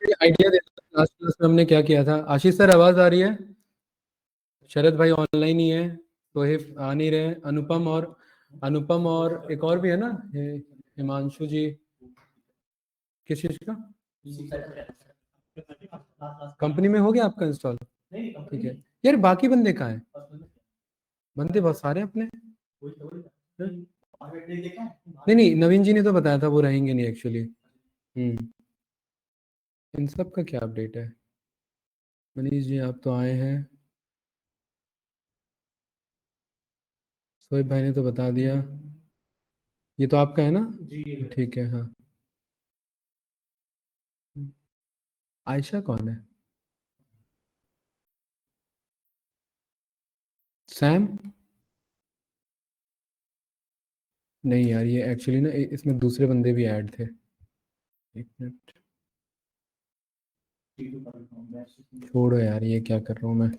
Idea देता हूँ, last class में हमने क्या किया था। आशीष सर आवाज आ रही है? शरद भाई ऑनलाइन ही है, सोहेब आ नहीं रहे, अनुपम और एक और भी है ना, हिमांशु जी। किस चीज का? कंपनी में हो गया आपका इंस्टॉल? ठीक है यार, बाकी बंदे कहाँ हैं? बंदे बहुत सारे हैं अपने। नहीं नहीं, नवीन जी ने तो बताया था वो रहेंगे नहीं एक्चुअली। इन सब का क्या अपडेट है? मनीष जी आप तो आए हैं, सोहेब भाई ने तो बता दिया। ये तो आपका है ना? ठीक है हाँ। आयशा कौन है? सैम? नहीं यार, ये एक्चुअली ना इसमें दूसरे बंदे भी ऐड थे। एक मिनट, छोड़ो यार, ये क्या कर रहा हूँ मैं।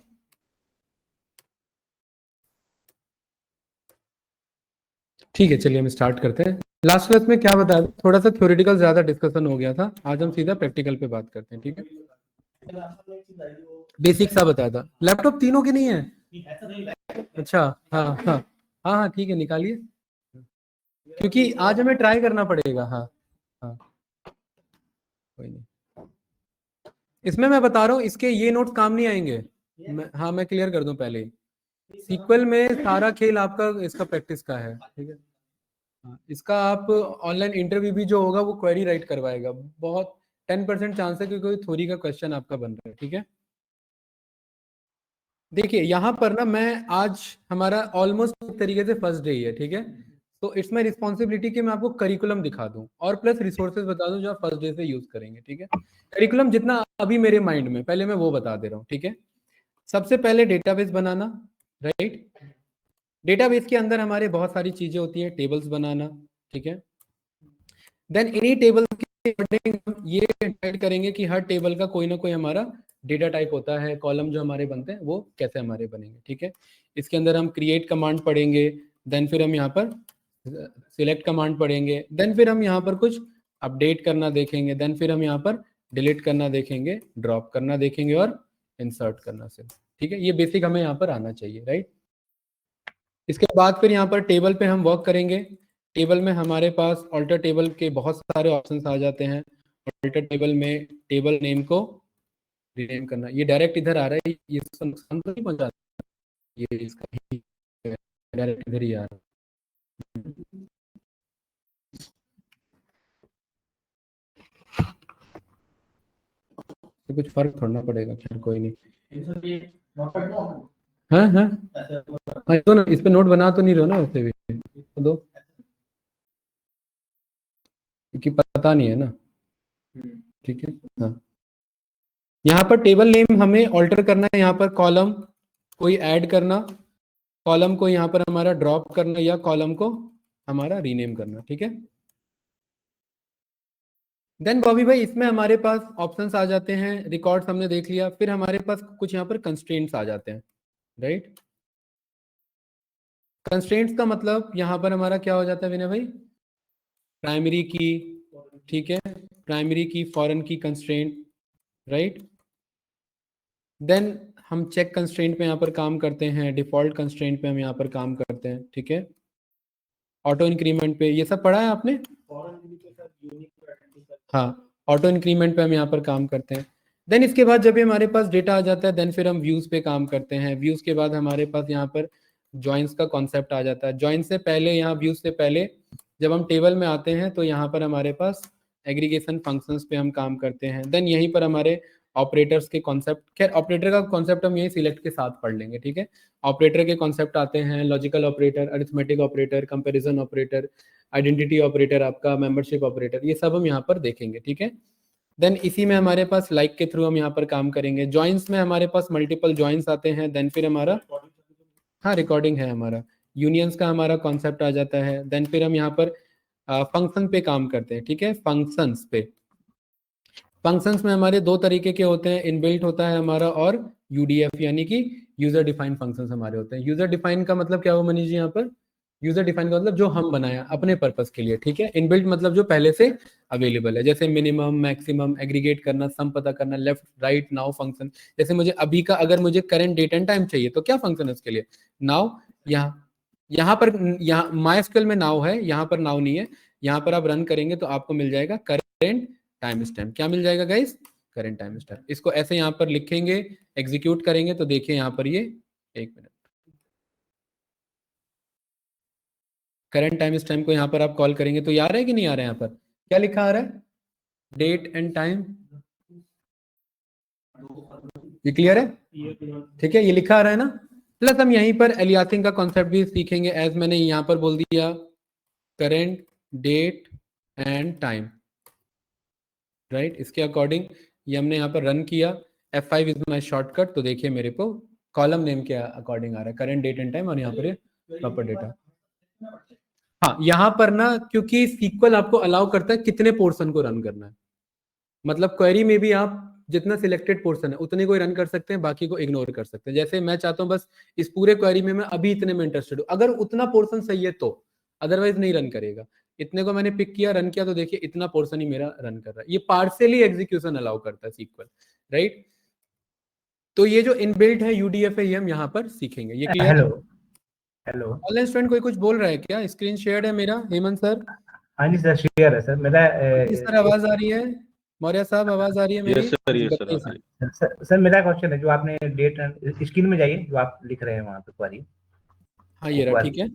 ठीक है चलिए हम स्टार्ट करते हैं। लास्ट क्लास में क्या बताया, थोड़ा सा थ्योरेटिकल ज्यादा डिस्कशन हो गया था, आज हम सीधा प्रैक्टिकल पे बात करते हैं, ठीक है। बेसिक सा बताया था। लैपटॉप तीनों के नहीं है? अच्छा। हाँ हाँ हाँ हाँ ठीक है, निकालिए, क्योंकि आज हमें ट्राई करना पड़ेगा। हाँ हाँ कोई नहीं। इसमें मैं बता रहा हूँ, इसके ये नोट्स काम नहीं आएंगे। हाँ मैं क्लियर कर दूं पहले ही। सीक्वल में सारा खेल आपका इसका प्रैक्टिस का है, ठीक है। हाँ, इसका आप ऑनलाइन इंटरव्यू भी जो होगा वो क्वेरी राइट करवाएगा, बहुत 10% चांस है कि कोई थ्योरी का क्वेश्चन आपका बन रहा है, ठीक है। देखिए यहाँ पर ना, मैं आज हमारा ऑलमोस्ट एक तरीके से फर्स्ट डे ही है, ठीक है। तो इट्स माई रिस्पॉन्सिबिलिटी कि मैं आपको करिकुलम दिखा दूं और प्लस रिसोर्सेज बता दूं जो आप फर्स्ट डे से यूज करेंगे, ठीक है। करिकुलम जितना अभी मेरे माइंड में, पहले मैं वो बता दे रहा हूँ, ठीक है। सबसे पहले डेटाबेस बनाना, राइट। डेटाबेस के अंदर हमारे बहुत सारी चीजें होती है, टेबल्स बनाना, ठीक है। देन इन्हीं टेबल के according हम ये डिसाइड करेंगे कि हर टेबल का कोई ना कोई हमारा डेटा टाइप होता है, कॉलम जो हमारे बनते हैं वो कैसे हमारे बनेंगे, ठीक है। इसके अंदर हम क्रिएट कमांड पढ़ेंगे, देन फिर हम यहाँ पर सिलेक्ट कमांड पढ़ेंगे, देन फिर हम यहाँ पर कुछ अपडेट करना देखेंगे, देन फिर हम यहाँ पर डिलीट करना देखेंगे, ड्रॉप करना देखेंगे और इंसर्ट करना से, ठीक है। ये बेसिक हमें यहाँ पर आना चाहिए, राइट। इसके बाद फिर यहाँ पर टेबल पे हम वर्क करेंगे। टेबल में हमारे पास ऑल्टर टेबल के बहुत सारे ऑप्शंस आ जाते हैं। ऑल्टर टेबल में टेबल नेम को रीनेम करना, ये डायरेक्ट इधर आ रहा है, ये इसको नुकसान तो नहीं पहुंचा, ये इसका डायरेक्ट इधर ही आ रहा है। तो कुछ फर्क थोड़ना पड़ेगा, खैर कोई नहीं। हाँ हाँ हाँ, तो ना इस पे नोट बना तो नहीं रहो ना वैसे भी, तो दो, क्योंकि पता नहीं है ना, ठीक है। हाँ, यहाँ पर टेबल नेम हमें ऑल्टर करना है, यहाँ पर कॉलम कोई ऐड करना, कॉलम को यहाँ पर हमारा ड्रॉप करना या कॉलम को हमारा रीनेम करना, ठीक है। देन बॉबी भाई इसमें हमारे पास ऑप्शंस आ जाते हैं, रिकॉर्ड्स हमने देख लिया, फिर हमारे पास कुछ यहाँ पर कंस्ट्रेंट्स आ जाते हैं, राइट। कंस्ट्रेंट्स का मतलब यहाँ पर हमारा क्या हो जाता है विनय भाई? प्राइमरी की, ठीक है, प्राइमरी की, फॉरेन की कंस्ट्रेंट, राइट। देन हम चेक कंस्ट्रेंट पे यहाँ पर काम करते हैं, डिफॉल्ट कंस्ट्रेंट पे हम यहाँ पर काम करते हैं, ठीक है। ऑटो इंक्रीमेंट पे ये सब पढ़ा है आपने? हाँ, ऑटो इंक्रीमेंट पे हम यहाँ पर काम करते हैं। देन इसके बाद जब ये हमारे पास डेटा आ जाता है, देन फिर हम व्यूज पे काम करते हैं। व्यूज के बाद हमारे पास यहाँ पर जॉइंस का कॉन्सेप्ट आ जाता है। जॉइन से पहले, यहाँ व्यूज से पहले जब हम टेबल में आते हैं तो यहाँ पर हमारे पास एग्रीगेशन फंक्शंस पे हम काम करते हैं। देन यहीं पर हमारे ऑपरेटर्स के कॉन्सेप्ट, खैर ऑपरेटर का कॉन्सेप्ट हम यही सिलेक्ट के साथ पढ़ लेंगे, ठीक है। ऑपरेटर के कॉन्सेप्ट आते हैं, logical operator, arithmetic operator, comparison operator, identity operator, आपका मेंबरशिप ऑपरेटर, ये सब हम यहाँ पर देखेंगे, ठीक है। देन इसी में हमारे पास लाइक के थ्रू हम यहाँ पर काम करेंगे। जॉइंस में हमारे पास मल्टीपल जॉइंस आते हैं, देन फिर हमारा, हाँ रिकॉर्डिंग है हमारा, यूनियंस का हमारा कॉन्सेप्ट आ जाता है। देन फिर हम यहाँ पर फंक्शन पे काम करते हैं, ठीक है। फंक्शंस पे, फंक्शंस में हमारे दो तरीके के होते हैं, इनबिल्ट होता है हमारा और यूडीएफ यानी कि यूजर डिफाइंड फंक्शंस हमारे होते हैं। यूजर डिफाइंड का मतलब क्या हुआ मनीष जी यहाँ पर? यूजर डिफाइन का मतलब जो हम बनाया अपने पर्पस के लिए, ठीक है। इनबिल्ट मतलब जो पहले से अवेलेबल है, जैसे मिनिमम, मैक्सिमम, एग्रीगेट करना, सम पता करना, लेफ्ट राइट, नाउ फंक्शन। जैसे मुझे अभी का अगर मुझे करंट डेट एंड टाइम चाहिए तो क्या फंक्शन है उसके लिए, नाउ। यहाँ पर यहाँ माइस्क्ल में नाउ है, यहाँ पर नाउ नहीं है। यहाँ पर आप रन करेंगे तो आपको मिल जाएगा करंट टाइम स्टैम्प। क्या मिल जाएगा गाइस, करंट टाइम स्टैम्प। इसको ऐसे यहाँ पर लिखेंगे, एग्जीक्यूट करेंगे तो देखिए यहाँ पर ये, एक मिनट, करंट टाइम स्टैम्प को यहाँ पर आप कॉल करेंगे तो ये आ रहा है कि नहीं आ रहा है, यहाँ पर क्या लिखा आ रहा है, डेट एंड टाइम। ये क्लियर है, ठीक है, ये लिखा आ रहा है ना। प्लस हम यहीं पर एलियासिंग का कॉन्सेप्ट भी सीखेंगे, एज मैंने यहाँ पर बोल दिया current date and time, right. इसके अकॉर्डिंग ये हमने यहाँ पर रन किया, F5 इज माई शॉर्टकट, तो देखिए मेरे को कॉलम नेम के अकॉर्डिंग आ रहा है करंट डेट एंड टाइम, और यहाँ पर प्रॉपर डेटा। हाँ, यहाँ पर ना क्योंकि सीक्वल आपको अलाउ करता है कितने पोर्शन को रन करना है, मतलब क्वेरी में भी आप जितना सिलेक्टेड पोर्शन है उतने को रन कर सकते हैं, बाकी को इग्नोर कर सकते हैं। जैसे मैं चाहता हूं बस इस पूरे क्वेरी में मैं अभी इतने में इंटरेस्टेड हूं, अगर उतना पोर्शन सही है तो, अदरवाइज नहीं रन करेगा। इतने को मैंने पिक किया, रन किया, तो देखिए इतना पोर्शन ही मेरा रन कर रहा है। ये पार्शियली एग्जीक्यूशन अलाउ करता है सीक्वल, राइट। तो ये जो इनबिल्ट है यूडीएफ है, ये हम यहाँ पर सीखेंगे। ये क्लियर है? हेलो, ऑनलाइन स्टूडेंट कोई कुछ बोल रहा है क्या? स्क्रीन शेयर है मेरा, हेमंत सर। हाँ जी सर, शेयर है सर मेरा। सर आवाज आ रही है, मौर्य साहब आवाज आ रही है मेरी? यस सर, यस बताइए सर। सर मेरा क्वेश्चन है, जो आपने डेट स्क्रीन में जाइए, जो आप लिख रहे हैं वहाँ पे क्वेरी। हाँ ये रहा, ठीक है।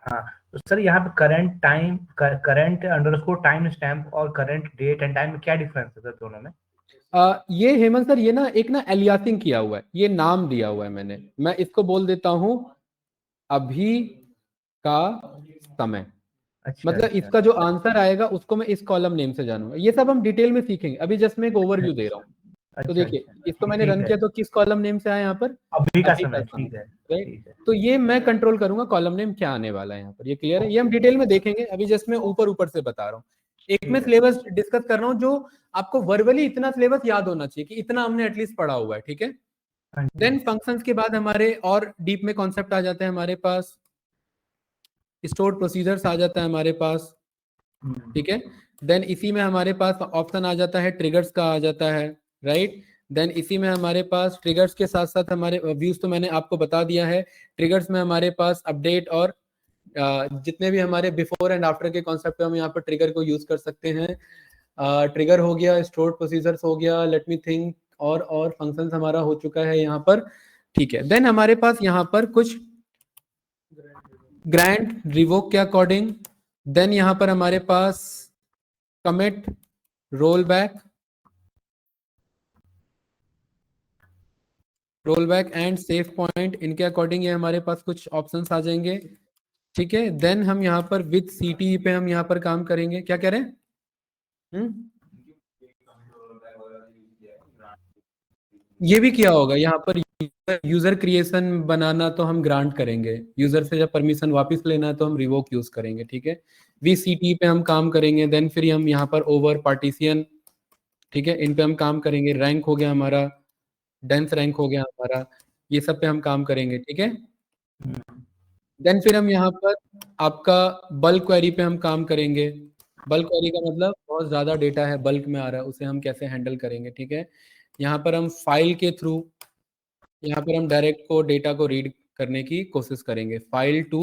हाँ, तो सर यहाँ पे current time, current underscore time stamp और करंट डेट एंड टाइम में क्या डिफरेंस है सर दोनों में? ये हेमंत सर, ये ना एक ना एलियासिंग किया हुआ है, ये नाम दिया हुआ है मैंने, मैं इसको बोल देता हूं अभी का समय। अच्छा, मतलब अच्छा, इसका जो आंसर आएगा उसको मैं इस कॉलम नेम से जानूंगा। ये सब हम डिटेल में सीखेंगे, अभी जस्ट मैं एक ओवरव्यू दे रहा हूँ। तो अच्छा, देखिए अच्छा, इसको मैंने ठीक रन है। किया तो किस कॉलम नेम से आया यहाँ पर, अभी का अभी का समय, समय, ठीक है, राइट। ठीक है। तो ये मैं कंट्रोल करूंगा कॉलम नेम क्या आने वाला है यहाँ पर, ये क्लियर है। ये हम डिटेल में देखेंगे, अभी जस्ट मैं ऊपर ऊपर से बता रहा हूँ। एक मैं सिलेबस डिस्कस कर रहा हूँ जो आपको वर्बली इतना सिलेबस याद होना चाहिए कि इतना हमने एटलीस्ट पढ़ा हुआ है, ठीक है। देन फंक्शंस के बाद हमारे और डीप में कॉन्सेप्ट आ जाते हैं हमारे पास, स्टोर्ड प्रोसीजर्स आ जाता है हमारे पास, ठीक है। देन इसी में हमारे पास ऑप्शन आ जाता है ट्रिगर्स का आ जाता है, राइट। देन इसी में हमारे पास ट्रिगर्स के साथ साथ हमारे व्यूज तो मैंने आपको बता दिया है। ट्रिगर्स में हमारे पास अपडेट और जितने भी हमारे बिफोर एंड आफ्टर के कॉन्सेप्ट हम यहाँ पर ट्रिगर को यूज कर सकते हैं। ट्रिगर हो गया, स्टोर्ड प्रोसीजर्स हो गया, लेट मी थिंक, और फंक्शंस हमारा हो चुका है यहाँ पर, ठीक है। देन हमारे पास यहाँ पर कुछ ग्रांट रिवोक के अकॉर्डिंग, देन यहाँ पर हमारे पास commit, roll back and save point, इनके अकॉर्डिंग ये हमारे पास कुछ ऑप्शंस आ जाएंगे, ठीक है। देन हम यहाँ पर विद सीटी पे हम यहाँ पर काम करेंगे। क्या कह रहे हैं? ये भी किया होगा यहाँ पर, यूजर क्रिएशन बनाना तो हम ग्रांट करेंगे, यूजर से जब परमिशन वापस लेना है तो हम रिवोक यूज करेंगे, ठीक है। वीसीटी पे हम काम करेंगे। देन फिर हम यहाँ पर ओवर पार्टीशियन, ठीक है, इन पे हम काम करेंगे। रैंक हो गया हमारा, डेंस रैंक हो गया हमारा, ये सब पे हम काम करेंगे, ठीक है। देन फिर हम यहाँ पर आपका बल्क क्वेरी पे हम काम करेंगे। बल्क क्वेरी का मतलब बहुत ज्यादा डेटा है, बल्क में आ रहा है, उसे हम कैसे हैंडल करेंगे, ठीक है। यहाँ पर हम फाइल के थ्रू, यहाँ पर हम डायरेक्ट को डेटा को रीड करने की कोशिश करेंगे। फाइल टू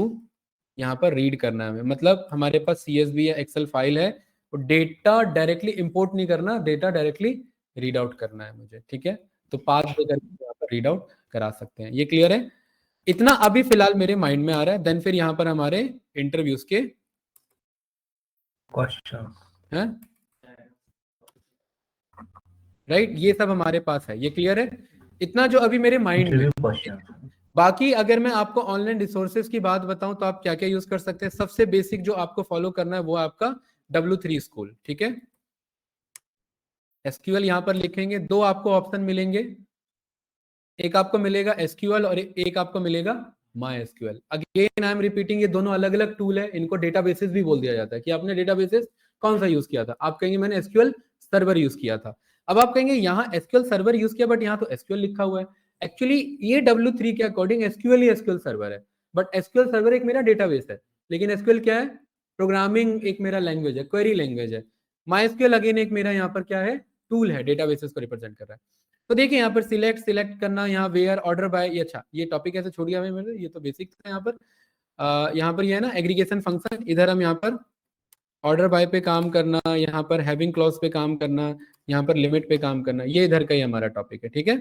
यहाँ पर रीड करना है हमें, मतलब हमारे पास CSV या एक्सेल फाइल है, तो डेटा डायरेक्टली इंपोर्ट नहीं करना, डेटा डायरेक्टली रीड आउट करना है मुझे, ठीक है। तो पाथ देकर यहाँ पर रीड आउट करा सकते हैं। ये क्लियर है? इतना अभी फिलहाल मेरे माइंड में आ रहा है। देन फिर यहाँ पर हमारे इंटरव्यूज के क्वेश्चन हैं, राइट, ये सब हमारे पास है। ये क्लियर है? इतना जो अभी मेरे माइंड में। बाकी अगर मैं आपको ऑनलाइन रिसोर्सेज की बात बताऊं तो आप क्या क्या यूज कर सकते हैं। सबसे बेसिक जो आपको फॉलो करना है वो आपका W3 स्कूल, ठीक है। SQL यहाँ पर लिखेंगे, दो आपको ऑप्शन मिलेंगे, एक आपको मिलेगा SQL और एक आपको मिलेगा MySQL। Again I am repeating, ये दोनों अलग अलग टूल है, इनको डेटाबेसेस भी बोल दिया जाता है कि आपने डेटाबेसेस कौन सा यूज किया था। आप कहेंगे मैंने SQL सर्वर यूज किया था। अब आप कहेंगे यहाँ SQL सर्वर यूज किया, बट यहाँ तो SQL लिखा हुआ है। एक्चुअली ये W3 के अकॉर्डिंग SQL ही SQL सर्वर है, बट SQL सर्वर एक मेरा डेटाबेस है, लेकिन एसक्यूएल क्या है? प्रोग्रामिंग एक मेरा लैंग्वेज है, क्वेरी लैंग्वेज है। माइस्क्यूएल अगेन एक मेरा यहाँ पर क्या है? टूल है, डेटाबेसेस को रिप्रेजेंट कर रहा है। तो देखिए यहाँ पर सिलेक्ट करना, यहाँ वेयर, ऑर्डर बाय, ये अच्छा, ये टॉपिक ऐसे छोड़ गया मेरे, ये तो बेसिक था। यहाँ पर ये है ना एग्रीगेशन फंक्शन, इधर हम यहाँ पर ऑर्डर बाय पे काम करना, यहाँ पर हैविंग क्लॉज पे काम करना, यहाँ पर लिमिट पे काम करना, ये इधर का ही हमारा टॉपिक है, ठीक है।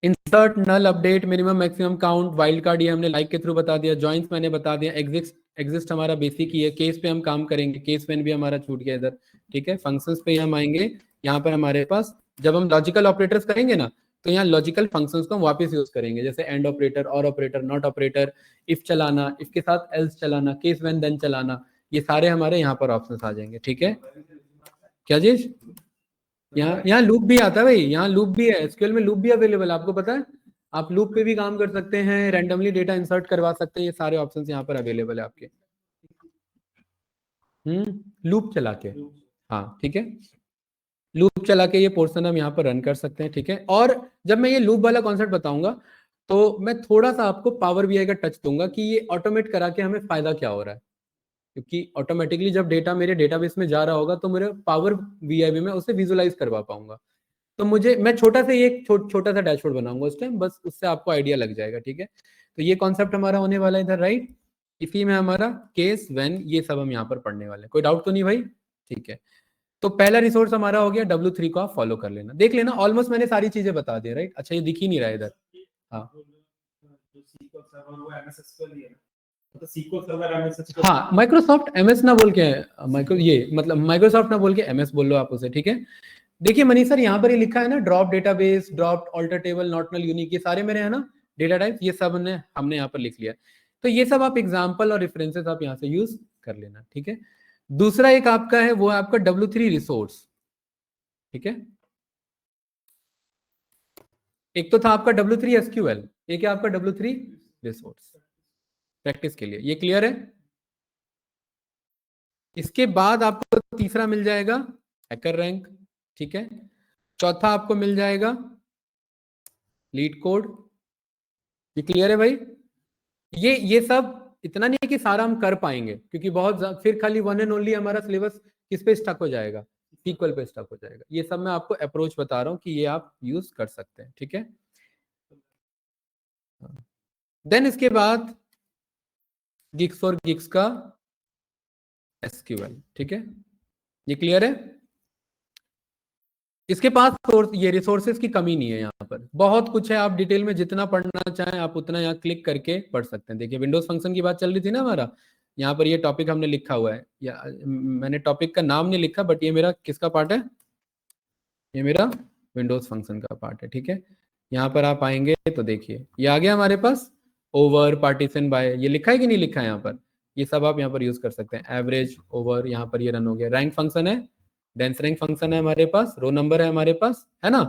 Insert, null, update, minimum maximum count, wild card ये हमने लाइक के थ्रू बता दिया, जॉइंट्स मैंने बता दिया, एग्जिस्ट हमारा बेसिक ही है, केस पे हम काम करेंगे, केस पेन भी हमारा छूट गया इधर, ठीक है। फंक्शंस पे हम आएंगे, यहाँ पर हमारे पास जब हम लॉजिकल ऑपरेटर्स करेंगे ना, तो यहाँ लॉजिकल फंक्शंस को हम वापस यूज करेंगे, जैसे एंड ऑपरेटर, और ऑपरेटर, नॉट ऑपरेटर, इफ चलाना, इफ के साथ एल्स चलाना, केस व्हेन देन चलाना, ये सारे हमारे यहाँ पर ऑप्शंस आ जाएंगे, ठीक है। क्या चीज? यहाँ लूप भी आता है भाई, यहाँ लूप भी है, एसक्यूएल में लूप भी अवेलेबल है, आपको पता है। आप लूप पे भी काम कर सकते हैं, रैंडमली डेटा इंसर्ट करवा सकते हैं, ये सारे ऑप्शंस यहाँ पर अवेलेबल है आपके। लूप चला के, हाँ ठीक है, लूप चला के ये पोर्शन हम यहाँ पर रन कर सकते हैं, ठीक है। और जब मैं ये लूप वाला कॉन्सेप्ट बताऊंगा तो मैं थोड़ा सा आपको पावर बीआई का टच दूंगा कि ये ऑटोमेट करा के हमें फायदा क्या हो रहा है, क्योंकि ऑटोमेटिकली जब डेटा मेरे डेटाबेस में जा रहा होगा तो मेरे पावर बीआई में उसे विजुलाइज करवा पाऊंगा। तो मैं छोटा सा ये छोटा सा डैशबोर्ड बनाऊंगा उस टाइम, बस उससे आपको आइडिया लग जाएगा, ठीक है। तो ये कॉन्सेप्ट हमारा होने वाला है इधर, राइट। इसी में हमारा केस, व्हेन, ये सब हम यहाँ पर पढ़ने वाले हैं। कोई डाउट तो नहीं भाई? ठीक है। तो पहला रिसोर्स हमारा हो गया W3 को, आप फॉलो कर लेना, देख लेना, ऑलमोस्ट मैंने सारी चीजें बता दी, राइट। अच्छा ये दिख ही नहीं रहा इधर, हाँ हाँ, माइक्रोसॉफ्ट एमएस ना बोल के, मतलब माइक्रोसॉफ्ट ना बोल के एमएस बोल लो आप उसे, ठीक है। देखिए मनीष सर, यहाँ पर ये लिखा है ना, drop database, drop alter table, not null, unique, ये सारे मेरे है ना डेटा टाइप, ये सब हमने यहाँ पर लिख लिया। तो ये सब आप एग्जाम्पल और रेफरेंसेस आप यहाँ से यूज कर लेना, ठीक है। दूसरा एक आपका है, वो है आपका W3 रिसोर्स, ठीक है। एक तो था आपका W3 SQL, एक है आपका W3 रिसोर्स, प्रैक्टिस के लिए, ये क्लियर है। इसके बाद आपको तीसरा मिल जाएगा हैकर रैंक, ठीक है। चौथा आपको मिल जाएगा लीड कोड, ये क्लियर है भाई। ये सब इतना नहीं है कि सारा हम कर पाएंगे, क्योंकि बहुत फिर खाली वन एंड ओनली हमारा सिलेबस किस पे स्टक हो जाएगा, SQL पे स्टक हो जाएगा। ये सब मैं आपको अप्रोच बता रहा हूँ कि ये आप यूज कर सकते हैं, ठीक है। देन इसके बाद गिग्स और गिग्स का SQL, ठीक है, ये क्लियर है। इसके पास ये रिसोर्सेज की कमी नहीं है, यहाँ पर बहुत कुछ है, आप डिटेल में जितना पढ़ना चाहें आप उतना यहाँ क्लिक करके पढ़ सकते हैं। देखिए विंडोज फंक्शन की बात चल रही थी ना हमारा, यहाँ पर ये टॉपिक हमने लिखा हुआ है, या मैंने टॉपिक का नाम नहीं लिखा, बट ये मेरा किसका पार्ट है? ये मेरा विंडोज फंक्शन का पार्ट है, ठीक है। यहाँ पर आप आएंगे तो देखिए ये आ गया हमारे पास, ओवर, पार्टीशन बाय, ये लिखा है कि नहीं लिखा है यहाँ पर, ये सब आप यहाँ पर यूज कर सकते हैं। एवरेज, ओवर, यहाँ पर ये रन हो गया। रैंक फंक्शन है, डेंस रैंक फंक्शन है हमारे पास, रो नंबर है हमारे पास, है ना।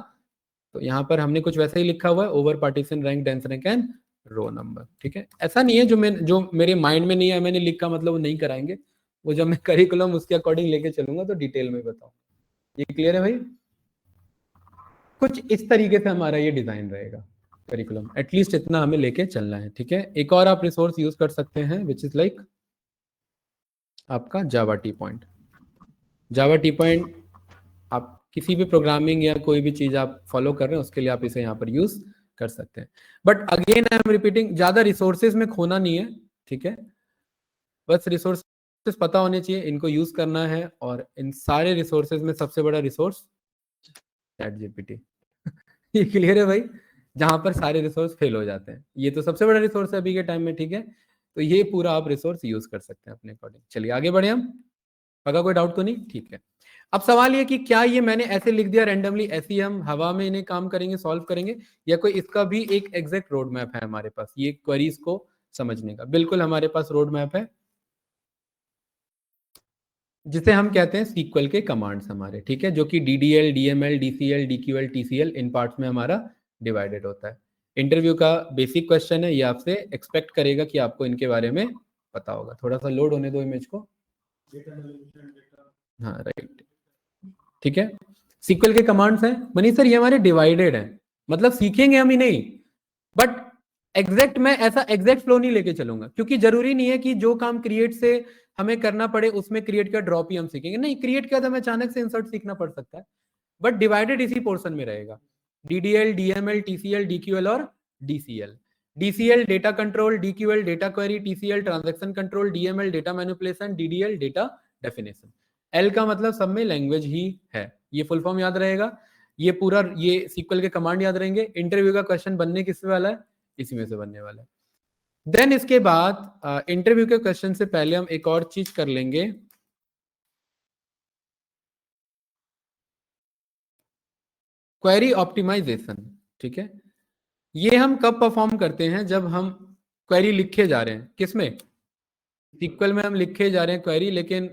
तो यहाँ पर हमने कुछ वैसा ही लिखा हुआ है, over, partition, rank, dense rank and row number, ठीक है। ऐसा नहीं है जो मेरे माइंड में नहीं है मैंने लिखा मतलब वो नहीं कराएंगे, वो जब मैं करिकुलम उसके अकॉर्डिंग लेके चलूंगा तो डिटेल में बताऊँ। ये क्लियर है भाई? कुछ इस तरीके से हमारा ये डिजाइन रहेगा करिकुलम, एटलीस्ट इतना हमें लेके चलना है, ठीक है। एक और आप रिसोर्स यूज कर सकते हैं विच इज लाइक आपका जावा टी पॉइंट। जावा टी पॉइंट आप किसी भी प्रोग्रामिंग या कोई भी चीज आप फॉलो कर रहे हैं उसके लिए आप इसे यहाँ पर यूज कर सकते हैं। But again I am repeating, ज्यादा रिसोर्सेज में खोना नहीं है, ठीक है। बस रिसोर्सेज पता होने चाहिए, इनको यूज करना है, और इन सारे रिसोर्सेज में सबसे बड़ा रिसोर्स ChatGPT ये क्लियर है भाई, जहां पर सारे रिसोर्स फेल हो जाते हैं, ये तो सबसे बड़ा रिसोर्स है अभी के टाइम में, ठीक है। तो ये पूरा आप रिसोर्स यूज कर सकते हैं अपने अकॉर्डिंग। चलिए आगे बढ़े हम, पक्का कोई डाउट तो नहीं? ठीक है। अब सवाल ये कि क्या ये मैंने ऐसे लिख दिया रैंडमली, ऐसे ही हम हवा में इन्हें काम करेंगे, सॉल्व करेंगे, या कोई इसका भी एक एग्जैक्ट रोड मैप है हमारे पास ये क्वेरीज को समझने का? बिल्कुल हमारे पास रोड मैप है, जिसे हम कहते हैं सीक्वल के कमांड्स हमारे, ठीक है, जो कि DDL, DML, DCL, DQL, TCL इन पार्ट्स में हमारा डिवाइडेड होता है। इंटरव्यू का बेसिक क्वेश्चन है, ये आपसे एक्सपेक्ट करेगा कि आपको इनके बारे में पता होगा। थोड़ा सा लोड होने दो इमेज को, हाँ राइट, ठीक है। सीक्वल के कमांड्स हैं मनीष सर, ये हमारे डिवाइडेड हैं, मतलब सीखेंगे हम ही नहीं, बट एग्जैक्ट मैं ऐसा एग्जैक्ट फ्लो नहीं लेके चलूंगा, क्योंकि जरूरी नहीं है कि जो काम क्रिएट से हमें करना पड़े उसमें क्रिएट का ड्रॉप ही हम सीखेंगे। नहीं, क्रिएट किया तो हमें अचानक से इंसर्ट सीखना पड़ सकता है, बट डिवाइडेड इसी पोर्शन में रहेगा। डीडीएल, डीएमएल, टीसीएल, डीक्यूएल और DCL. DCL data control, DQL data query, TCL transaction control, DML data manipulation, DDL data definition. L का मतलब सब में लैंग्वेज ही है, ये फुल फॉर्म याद रहेगा। ये पूरा ये सीक्वल के कमांड याद रहेंगे। इंटरव्यू का क्वेश्चन बनने किस वाला है, इसी में से बनने वाला है। देन इसके बाद इंटरव्यू के क्वेश्चन से पहले हम एक और चीज कर लेंगे, क्वेरी ऑप्टिमाइजेशन। ठीक है, ये हम कब परफॉर्म करते हैं, जब हम क्वेरी लिखे जा रहे हैं, किसमें, सीक्वल में हम लिखे जा रहे हैं क्वेरी, लेकिन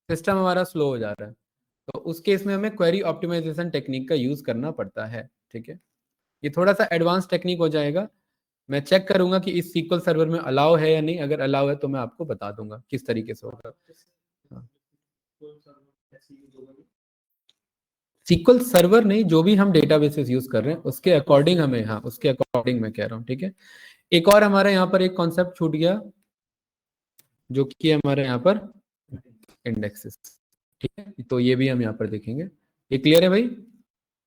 सिस्टम हमारा स्लो हो जा रहा है, तो उस केस में हमें क्वेरी ऑप्टिमाइजेशन टेक्निक का यूज करना पड़ता है। ठीक है, ये थोड़ा सा एडवांस टेक्निक हो जाएगा। मैं चेक करूंगा कि इस सीक्वल सर्वर में अलाउ है या नहीं, अगर अलाउ है तो मैं आपको बता दूंगा किस तरीके से होगा। सीक्वल सर्वर नहीं, जो भी हम डेटाबेसेस यूज कर रहे हैं उसके अकॉर्डिंग हमें, हाँ उसके अकॉर्डिंग मैं कह रहा हूँ। ठीक है, एक और हमारे यहाँ पर एक कॉन्सेप्ट छूट गया, जो कि हमारे यहाँ पर इंडेक्सेस। ठीक है, तो ये भी हम यहाँ पर देखेंगे। ये क्लियर है भाई?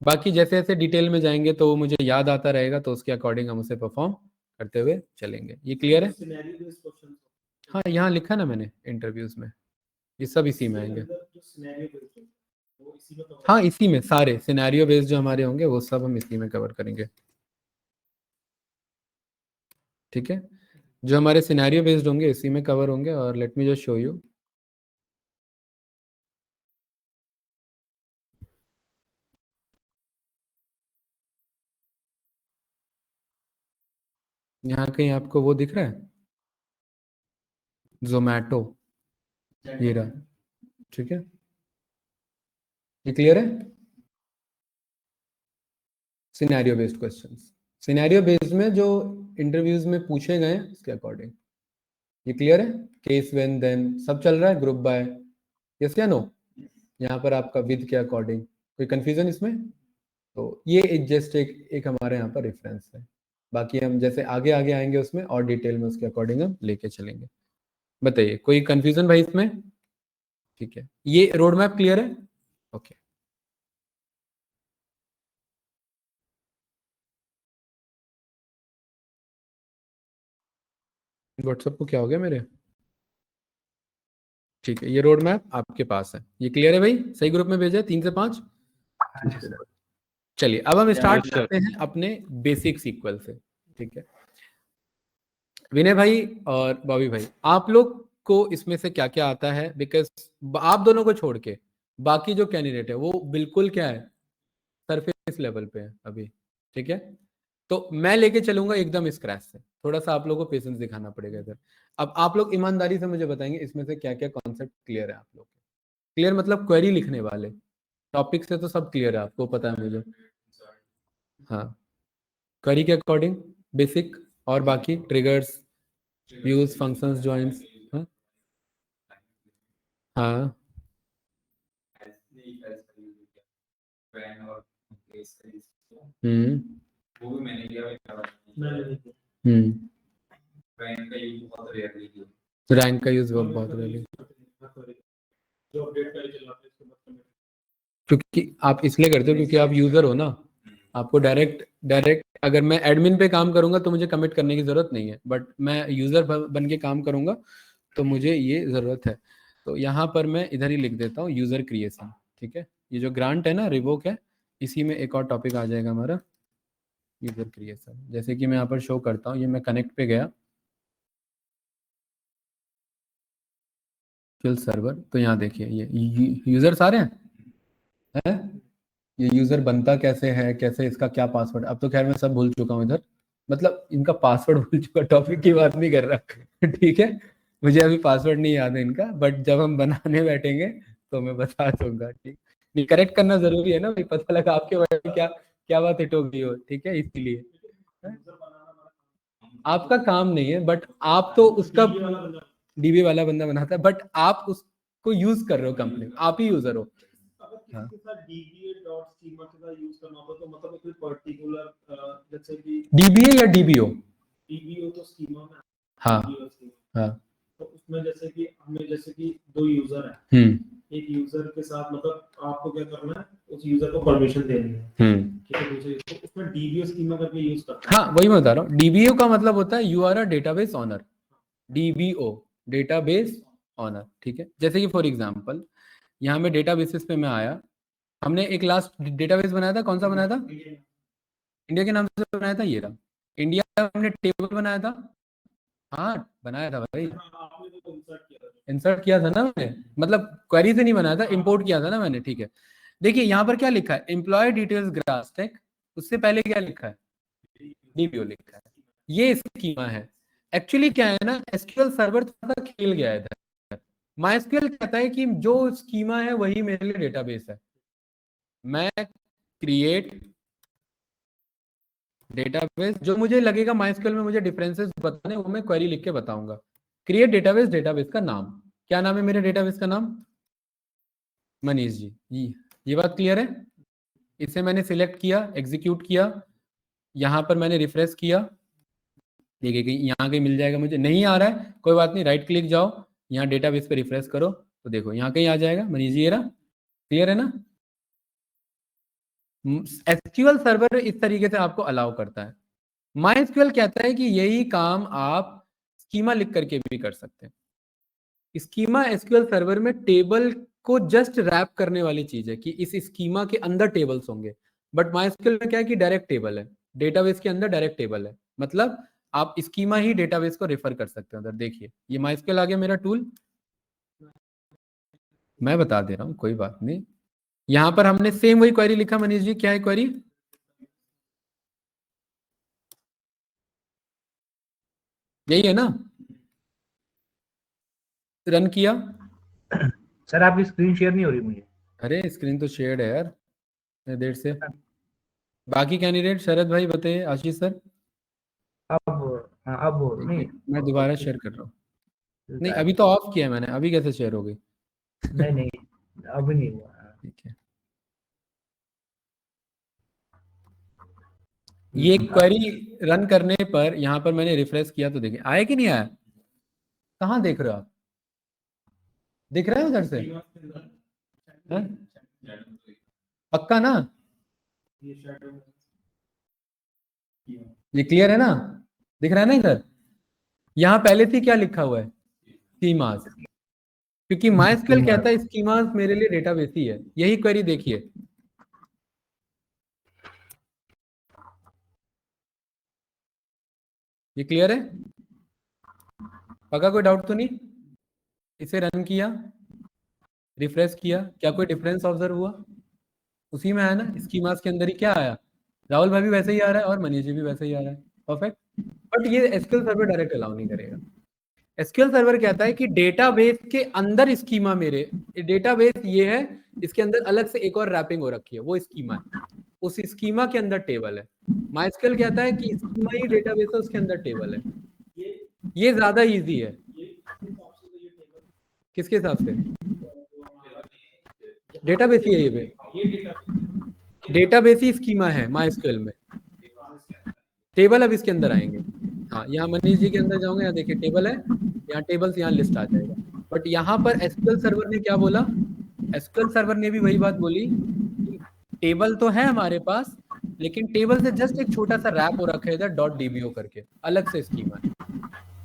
बाकी जैसे जैसे डिटेल में जाएंगे तो मुझे याद आता रहेगा, तो उसके अकॉर्डिंग हम उसे परफॉर्म करते हुए चलेंगे। ये क्लियर है? हाँ, यहाँ लिखा ना मैंने इंटरव्यूज में, ये सब इसी में आएंगे। हाँ, इसी में सारे सिनेरियो बेस्ड जो हमारे होंगे वो सब हम इसी में कवर करेंगे। ठीक है, जो हमारे सिनेरियो बेस्ड होंगे इसी में कवर होंगे। और let me just show you, यहाँ कहीं आपको वो दिख रहा है, जोमैटो, ये रहा। ठीक है, ये क्लियर है? Scenario based questions, scenario based में जो इंटरव्यूज में पूछे गए हैं उसके अकॉर्डिंग। ये क्लियर है? केस, व्हेन, देन सब चल रहा है, ग्रुप बाय, यस या नो? यहाँ पर आपका विद के अकॉर्डिंग, कोई कंफ्यूजन इसमें? तो ये जस्ट एक हमारे यहाँ पर रेफरेंस है। बाकी हम जैसे आगे आगे आएंगे उसमें और डिटेल में उसके अकॉर्डिंग हम लेके चलेंगे। बताइए, कोई कंफ्यूजन भाई इसमें? ठीक है, ये रोड मैप क्लियर है? ओके। व्हाट्सएप को क्या हो गया मेरे? ठीक है, ये रोड मैप आपके पास है, ये क्लियर है भाई? सही ग्रुप में भेजा है 3 से 5? चलिए अब हम स्टार्ट करते हैं अपने बेसिक सीक्वल से। ठीक है, विनय भाई और बॉबी भाई, आप लोग को इसमें से क्या क्या आता है? बिकॉज आप दोनों को छोड़ के बाकी जो कैंडिडेट है वो बिल्कुल क्या है, सरफेस लेवल पे है अभी। ठीक है, तो मैं लेके चलूंगा एकदम स्क्रैच से, थोड़ा सा आप लोगों को पेशेंस दिखाना पड़ेगा इधर। अब आप लोग ईमानदारी से मुझे बताएंगे इसमें से क्या क्या कॉन्सेप्ट क्लियर है आप लोग? क्लियर मतलब क्वेरी लिखने वाले टॉपिक से तो सब क्लियर है, आपको पता है मुझे। हाँ, क्वेरी के अकॉर्डिंग बेसिक, और बाकी ट्रिगर्स, व्यूज, फंक्शंस, जॉइंस। हाँ हाँ, हम्म हम्म, रैंक का यूज बहुत रेयरली, क्योंकि आप इसलिए करते हो क्योंकि आप यूजर हो ना। आपको डायरेक्ट डायरेक्ट अगर मैं एडमिन पे काम करूंगा तो मुझे कमिट करने की जरूरत नहीं है, बट मैं यूजर बन के काम करूंगा तो मुझे ये जरूरत है। तो यहाँ पर मैं इधर ही लिख देता हूँ यूजर क्रिएशन। ठीक है, ये जो ग्रांट है ना, रिवोक है, इसी में एक और टॉपिक आ जाएगा हमारा यूजर क्रिएशन। जैसे कि मैं यहाँ पर शो करता हूँ, ये मैं कनेक्ट पे गया फिल सर्वर, तो यहाँ देखिए ये यूजर सारे हैं। ये यूजर बनता कैसे है, कैसे इसका क्या पासवर्ड, अब तो खैर मैं सब भूल चुका हूँ इधर, मतलब इनका पासवर्ड भूल चुका, टॉपिक की बात नहीं कर रहा। ठीक है, मुझे अभी पासवर्ड नहीं याद है इनका, बट जब हम बनाने बैठेंगे तो मैं बता दूंगा। ठीक, नहीं करेक्ट करना जरूरी है ना भाई, पता लगा आपके बारे में क्या क्या बात हिट हो गई हो। ठीक है, इसीलिए आपका काम नहीं है, बट आप तो उसका डीबी वाला बंदा बनाता है, बट आप उसको यूज कर रहे हो, कंपनी आप ही यूजर हो। हाँ, डीबीए या डीबीओ? DBO तो स्कीमा में हाँ DBO schema। हाँ तो उसमें जैसे कि दो यूजर है, एक यूजर के साथ मतलब आपको क्या करना है, उस यूजर को परमिशन देनी है, ठीक है, दूसरे तो उसमें DBO स्कीमा करके यूज करता है। हाँ वही मैं बता रहा हूँ, डीबीओ का मतलब होता है you are a database owner, DBO database owner, ठीक है। जैसे कि फॉर एग्जांपल यहाँ में डेटाबेसेस पे मैं आया, हमने एक लास्ट डेटाबेस बनाया था, कौन सा बनाया था, इंडिया के नाम से बनाया था, ये रहा इंडिया, हमने टेबल बनाया था, हाँ बनाया था भाई, आपने तो इंसर्ट किया था। इंसर्ट किया था ना मैंने, मतलब क्वेरी से नहीं बनाया था, इंपोर्ट किया था ना मैंने, ठीक है। देखिए यहाँ पर क्या लिखा है, एम्प्लॉय डिटेल्स ग्रास टेक, उससे पहले क्या लिखा है, डीबीओ लिखा है, ये स्कीमा है। एक्चुअली क्या है ना, एसक्यूएल सर्वर थोड़ा सा खेल गया है इधर, माइस्क्यूएल कहता है कि जो स्कीमा है वही मेरे लिए डेटाबेस है, मैं क्रिएट डेटाबेस, जो मुझे लगेगा माइस्क्यूएल में मुझे डिफरेंसेस बताने, वो मैं क्वेरी लिख के बताऊंगा। क्रिएट डेटाबेस, डेटाबेस का नाम क्या, नाम है मेरे डेटाबेस का नाम, मनीष जी, ये बात क्लियर है। इसे मैंने सिलेक्ट किया, एग्जीक्यूट किया, यहां पर मैंने रिफ्रेश किया, देखिए कि यहाँ कहीं मिल जाएगा, मुझे नहीं आ रहा है कोई बात नहीं, राइट क्लिक जाओ, यहाँ डेटाबेस पे रिफ्रेश करो, तो देखो यहाँ कहीं आ जाएगा, मनीष जी ये रहा, क्लियर है ना। एसक्यूएल सर्वर इस तरीके से आपको अलाउ करता है, माइस्क्यूएल कहता है कि यही काम आप स्कीमा लिख करके भी कर सकते हैं। स्कीमा एसक्यूएल सर्वर में टेबल को जस्ट रैप करने वाली चीज है कि इस स्कीमा के अंदर टेबल्स होंगे, बट माइस्क्यूएल में क्या है कि डायरेक्ट टेबल है, डेटाबेस के अंदर डायरेक्ट टेबल है, मतलब आप स्कीमा ही डेटाबेस को रेफर कर सकते हैं उधर। देखिए ये माइस्क्यूएल आ गया मेरा टूल, मैं बता दे रहा हूँ कोई बात नहीं। यहां पर हमने सेम वही क्वेरी लिखा, मनीष जी क्या है क्वेरी, यही है ना, रन किया। सर आपकी स्क्रीन शेयर नहीं हो रही मुझे। अरे स्क्रीन तो शेयर्ड है यार, इतने देर से। बाकी कैंडिडेट शरद भाई बताइए, आशीष सर। अब हाँ अब नहीं, मैं दोबारा शेयर कर रहा हूँ, नहीं अभी तो ऑफ किया है मैंने, अभी कैसे शेयर हो गई। नहीं नहीं अभी नहीं हुआ। ठीक है, ये क्वेरी रन करने पर यहाँ पर मैंने रिफ्रेश किया तो देखिए आया कि नहीं आया, कहाँ देख रहे हो आप, दिख रहा है उधर से, हाँ? पक्का ना, ये क्लियर है ना, दिख रहा है ना इधर, यहाँ पहले से क्या लिखा हुआ है, स्कीमास, क्योंकि माइस्क्यूएल कहता है स्कीमास मेरे लिए डेटाबेस ही है, यही क्वेरी देखिए, ये क्लियर है, पक्का, कोई डाउट तो नहीं। इसे रन किया, रिफ्रेश किया, क्या कोई डिफरेंस ऑब्जर्व हुआ, उसी में आया ना, स्कीमास के अंदर ही क्या आया, राहुल भाई भी वैसे ही आ रहा है और मनीष जी भी वैसे ही आ रहा है, परफेक्ट। बट ये एसक्यूएल सर्वर डायरेक्ट अलाउ नहीं करेगा, एसक्यूएल सर्वर कहता है कि डेटाबेस के अंदर स्कीमा मेरे, डेटाबेस ये है, इसके अंदर अलग से एक और रैपिंग हो रखी है, वो स्कीमा है, उस स्कीमा के अंदर टेबल है। माइस्क्यूएल कहता है कि स्कीमा ही डेटाबेस है, उसके अंदर टेबल है, ये ज्यादा इजी है। किसके हिसाब से, डेटाबेस ही है ये, डेटाबेस ही स्कीमा है माइस्क्यूएल में, टेबल अब इसके अंदर आएंगे। हाँ यहाँ मनीष जी के अंदर जाओगे, यहाँ देखिए टेबल है, यहाँ टेबल्स, यहाँ लिस्ट आ जाएगा। बट यहाँ पर एसक्यूएल सर्वर ने क्या बोला, एसक्यूएल सर्वर ने भी वही बात बोली कि टेबल तो है हमारे पास, लेकिन टेबल से जस्ट एक छोटा सा रैप हो रखा है इधर डॉट डीबीओ करके, अलग से स्कीमा है,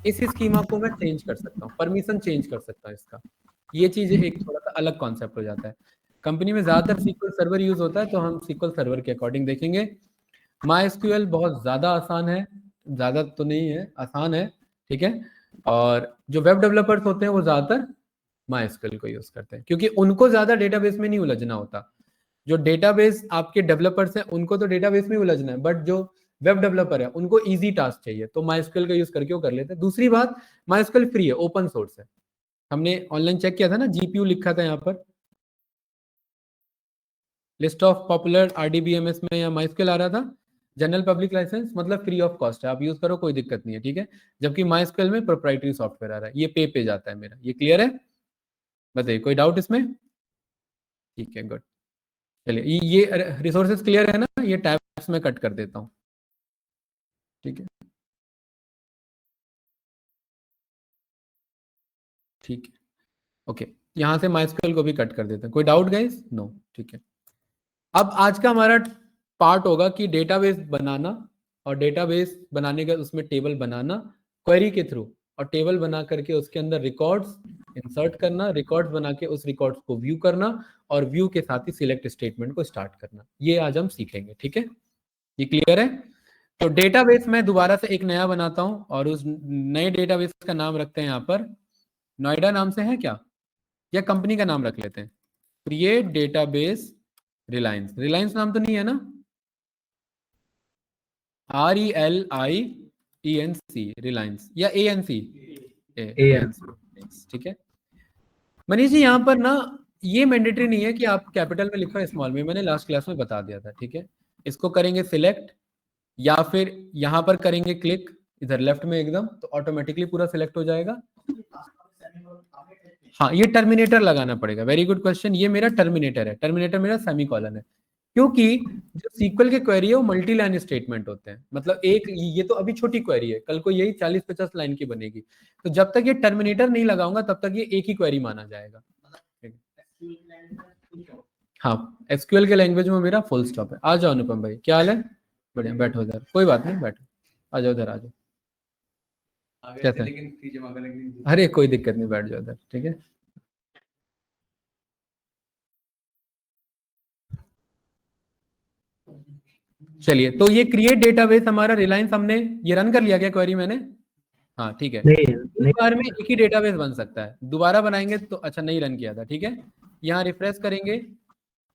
इस स्कीमा को मैं चेंज कर सकता हूँ, परमिशन चेंज कर सकता हूँ इसका, ये चीज एक थोड़ा सा अलग कॉन्सेप्ट हो जाता है। कंपनी में ज्यादातर सीक्वल सर्वर यूज होता है, तो हम सीक्वल सर्वर के अकॉर्डिंग देखेंगे। माइस्क्यूएल बहुत ज्यादा आसान है, ज्यादा तो नहीं है, आसान है, ठीक है। और जो वेब डेवलपर्स होते हैं वो ज्यादातर माइस्क्यूएल को यूज करते हैं, क्योंकि उनको ज्यादा डेटाबेस में नहीं उलझना होता। जो डेटाबेस आपके डेवलपर्स हैं उनको तो डेटाबेस में उलझना है, बट जो वेब डेवलपर है उनको इजी टास्क चाहिए, तो माइस्क्यूएल का यूज करके वो कर लेते हैं। दूसरी बात, माइस्क्यूएल फ्री है, ओपन सोर्स है, हमने ऑनलाइन चेक किया था ना, जीपीयू लिखा था यहाँ पर, लिस्ट ऑफ पॉपुलर आरडीबीएमएस में या माइस्क्यूएल आ रहा था, जनरल पब्लिक लाइसेंस, मतलब फ्री ऑफ कॉस्ट है, आप यूज करो कोई दिक्कत नहीं है, ठीक है। जबकि माइस्क्यूएल में प्रोप्राइटरी सॉफ्टवेयर आ रहा है, ये पे जाता है मेरा, ये क्लियर है, बताइए कोई डाउट इसमें, ठीक है गुड। चलिए ये रिसोर्सेज क्लियर है ना, ये टैब्स में कट कर देता हूँ, ठीक है। ठीक है, ओके। यहाँ से MySQL को भी कट कर देते हैं। कोई डाउट गाइस? नो, ठीक है। अब आज का हमारा पार्ट होगा कि डेटाबेस बनाना, और डेटाबेस बनाने का उसमें टेबल बनाना क्वेरी के थ्रू, और टेबल बना करके उसके अंदर रिकॉर्ड्स इंसर्ट करना, रिकॉर्ड्स बना के उस रिकॉर्ड्स को व्यू करना, और व्यू के साथ ही सिलेक्ट स्टेटमेंट को स्टार्ट करना। ये आज हम सीखेंगे, ठीक है? ये क्लियर है? तो डेटाबेस मैं दोबारा से एक नया बनाता हूं, और उस नए डेटाबेस का नाम रखते हैं यहाँ पर नोएडा नाम से है क्या, या कंपनी का नाम रख लेते हैं? Create database Reliance. रिलायंस नाम तो नहीं है ना? RELIENC, रिलायंस, या ANC? ठीक है मनीष जी। यहाँ पर ना ये मैंडेटरी नहीं है कि आप कैपिटल में लिखो स्मॉल में, मैंने लास्ट क्लास में बता दिया था, ठीक है? इसको करेंगे सिलेक्ट, या फिर यहाँ पर करेंगे क्लिक इधर लेफ्ट में एकदम, तो ऑटोमेटिकली पूरा सिलेक्ट हो जाएगा। हाँ, ये टर्मिनेटर लगाना पड़ेगा। Very good question. ये मेरा टर्मिनेटर है, टर्मिनेटर मेरा सेमीकोलन है, क्योंकि जो सीक्वल के क्वेरी है वो मल्टी लाइन स्टेटमेंट होते हैं। मतलब एक, ये तो अभी छोटी क्वेरी है, कल को यही 40-50 लाइन की बनेगी, तो जब तक ये टर्मिनेटर नहीं लगाऊंगा तब तक ये एक ही क्वेरी माना जाएगा। हाँ, एसक्यूएल के लैंग्वेज में मेरा फुल स्टॉप है। आ जाओ अनुपम भाई, क्या हाल है? बढ़िया, बैठो उधर, कोई बात नहीं, बैठो, आ जाओ उधर, आ जाओ। कैसे? अरे कोई दिक्कत नहीं, बैठ जाओ उधर, ठीक है? चलिए, तो ये क्रिएट डेटाबेस हमारा रिलायंस, हमने ये रन कर लिया क्या क्वेरी मैंने? हाँ, ठीक है। एक बार में एक ही डेटाबेस बन सकता है, दोबारा बनाएंगे तो अच्छा नहीं रन किया था, ठीक है? यहाँ रिफ्रेश करेंगे,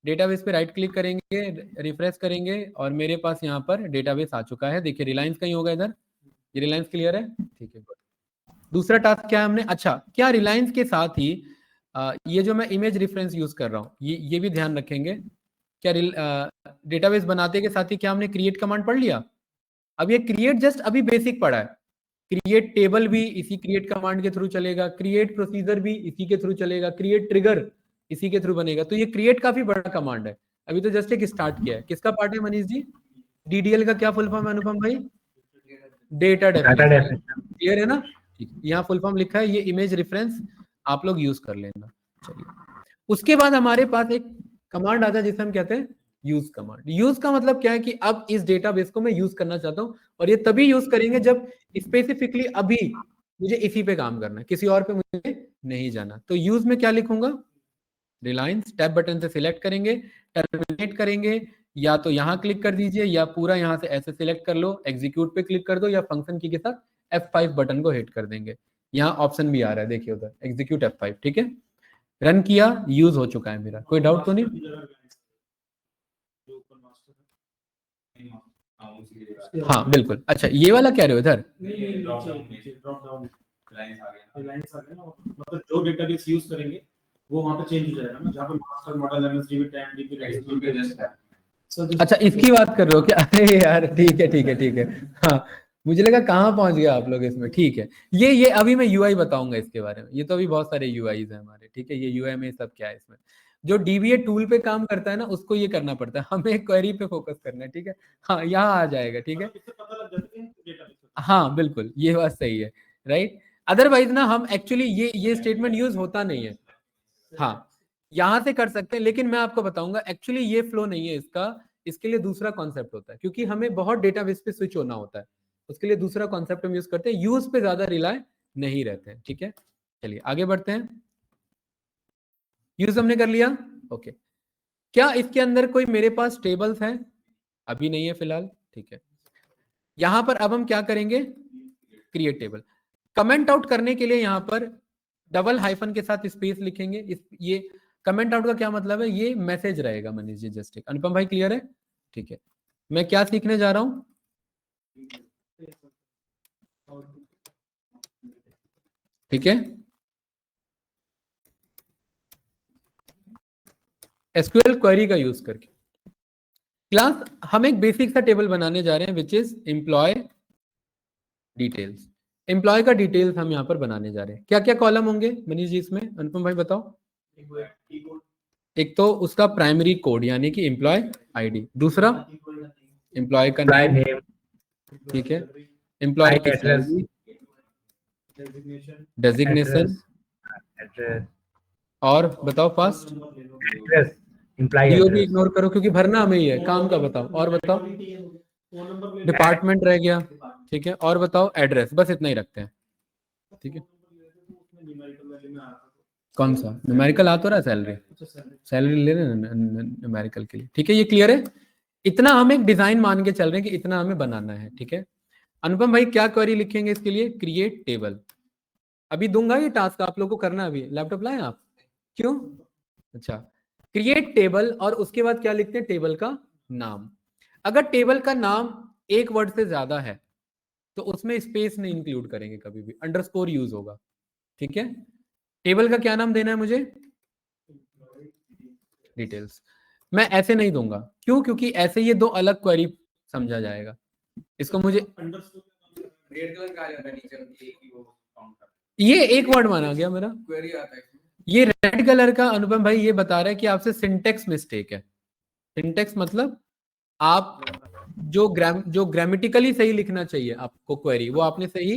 डेटाबेस पे राइट क्लिक करेंगे, रिफ्रेश करेंगे, और मेरे पास यहाँ पर डेटाबेस आ चुका है। देखिए रिलायंस कहीं होगा इधर, ये रिलायंस क्लियर है, ठीक है। दूसरा टास्क क्या है हमने, अच्छा क्या रिलायंस के साथ ही ये जो मैं इमेज रेफरेंस यूज कर रहा हूँ, ये भी ध्यान रखेंगे। क्या डेटाबेस बनाते के साथ ही क्या हमने क्रिएट कमांड पढ़ लिया? अब ये क्रिएट जस्ट अभी बेसिक पढ़ा है। क्रिएट टेबल भी इसी क्रिएट कमांड के थ्रू चलेगा, क्रिएट प्रोसीजर भी इसी के थ्रू चलेगा, क्रिएट ट्रिगर इसी के थ्रू बनेगा। तो ये क्रिएट काफी बड़ा कमांड है, अभी तो जस्ट एक स्टार्ट किया है। किसका पार्ट है मनीष जी? DDL का क्या फुल फॉर्म है अनुपम भाई? Data definition. क्लियर है ना? ठीक, यहाँ फुल फॉर्म लिखा है, ये इमेज रेफरेंस आप लोग यूज कर लेना। चलिए, उसके बाद हमारे पास एक कमांड आता है जिसे हम कहते हैं यूज कमांड। यूज का मतलब क्या है कि अब इस डेटाबेस को मैं यूज करना चाहता हूं, और ये तभी यूज करेंगे जब स्पेसिफिकली अभी मुझे इसी पे काम करना है, किसी और पे मुझे नहीं जाना। तो यूज में क्या लिखूंगा? रिलायंस। टैब बटन से सिलेक्ट करेंगे, टर्मिनेट करेंगे, या तो यहाँ क्लिक कर दीजिए, या पूरा यहाँ से ऐसे सिलेक्ट कर लो, एग्जीक्यूट पे क्लिक कर दो, या फंक्शन की के साथ F5 बटन को हिट कर देंगे। यहाँ ऑप्शन भी आ रहा है, देखिए उधर, एग्जीक्यूट F5, ठीक है? रन किया, यूज हो चुका है मेरा, कोई डाउट तो नहीं? हाँ बिल्कुल। अच्छा, ये वाला कह रहे हो इधर? मतलब जो डेटाबेस यूज करेंगे वो वहां पे चेंज हो जाएगा ना, जहां पे master model MSDB temp DB register पे जस्ट है। अच्छा, इसकी बात कर रहे हो क्या? अरे यार, ठीक है ठीक है ठीक है। हाँ, मुझे लगा कहाँ पहुंच गया आप लोग इसमें। ठीक है, ये अभी मैं UI बताऊंगा इसके बारे में। ये तो अभी बहुत सारे UIs हैं हमारे, ठीक है? ये UI में सब क्या है इसमें, जो DBA टूल पे काम करता है ना, उसको ये करना पड़ता है, हमें क्वेरी पे फोकस करना है, ठीक है? हाँ, यहाँ आ जाएगा, ठीक है? हाँ बिल्कुल, ये बात सही है, राइट? अदरवाइज ना हम एक्चुअली ये स्टेटमेंट यूज होता नहीं है। हाँ, यहाँ से कर सकते हैं, लेकिन मैं आपको बताऊंगा एक्चुअली ये फ्लो नहीं है इसका। इसके लिए दूसरा कॉन्सेप्ट होता है, क्योंकि हमें बहुत डेटाबेस पे स्विच होना होता है, उसके लिए दूसरा कॉन्सेप्ट हम यूज करते हैं। यूज पे ज्यादा रिलाय नहीं रहते हैं, ठीक है? चलिए आगे बढ़ते हैं। यूज हमने कर लिया, ओके। क्या इसके अंदर कोई मेरे पास टेबल्स हैं? अभी नहीं है फिलहाल, ठीक है। यहां पर अब हम क्या करेंगे? Create table. कमेंट आउट करने के लिए यहां पर डबल हाइफन के साथ स्पेस लिखेंगे। ये कमेंट आउट का क्या मतलब है? ये मैसेज रहेगा मनीष जी, जस्ट एक। अनुपम भाई क्लियर है? ठीक है। मैं क्या सीखने जा रहा हूं? ठीक है, एसक्यूएल क्वेरी का यूज करके। क्लास, हम एक बेसिक सा टेबल बनाने जा रहे हैं, which is employ details. Employ का डिटेल्स हम यहाँ पर बनाने जा रहे हैं। क्या क्या कॉलम होंगे मनीष जी इसमें? अनुपम भाई बताओ। एक तो उसका प्राइमरी कोड यानी कि एम्प्लॉय ID, दूसरा एम्प्लॉय का नेम, ठीक है, एम्प्लॉय की सैलरी, डेजिग्नेशन, एड्रेस और बताओ फास्ट। नंबर ले लो, एड्रेस इम्प्लाई डीओ भी एड्रेस इग्नोर करो क्योंकि भरना हमें ही है, काम का बताओ। और बताओ, फोन नंबर ले लो, डिपार्टमेंट रह गया, ठीक है। और बताओ एड्रेस, बस इतना ही रखते हैं, ठीक है। उसमें न्यूमेरिकल वैल्यू में आ रहा था। कौन सा न्यूमेरिकल आ तो रहा है? सैलरी, अच्छा सैलरी सैलरी ले रहे हैं न्यूमेरिकल के लिए, ठीक है। ये क्लियर है? इतना हम एक डिजाइन मान के चल रहे हैं कि इतना हमें बनाना है, ठीक है। अनुपम भाई क्या क्वेरी लिखेंगे इसके लिए? Create table. अभी दूंगा ये टास्क, आप लोगों को करना है। अभी लैपटॉप लाए आप? क्यों? अच्छा, क्रिएट टेबल और उसके बाद क्या लिखते हैं? टेबल का नाम। अगर टेबल का नाम एक वर्ड से ज्यादा है तो उसमें स्पेस नहीं इंक्लूड करेंगे कभी भी, अंडरस्कोर यूज होगा, ठीक है। टेबल का क्या नाम देना है मुझे? डिटेल्स। मैं ऐसे नहीं दूंगा, क्यों? क्योंकि ऐसे ये दो अलग क्वेरी समझा जाएगा। इसको मुझे अंडरस्कोर रेड कलर का आ जाता है नीचे एक ही वो काउंट करता ये एक वर्ड माना गया मेरा। है क्वेरी आता है ये रेड कलर का अनुपम भाई ये बता रहा है कि आपसे सिंटेक्स मिस्टेक है। सिंटेक्स मतलब आप जो ग्रामेटिकली सही लिखना चाहिए आपको क्वेरी, वो आपने सही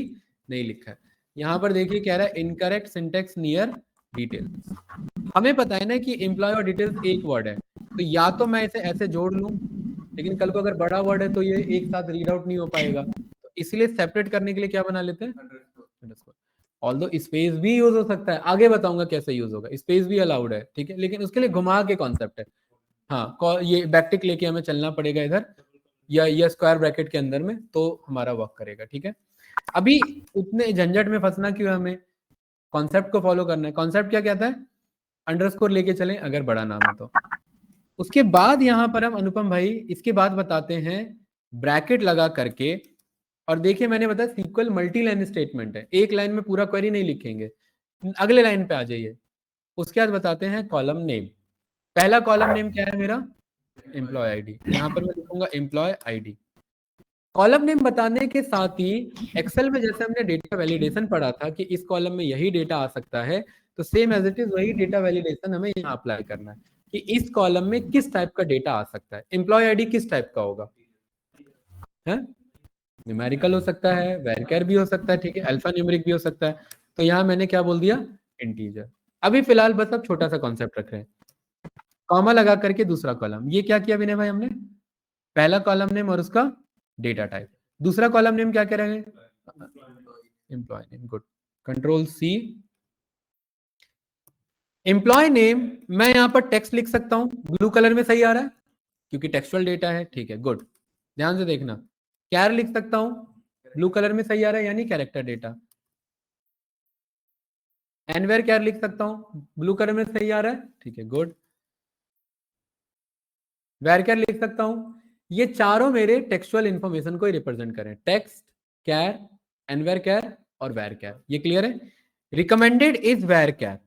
नहीं लिखा है। यहाँ पर देखिए कह रहा है इनकरेक्ट सिंटेक्स नियर डिटेल्स। हमें पता है ना कि एम्प्लॉय और डिटेल्स एक वर्ड है, तो या तो मैं इसे ऐसे जोड़ लूं, लेकिन कल को अगर बड़ा वर्ड है तो ये एक साथ रीड आउट नहीं हो पाएगा, तो इसलिए सेपरेट करने के लिए क्या बना लेते हैं? अंडरस्कोर। ऑल्दो स्पेस भी यूज हो सकता है, आगे बताऊंगा कैसे यूज होगा। स्पेस भी अलाउड है, ठीक है, लेकिन उसके लिए घुमा के कॉन्सेप्ट है। हाँ, ये बैकटिक लेके हमें चलना पड़ेगा इधर या स्क्वायर ब्रैकेट के अंदर में, तो हमारा वर्क करेगा, ठीक है। अभी उतने झंझट में फंसना क्यों है? हमें कॉन्सेप्ट को फॉलो करना है। कॉन्सेप्ट क्या कहता है? अंडरस्कोर लेके चलें अगर बड़ा नाम है तो। उसके बाद यहां पर हम अनुपम भाई इसके बाद बताते हैं ब्रैकेट लगा करके। और देखिए मैंने बताया सीक्वल मल्टी लाइन स्टेटमेंट है, एक लाइन में पूरा क्वेरी नहीं लिखेंगे। अगले लाइन पे आ जाइए। उसके बाद बताते हैं कॉलम नेम। पहला कॉलम नेम क्या है मेरा? Employ ID. यहाँ पर मैं लिखूंगा एम्प्लॉय आईडी। कॉलम नेम बताने के साथ ही एक्सेल में जैसे हमने डेटा वैलिडेशन पढ़ा था कि इस कॉलम में यही डेटा आ सकता है, तो सेम एज इट इज वही डेटा वैलिडेशन हमें यहाँ अप्लाई करना है कि इस कॉलम में किस टाइप का डेटा आ सकता है। एम्प्लॉय आईडी किस टाइप का होगा? है न्यूमेरिकल हो सकता है, वैरकर भी हो सकता है, ठीक है, अल्फा न्यूमेरिक भी हो सकता है। तो यहाँ मैंने क्या बोल दिया? इंटीजर। अभी फिलहाल बस अब छोटा सा कॉन्सेप्ट रख रहे हैं, कॉमा लगा करके दूसरा कॉलम। ये क्या किया विनय भाई हमने? पहला कॉलम नेम और उसका डेटा टाइप। दूसरा कॉलम नेम क्या करेंगे? Employ name. Good, control C. Employ name मैं यहां पर टेक्स्ट लिख सकता हूं, ब्लू कलर में सही आ रहा है क्योंकि टेक्सुअल डेटा है, ठीक है, गुड। ध्यान से देखना, कैर लिख सकता हूं, ब्लू कलर में सही आ रहा है यानी कैरेक्टर डेटा। एनवेयर कैर लिख सकता हूं, ब्लू कलर में सही आ रहा है, ठीक है, गुड। वेर कैर लिख सकता हूं। ये चारों मेरे टेक्सुअल इंफॉर्मेशन को ही रिप्रेजेंट करें, टेक्स्ट, कैर, एनवेयर कैर और वेर कैर। ये क्लियर है? Recommended is var char.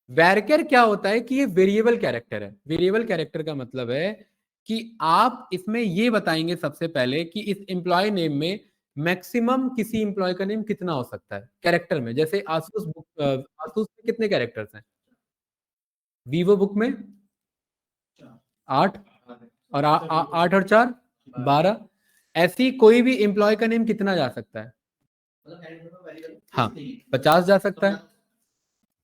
Var char क्या होता है कि ये वेरिएबल कैरेक्टर है। वेरिएबल कैरेक्टर का मतलब है कि आप इसमें ये बताएंगे सबसे पहले कि इस एम्प्लॉय नेम में मैक्सिमम किसी एम्प्लॉय का नेम कितना हो सकता है कैरेक्टर में। जैसे आसूस बुक, आसूस में कितने कैरेक्टर्स हैं? वीवो बुक में 8 और 8 और 4 12। ऐसी कोई भी एम्प्लॉय का नेम कितना जा सकता है? हाँ, 50 जा सकता है।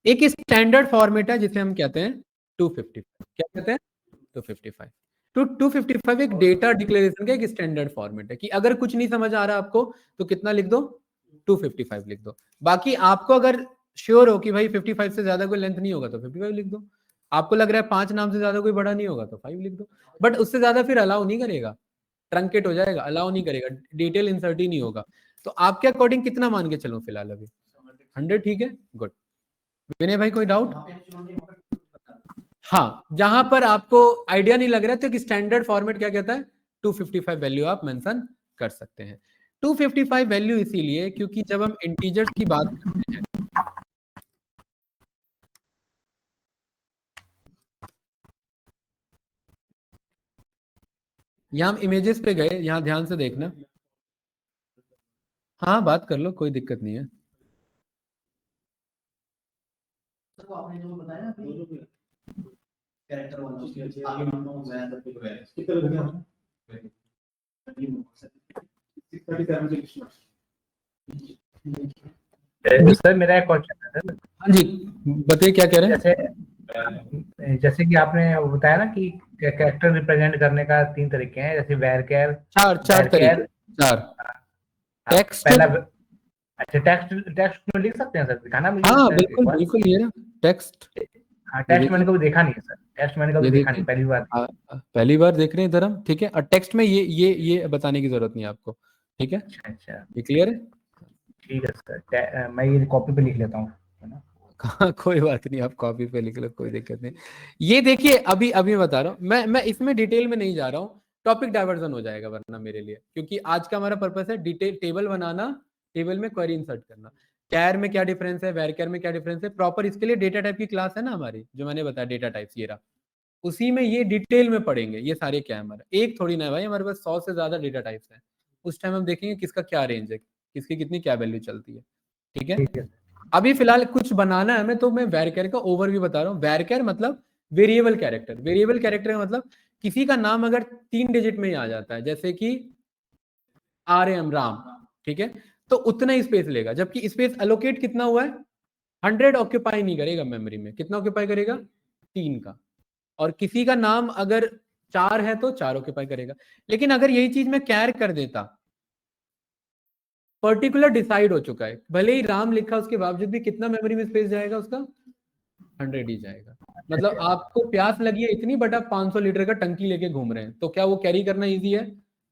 एक स्टैंडर्ड फॉर्मेट है जिसे हम कहते हैं 255। क्या कहते हैं? 255। तो 255 एक डेटा डिक्लेरेशन का एक स्टैंडर्ड फॉर्मेट है कि अगर कुछ नहीं समझ आ रहा आपको तो कितना लिख दो? 255 लिख दो। बाकी आपको अगर श्योर हो कि भाई 55 से ज्यादा कोई लेंथ नहीं होगा तो 55 लिख दो। आपको लग रहा है 5 नाम से ज्यादा कोई बड़ा नहीं होगा तो 5 लिख दो। बट उससे ज्यादा फिर अलाउ नहीं करेगा, ट्रंकेट हो जाएगा, अलाउ नहीं करेगा, डिटेल इंसर्ट ही नहीं होगा। तो आपके अकॉर्डिंग कितना मान के चलो फिलहाल? अभी 100, ठीक है, गुड। विनय भाई कोई डाउट? हाँ, जहां पर आपको आइडिया नहीं लग रहा है तो एक स्टैंडर्ड फॉर्मेट क्या कहता है? 255 वैल्यू आप मेंशन कर सकते हैं। 255 वैल्यू इसीलिए क्योंकि जब हम इंटीजर्स की बात करते हैं, यहां हम इमेजेस पे गए, यहां ध्यान से देखना। हाँ, बात कर लो, कोई दिक्कत नहीं है। तो आपने जो बताया कैरेक्टर वाला उसके कितना कितना हो गया? सर मेरा एक क्वेश्चन है। हाँ जी, बताइए क्या कह रहे हैं। जैसे कि आपने बताया ना कि कैरेक्टर रिप्रेजेंट करने का 3 तरीके हैं, जैसे वैरचैर, चार तरीके, चार। टेक्स्ट, पहला अच्छा टेक्स्ट में लिख सकते हैं सर, दिखाना मुझे हाँ एक बिल्कुल बार। बिल्कुल, ये ना टेक्स्ट, हाँ ये टेक्स्ट मैंने देखिए, कभी देखा नहीं है सर, टेक्स्ट मैंने कभी ये देखा देखिए, नहीं, पहली बार। पहली बार देख रहे हैं इधर हम, ठीक है। और टेक्स्ट में ये बताने की जरूरत नहीं है आपको, ठीक है, अच्छा ये क्लियर है। ठीक है सर, मैं ये कॉपी पे लिख लेता हूँ, है ना। हाँ, कोई बात नहीं, आप कॉपी पे लिख लो, कोई दिक्कत नहीं। ये देखिए, अभी अभी बता रहा हूँ मैं इसमें डिटेल में नहीं जा रहा हूँ, टॉपिक डाइवर्जन हो जाएगा वरना मेरे लिए, क्योंकि आज का हमारा पर्पस है डिटेल टेबल बनाना, टेबल में क्वेरी इंसर्ट करना। कैर में क्या डिफरेंस है, वेरकैर में क्या डिफरेंस है, प्रॉपर इसके लिए डेटा टाइप की क्लास है ना हमारी, जो मैंने बताया डेटा टाइप्स, ये रहा, उसी में ये डिटेल में पढ़ेंगे ये सारे क्या है हमारा। एक थोड़ी ना है भाई, हमारे पास 100 से ज्यादा डेटा टाइप्स हैं, उस टाइम हम देखेंगे किसका क्या रेंज है, किसकी कितनी क्या वैल्यू चलती है, ठीक है। ठीक है अभी फिलहाल कुछ बनाना है हमें, तो मैं वेरकैर का ओवरव्यू बता रहा हूँ। वेरकैर मतलब वेरिएबल कैरेक्टर, वेरिएबल कैरेक्टर का मतलब किसी का नाम अगर 3 डिजिट में ही आ जाता है, जैसे कि RM राम, ठीक है, तो उतना ही स्पेस लेगा, जबकि स्पेस एलोकेट कितना हुआ है, 100 ऑक्यूपाई नहीं करेगा मेमोरी में, कितना ऑक्यूपाई करेगा, 3 का। और किसी का नाम अगर 4 है तो 4 ऑक्यूपाई करेगा। लेकिन अगर यही चीज मैं कैर कर देता, पर्टिकुलर डिसाइड हो चुका है, भले ही राम लिखा उसके बावजूद भी कितना मेमोरी में स्पेस जाएगा उसका, 100 ही जाएगा। मतलब आपको प्यास लगी है इतनी, बट आप 500 लीटर का टंकी लेके घूम रहे हैं, तो क्या वो कैरी करना इजी है,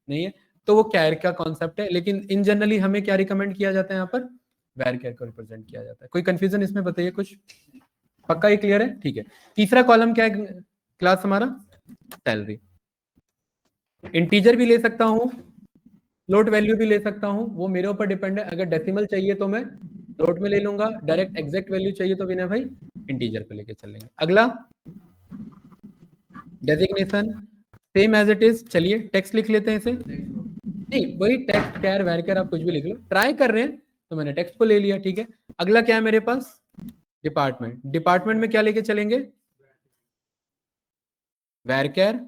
नहीं है। तो वो कैर का कॉन्सेप्ट है, लेकिन इन जनरली हमें क्या रिकमेंड किया जाता है यहाँ पर, वेर कैर को रिप्रेजेंट किया जाता है। कोई कंफ्यूजन इसमें बताइए कुछ, पक्का ये क्लियर है, ठीक है। तीसरा कॉलम क्या है क्लास हमारा, सैलरी। इंटीजर भी ले सकता हूँ, फ्लोट वैल्यू भी ले सकता हूँ, वो मेरे ऊपर डिपेंड है। अगर डेसिमल चाहिए तो मैं फ्लोट में ले लूंगा, डायरेक्ट एग्जैक्ट वैल्यू चाहिए तो विनय भाई इंटीजर पे लेके चलेंगे। अगला designation, same as it is. चलिए टेक्स्ट लिख लेते हैं इसे, नहीं वही टेक्स्ट कैर वैर आप कुछ भी लिख लो, ट्राई कर रहे हैं तो मैंने टेक्स्ट को ले लिया, ठीक है। अगला क्या है मेरे पास, डिपार्टमेंट। डिपार्टमेंट में क्या लेके चलेंगे, वैरकैर।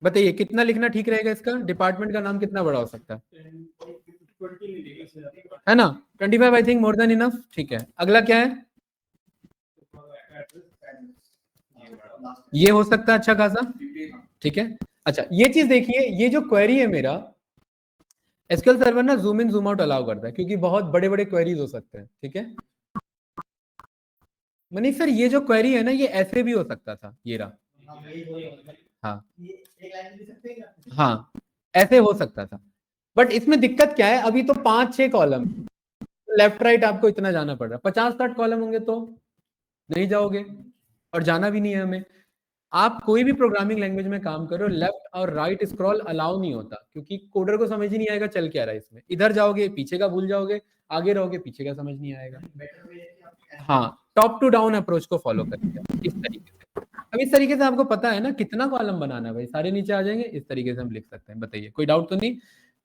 बताइए कितना लिखना ठीक रहेगा इसका, डिपार्टमेंट का नाम कितना बड़ा हो सकता है ना, 25 I think more than enough, ठीक है। अगला क्या है, ये हो सकता है अच्छा खासा, ठीक है। अच्छा ये चीज देखिए, ये जो क्वेरी है मेरा, एसक्यूएल सर्वर ना zoom in zoom out allow करता है, क्योंकि बहुत बड़े बड़े क्वेरीज हो सकते हैं, ठीक है। मनीष सर ये जो क्वेरी है ना, ये ऐसे भी हो सकता था, ये रहा, हाँ हाँ ऐसे हो सकता था, बट इसमें दिक्कत क्या है, अभी तो 5-6 कॉलम, लेफ्ट राइट आपको इतना जाना पड़ रहा है। 50-60 कॉलम होंगे तो नहीं जाओगे, और जाना भी नहीं है हमें। आप कोई भी प्रोग्रामिंग लैंग्वेज में काम करो, लेफ्ट और राइट स्क्रॉल अलाउ नहीं होता, क्योंकि कोडर को समझ ही नहीं आएगा चल क्या रहा है इसमें। इधर जाओगे पीछे का भूल जाओगे, आगे रहोगे पीछे का समझ नहीं आएगा। हाँ, टॉप टू डाउन अप्रोच को फॉलो करेंगे इस तरीके से। अब इस तरीके से आपको पता है ना कितना कॉलम बनाना है भाई, सारे नीचे आ जाएंगे, इस तरीके से हम लिख सकते हैं। बताइए कोई डाउट तो नहीं।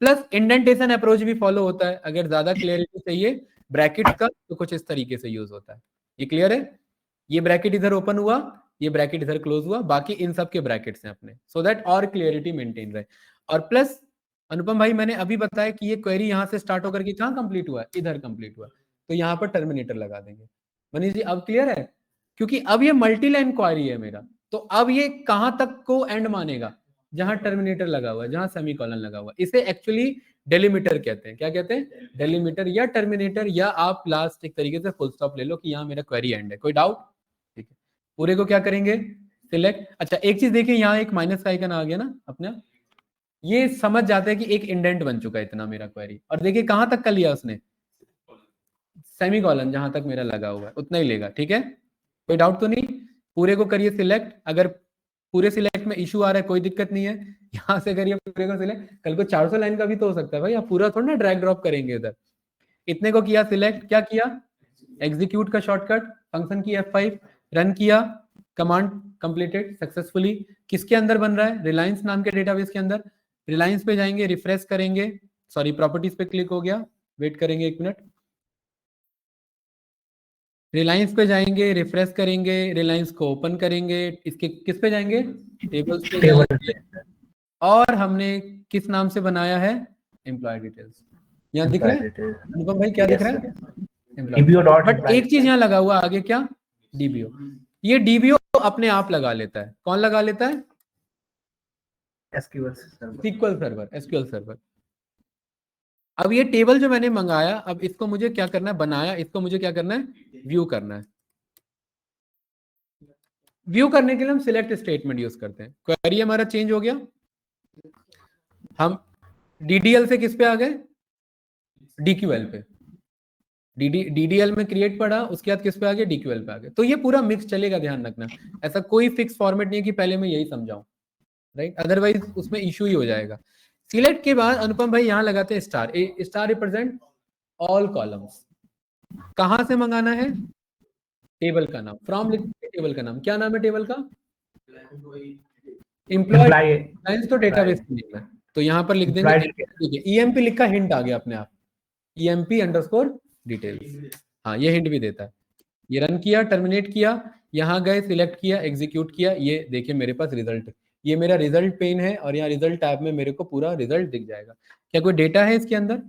प्लस इंडेंटेशन अप्रोच भी फॉलो होता है, अगर ज्यादा क्लियरिटी चाहिए ब्रैकेट्स का तो कुछ इस तरीके से यूज होता है। ये क्लियर है, ये ब्रैकेट इधर ओपन हुआ, ये ब्रैकेट इधर क्लोज हुआ, बाकी इन सब के ब्रैकेट्स हैं अपने, सो दैट और क्लियरिटी मेंटेन रहे। और प्लस अनुपम भाई मैंने अभी बताया कि ये क्वेरी यहाँ से स्टार्ट होकर के कहाँ कंप्लीट हुआ है, इधर कंप्लीट हुआ, तो यहाँ पर टर्मिनेटर लगा देंगे। मनीष जी अब क्लियर है, क्योंकि अब ये मल्टी लाइन क्वेरी है मेरा, तो अब ये कहां तक को एंड मानेगा, जहां टर्मिनेटर लगा हुआ है, जहां सेमीकोलन लगा हुआ है। इसे एक्चुअली डेलिमीटर कहते हैं। क्या कहते हैं, डेलिमीटर या टर्मिनेटर, या आप लास्ट एक तरीके से फुल स्टॉप ले लो कि यहाँ मेरा क्वेरी एंड है। कोई डाउट, ठीक है। पूरे को क्या करेंगे, सिलेक्ट। अच्छा एक चीज देखिए, यहाँ एक माइनस का आइकन आ गया ना अपने, ये समझ जाते हैं कि एक इंडेंट बन चुका है इतना मेरा क्वेरी। और देखिए कहां तक का लिया उसने, सेमीकोलन जहां तक मेरा लगा हुआ है उतना ही लेगा, ठीक है। कोई डाउट तो नहीं। पूरे को करिए सिलेक्ट, अगर पूरे सिलेक्ट में इशू आ रहा है कोई दिक्कत नहीं है, यहां से करिए पूरे को सिलेक्ट। कल को 400 लाइन का भी तो हो सकता है भाई, आप पूरा थोड़ा ना ड्रैग ड्रॉप करेंगे इधर। इतने को किया सिलेक्ट, क्या किया, एग्जीक्यूट का शॉर्टकट, फंक्शन की F5, रन किया, कमांड कंप्लीटेड सक्सेसफुली। किसके अंदर बन रहा है, रिलायंस नाम के डेटाबेस के अंदर। रिलायंस पे जाएंगे, रिफ्रेश करेंगे, सॉरी प्रॉपर्टीज पे क्लिक हो गया, वेट करेंगे 1 मिनट। रिलायंस पे जाएंगे, रिफ्रेश करेंगे, रिलायंस को ओपन करेंगे, इसके किस पे जाएंगे, टेबल्स पे जाएंगे, और हमने किस नाम से बनाया है, एम्प्लॉय डिटेल्स। यहाँ दिख रहा है अनुपम भाई, क्या दिख रहा है, DBO डॉट बट एक चीज यहाँ लगा हुआ आगे, क्या? DBO। ये DBO अपने आप लगा लेता है। कौन लगा लेता है? SQL server, SQL server, SQL server. अब ये टेबल जो मैंने मंगाया, अब इसको मुझे क्या करना है, बनाया, इसको मुझे क्या करना है, व्यू करना है। व्यू करने के लिए हम सिलेक्ट स्टेटमेंट यूज करते हैं। क्वेरी हमारा चेंज हो गया, हम DDL से किस पे आ गए, DQL पे। DDL में क्रिएट पड़ा, उसके बाद किस पे आ गए, DQL पे आ गए। तो ये पूरा मिक्स चलेगा, ध्यान रखना। ऐसा कोई फिक्स फॉर्मेट नहीं है कि पहले मैं यही समझाऊं, राइट? अदरवाइज उसमें इशू ही हो जाएगा। सिलेक्ट के बाद अनुपम भाई यहाँ लगाते हैं star. Star represent all columns. कहां से मंगाना है? टेबल का नाम। फ्रॉम लिखते हैं टेबल का नाम। क्या नाम है टेबल का? एम्प्लॉय तो डेटाबेस नेम है, तो यहाँ पर लिख देंगे। देखिए EMP लिखा, हिंट आ गया अपने आप, EMP अंडरस्कोर डिटेल्स। हाँ, ये हिंट भी देता है। ये रन किया, टर्मिनेट किया, यहाँ गए, सिलेक्ट किया, एग्जीक्यूट किया, ये देखिए मेरे पास रिजल्ट, ये मेरा रिजल्ट पेन है, और यहाँ रिजल्ट टैब में मेरे को पूरा रिजल्ट दिख जाएगा। क्या कोई डेटा है इसके अंदर?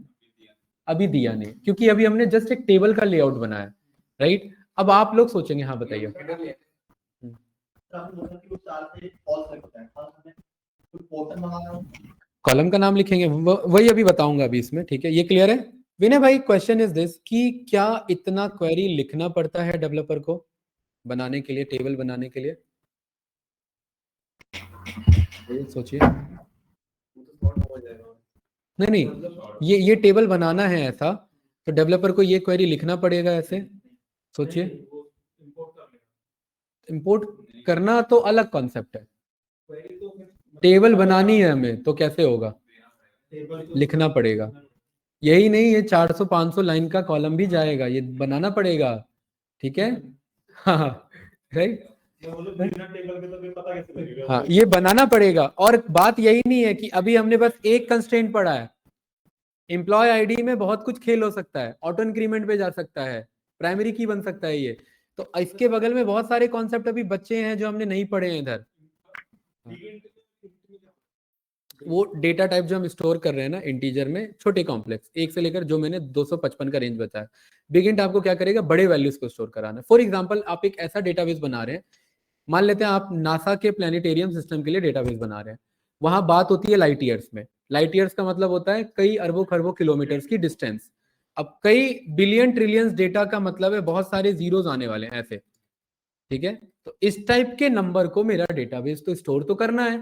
अभी दिया नहीं, क्योंकि अभी हमने जस्ट एक टेबल का लेआउट बनाया, राइट? अब आप लोग सोचेंगे, हाँ बताइए। कॉलम का नाम लिखेंगे, वही अभी बताऊंगा अभी इसमें, ठीक है? ये क्लियर है विनय भाई? क्वेश्चन इज दिस कि क्या इतना क्वेरी लिखना पड़ता है डेवलपर को बनाने के लिए, टेबल बनाने के लिए? सोचिए। नहीं, ये टेबल बनाना है ऐसा, तो डेवलपर को ये क्वेरी लिखना पड़ेगा ऐसे। सोचिए, इंपोर्ट करना तो अलग कॉन्सेप्ट है, टेबल बनानी है हमें, तो कैसे होगा? लिखना पड़ेगा। यही नहीं, ये 400-500 लाइन का कॉलम भी जाएगा, ये बनाना पड़ेगा, ठीक है? हाँ, राइट। हाँ, ये बनाना पड़ेगा। और बात यही नहीं है कि अभी हमने बस एक कंस्ट्रेंट पढ़ा है। एम्प्लॉय आईडी में बहुत कुछ खेल हो सकता है, ऑटो इंक्रीमेंट पे जा सकता है, प्राइमरी की बन सकता है ये। तो इसके बगल में बहुत सारे कॉन्सेप्ट अभी बच्चे हैं जो हमने नहीं पढ़े हैं इधर। वो डेटा टाइप जो हम स्टोर कर रहे हैं ना इंटीजर में, छोटे कॉम्प्लेक्स, एक से लेकर जो मैंने 255 का रेंज बताया। बिग इंट आपको क्या करेगा, बड़े वैल्यूज को स्टोर कराना। फॉर एग्जांपल, आप एक ऐसा डेटाबेस बना रहे हैं, मान लेते हैं आप नासा के प्लैनेटेरियम सिस्टम के लिए डेटाबेस बना रहे हैं। वहां बात होती है लाइट ईयर्स में। लाइट ईयर्स का मतलब होता है कई अरबों खरबों किलोमीटर्स की डिस्टेंस। अब कई बिलियन ट्रिलियंस डेटा का मतलब है बहुत सारे जीरोस आने वाले हैं ऐसे, ठीक है? तो इस टाइप के नंबर को मेरा डेटाबेस तो स्टोर तो करना है,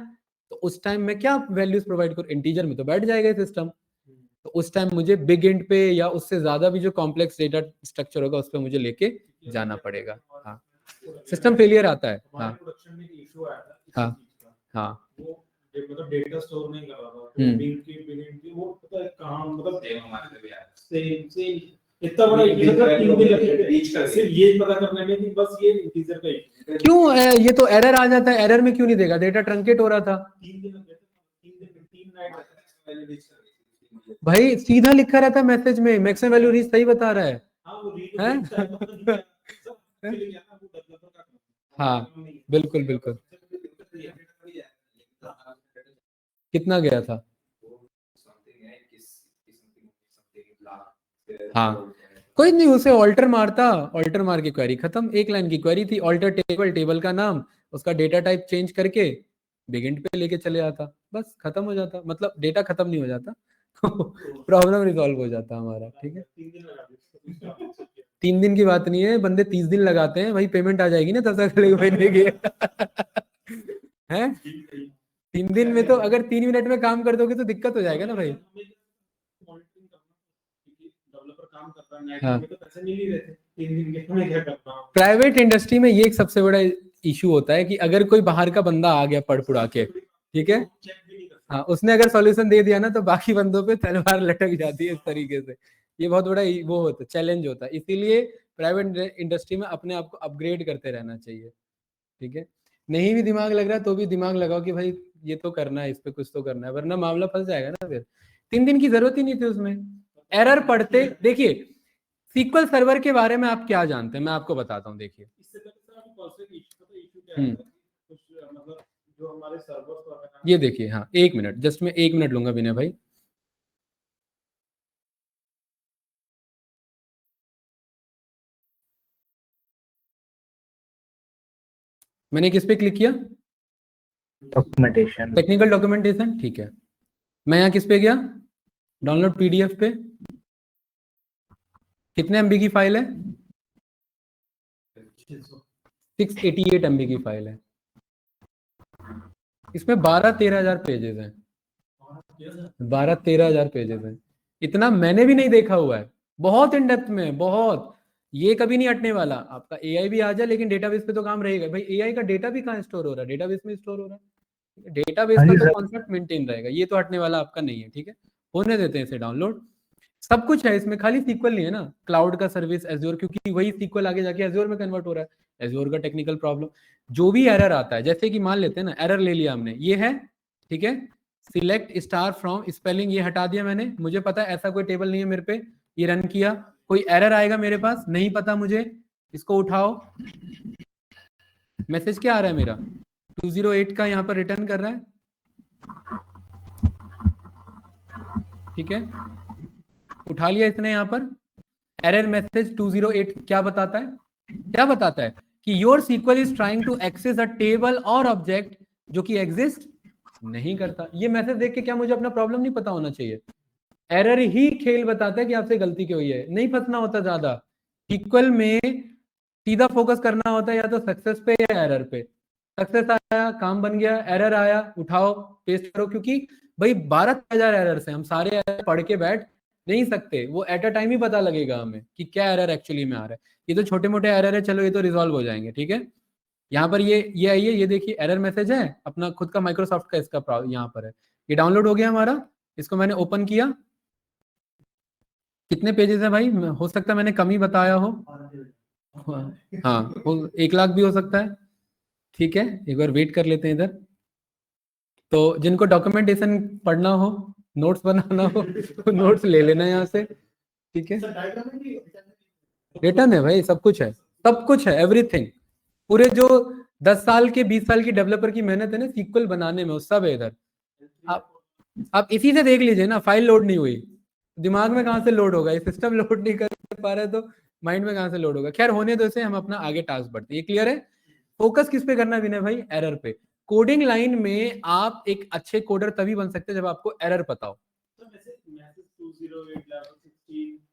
तो उस टाइम में क्या वैल्यूज प्रोवाइड करूं? इंटीजर में तो बैठ जाएगा सिस्टम। तो उस टाइम मुझे बिग इंट पे या उससे ज्यादा भी जो कॉम्प्लेक्स डेटा स्ट्रक्चर होगा उस पर मुझे लेके जाना पड़ेगा। हाँ, सिस्टम फेलियर आता है। हाँ हाँ हाँ, मतलब डेटा स्टोर नहीं कर रहा था, बिग की वो पता है कहां, मतलब सेम इतना बड़ा इंटीजर 3 दिन लगे सिर्फ ये पता करने में कि बस ये इंटीजर का ही क्यों ये तो एरर आ जाता है। एरर में क्यों नहीं देगा? डेटा ट्रंकेट हो रहा था 3 दिन लगे, 3 नाइट भाई, सीधा लिखा रहता है मैसेज में, मैक्सिमम वैल्यू रीच सही बता रहा है। हाँ वो रीड हाँ, बिल्कुल बिल्कुल। कितना गया था? हाँ, कोई नहीं, उसे ऑल्टर मारता, ऑल्टर मार के क्वेरी खत्म। एक लाइन की क्वेरी थी, ऑल्टर टेबल, टेबल का नाम, उसका डेटा टाइप चेंज करके बिगिंट पे लेके चले आता, बस खत्म हो जाता। मतलब डेटा खत्म नहीं हो जाता, प्रॉब्लम रिजॉल्व हो जाता हमारा, ठीक है? 3 दिन की बात नहीं है, बंदे 30 दिन लगाते हैं। भाई पेमेंट आ जाएगी ना 10 अगले महीने की। हैं 3 दिन में तो अगर 3 मिनट में काम कर दोगे तो दिक्कत हो जाएगा ना भाई। हाँ, प्राइवेट इंडस्ट्री में ये एक सबसे बड़ा इशू होता है कि अगर कोई बाहर का बंदा आ गया पढ़ पुढ़ा के, ठीक है, हाँ, उसने अगर सॉल्यूशन दे दिया ना तो बाकी बंदों पे तलवार लटक जाती है इस तरीके से। ये बहुत बड़ा वो होता है, चैलेंज होता है। इसीलिए प्राइवेट इंडस्ट्री में अपने आप को अपग्रेड करते रहना चाहिए, ठीक है? नहीं भी दिमाग लग रहा है तो भी दिमाग लगाओ कि भाई ये तो करना है, इस पे कुछ तो करना है, वरना मामला फंस जाएगा ना फिर। 3 दिन की जरूरत ही नहीं थी उसमें। एरर पढ़ते, देखिए सीक्वल सर्वर के बारे में आप क्या जानते हैं, मैं आपको बताता हूँ। देखिए मतलब जो हमारे सर्वर्स, ये देखिए, हाँ 1 मिनट, जस्ट मैं 1 मिनट लूंगा विनय भाई। मैंने किस पे क्लिक किया? डॉक्यूमेंटेशन। टेक्निकल डॉक्यूमेंटेशन, ठीक है। मैं यहाँ किस पे गया? डाउनलोड पीडीएफ पे। कितने एमबी की फाइल है? 688 एमबी की फाइल है। इसमें 12-13 हजार पेजेस हैं। 12-13 हजार पेजेस हैं। इतना मैंने भी नहीं देखा हुआ है, बहुत इन डेप्थ में, बहुत। ये कभी नहीं हटने वाला। आपका एआई भी आ जाए लेकिन डेटाबेस पे तो काम रहेगा भाई। एआई का डेटा भी कहाँ स्टोर हो रहा है? डेटाबेस में स्टोर हो रहा है। डेटाबेस हाँ का जी तो सर। कॉन्सेप्ट मेंटेन रहेगा, ये तो हटने वाला आपका नहीं है, ठीक है। होने देते हैं इसे डाउनलोड। सब कुछ है इसमें, खाली सीक्वल नहीं है ना। क्लाउड का सर्विस एज्योर, क्योंकि वही सीक्वल आगे जाके एज्योर में कन्वर्ट हो रहा है। एज्योर का टेक्निकल प्रॉब्लम, जो भी एरर आता है, जैसे कि मान लेते हैं ना, एरर ले लिया हमने, ये है, ठीक है। सिलेक्ट स्टार फ्रॉम स्पेलिंग, ये हटा दिया मैंने, मुझे पता है ऐसा कोई टेबल नहीं है मेरे पे। ये रन किया, कोई एरर आएगा मेरे पास, नहीं पता मुझे, इसको उठाओ। मैसेज क्या आ रहा है मेरा? 208 का यहाँ पर रिटर्न कर रहा है, ठीक है। उठा लिया इसने यहाँ पर। एरर मैसेज 208 क्या बताता है? क्या बताता है कि your sequel is trying to access a table और ऑब्जेक्ट जो कि एग्जिस्ट नहीं करता। ये मैसेज देख के क्या मुझे अपना प्रॉब्लम नहीं पता होना चाहिए? एरर ही खेल बताता है कि आपसे गलती क्यों हुई है। नहीं फंसना होता ज्यादा। सीक्वल में सीधा फोकस करना होता है या तो सक्सेस पे या एरर पे। सक्सेस आया, काम बन गया, एरर आया, उठाओ, पेस्ट करो। क्योंकि भाई 12,000 एरर्स हैं, हम सारे एरर पढ़ के बैठ नहीं सकते। वो एट अ टाइम ही पता लगेगा हमें कि क्या एरर एक्चुअली में आ रहा है। ये तो छोटे मोटे एरर है, चलो ये तो रिजॉल्व हो जाएंगे, ठीक है। यहाँ पर ये आइए, ये देखिए एरर मैसेज है अपना खुद का, माइक्रोसॉफ्ट का, इसका यहाँ पर है। ये डाउनलोड हो गया हमारा, इसको मैंने ओपन किया। कितने पेजेस है भाई? हो सकता है मैंने कम ही बताया हो। हाँ, 1 लाख भी हो सकता है, ठीक है। एक बार वेट कर लेते हैं इधर। तो जिनको डॉक्यूमेंटेशन पढ़ना हो, नोट्स बनाना हो, तो नोट्स ले लेना यहाँ से, ठीक है। रिटर्न है भाई, सब कुछ है, सब कुछ है, एवरीथिंग। पूरे जो 10 साल के 20 साल की डेवलपर की मेहनत है ना सीक्वल बनाने में, वो सब है इधर। आप इसी से देख लीजिए ना, फाइल लोड नहीं हुई, दिमाग में कहाँ से लोड होगा? ये सिस्टम लोड नहीं कर पा रहा है तो माइंड में कहाँ से लोड होगा? खैर होने दो इसे, हम अपना आगे टास्क बढ़ते हैं। ये क्लियर है? फोकस किस पे करना है विनय भाई? एरर पे। कोडिंग लाइन में आप एक अच्छे कोडर तभी बन सकते हैं जब आपको एरर पता हो।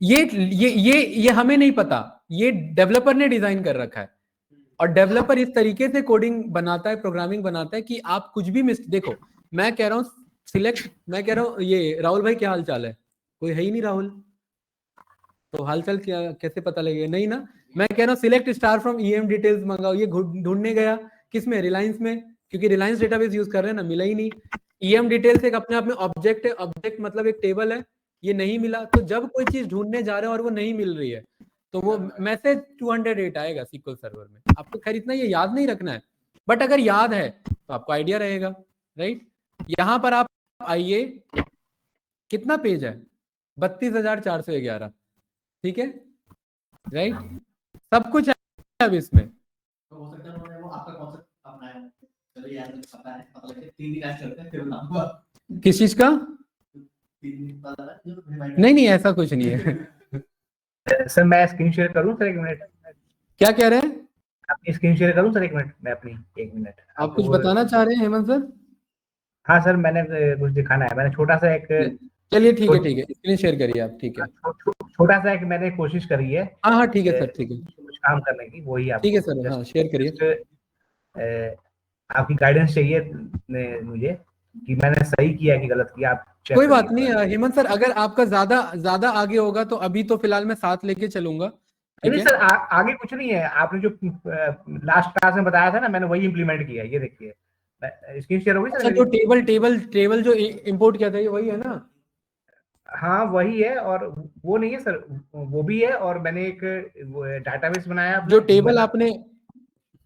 ये हमें नहीं पता, ये डेवलपर ने डिजाइन कर रखा है। और डेवलपर इस तरीके से कोडिंग बनाता है, प्रोग्रामिंग बनाता है कि आप कुछ भी देखो, मैं कह रहा हूँ सिलेक्ट, मैं कह रहा हूँ ये राहुल भाई क्या हाल चाल है? कोई है ही नहीं राहुल, तो हालचाल क्या कैसे पता लगेगा? नहीं ना। मैं कह रहा हूँ select star from EM details मंगाओ। ये ढूंढने गया किसमें? रिलायंस में, क्योंकि रिलायंस डेटाबेस यूज कर रहे हैं ना, मिला ही नहीं। ईएम डिटेल्स एक अपने आप में ऑब्जेक्ट है, ऑब्जेक्ट मतलब एक टेबल है, ये नहीं मिला। तो जब कोई चीज ढूंढने जा रहे हैं और वो नहीं मिल रही है तो वो मैसेज 208 आएगा सीक्वल सर्वर में। आपको खैर इतना ये याद नहीं रखना है, बट अगर याद है तो आपको आइडिया रहेगा, राइट। यहां पर आप आइए, कितना पेज है? 32,411, ठीक है, राइट। सब कुछ है अब इसमें। हो सकता है उन्होंने वो आपका कॉन्सेप्ट अपनाया है। चलो यार मुझे पता है, मतलब कि 3 दिन ऐसे चलते हैं फिर बताऊंगा। किस चीज का? 3 दिन पता है जो रिमाइंडर। नहीं ऐसा कुछ नहीं है। सर मैं स्क्रीन शेयर करूं सर 1 मिनट? क्या कह रहे हैं? अपनी स्क्रीन शेयर करूं सर 1 मिनट? मैं अपनी 1 मिनट आप कुछ बताना चाह रहे हैं हेमंत सर? हाँ सर, मैंने कुछ दिखाना है। मैंने छोटा सा एक, चलिए ठीक है, स्क्रीन शेयर करिए आप, ठीक है। छोटा सा एक मैंने कोशिश करी है। हाँ ठीक है सर, ठीक है, कुछ काम करने की, वही आप ठीक है सर, हाँ शेयर करिए। आपकी गाइडेंस चाहिए मुझे कि मैंने सही किया कि गलत किया। आप कोई बात नहीं हेमंत सर, अगर आपका ज्यादा आगे होगा तो अभी तो फिलहाल मैं साथ लेके चलूंगा, ठीक नहीं है सर, आगे कुछ नहीं है। आपने जो लास्ट क्लास में बताया था ना, मैंने वही इम्प्लीमेंट किया है। ये देखिए, स्क्रीन शेयर होगी अच्छा, सर? जो टेबल जो इंपोर्ट किया था ये वही है ना? हाँ वही है, और वो नहीं है सर, वो भी है। और मैंने एक डाटाबेस बनाया जो टेबल आपने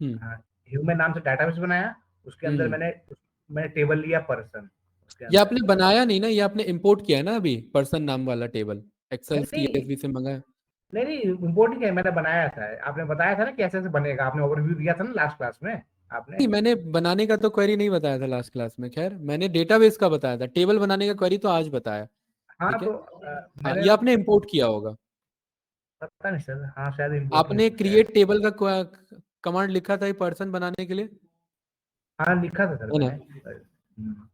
ह्यूमन नाम से डाटाबेस बनाया। उसके अंदर मैंने टेबल लिया पर्सन। ये आपने बनाया नहीं ना, ये आपने इंपोर्ट किया है ना अभी, पर्सन नाम वाला टेबल एक्सेल सीएसवी से मंगाया। नहीं इम्पोर्ट नहीं किया, मैंने बनाया था। आपने बताया था ना कैसे ऐसे बनेगा, आपने ओवरव्यू दिया था ना लास्ट क्लास में आपने। नहीं, मैंने बनाने का तो क्वेरी नहीं बताया था लास्ट क्लास में। खैर मैंने डेटाबेस का बताया था, टेबल बनाने का क्वेरी तो आज बताया, हाँ ठीक है। तो हाँ, ये आपने इंपोर्ट किया होगा, पता नहीं सर। हाँ शायद इम्पोर्ट आपने क्रिएट टेबल का कमांड लिखा था ये पर्सन बनाने के लिए? हाँ लिखा था सर है ना? मैंने।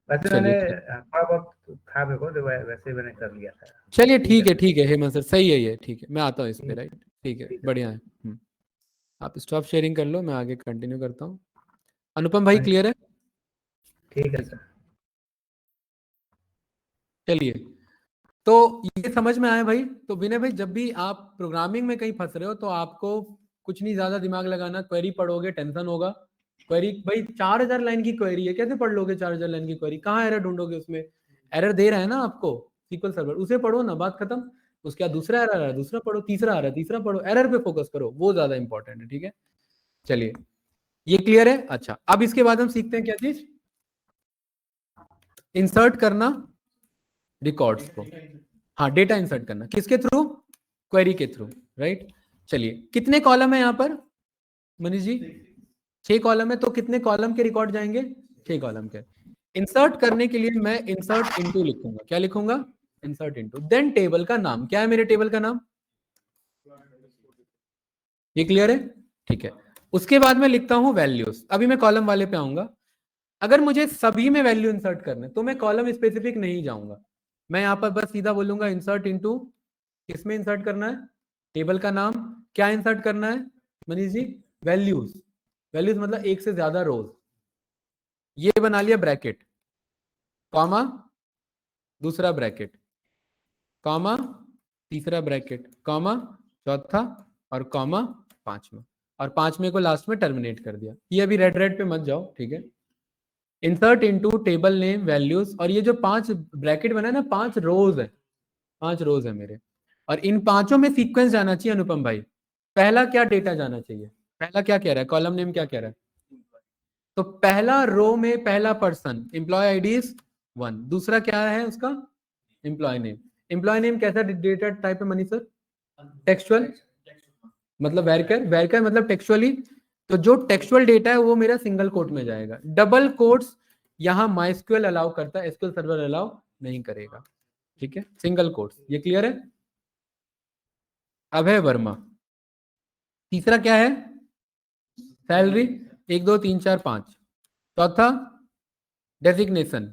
वैसे चलिए मैंने ठीक। थोड़ा बहुत था मेरे को, तो वैसे मैंने कर लिया था। चलिए ठीक है हेमंत सर, सही है ये, ठीक है, मैं आता हूँ इस पे, ठीक राइट, ठीक है, ठीक है। बढ़िया है। आप स्टॉप शेयरिंग कर लो, मैं आगे कंटिन्यू करता हूँ। अनुपम भाई क्लियर है? ठीक है ठीक है, सर। चलिए, तो ये समझ में आया भाई? तो विनय भाई, जब भी आप प्रोग्रामिंग में कहीं फंस रहे हो तो आपको कुछ नहीं ज्यादा दिमाग लगाना, क्वेरी पढ़ोगे टेंशन होगा। क्वेरी भाई 4000 लाइन की क्वेरी है, कैसे पढ़ लोगे 4000 लाइन की क्वेरी? कहाँ एरर ढूंढोगे उसमें? एरर दे रहा है ना आपको SQL सर्वर, उसे पढ़ो ना, बात खत्म। उसके बाद दूसरा एरर आ रहा है, दूसरा पढ़ो, तीसरा आ रहा है, तीसरा पढ़ो, एरर पे फोकस करो, वो ज्यादा इंपॉर्टेंट है, ठीक है? चलिए, ये क्लियर है? अच्छा, अब इसके बाद हम सीखते हैं क्या चीज? इंसर्ट करना रिकॉर्ड्स को। हाँ, डेटा इंसर्ट करना, किसके थ्रू? क्वेरी के थ्रू, राइट? चलिए, कितने कॉलम है यहाँ पर मनीष जी? 6 कॉलम है, तो कितने कॉलम के रिकॉर्ड जाएंगे? 6 कॉलम के। इंसर्ट करने के लिए मैं इंसर्ट इनटू लिखूंगा। क्या लिखूंगा? Insert into. देन टेबल का नाम क्या है? मेरे टेबल का नाम ये क्लियर है? ठीक है। उसके बाद मैं लिखता हूं वैल्यूज। अभी मैं कॉलम वाले पे आऊंगा। अगर मुझे सभी में वैल्यू इंसर्ट करने तो मैं कॉलम स्पेसिफिक नहीं जाऊंगा, मैं यहां पर बस सीधा बोलूंगा इंसर्ट इनटू। किसमें इंसर्ट करना है? टेबल का नाम। क्या इंसर्ट करना है मनीष जी? वैल्यूज। वैल्यूज मतलब एक से ज्यादा रोज। ये बना लिया ब्रैकेट, कॉमा, दूसरा ब्रैकेट, कॉमा, तीसरा ब्रैकेट, कॉमा, चौथा, और कॉमा, पांचवा, और पांचवे को लास्ट में टर्मिनेट कर दिया। ये अभी रेड रेड पे मत जाओ, ठीक है? Insert into table name values, और ये जो 5 ब्रैकेट बना है ना, 5 रोज है, 5 रोज है मेरे, और इन पांचों में सीक्वेंस जाना चाहिए अनुपम भाई। पहला क्या डेटा जाना चाहिए? पहला क्या कह रहा है? कॉलम नेम क्या कह रहा है? तो पहला रो में पहला पर्सन, एम्प्लॉय आईडी इज 1। दूसरा क्या है उसका? Employ name. एम्प्लॉय नेम कैसा डेटा टाइप है मनीष सर? टेक्सचुअल, मतलब वेरकर, वेरकर मतलब टेक्सचुअली। तो जो टेक्सचुअल डेटा है वो मेरा सिंगल कोट में जाएगा। डबल कोट्स यहां माइस्क्यूएल अलाउ करता है, एसक्यूएल सर्वर अलाउ नहीं करेगा, ठीक है? सिंगल कोट्स, ये क्लियर है? अभय वर्मा। तीसरा क्या है? सैलरी 1 2 3 4 5। चौथा डेजिग्नेशन,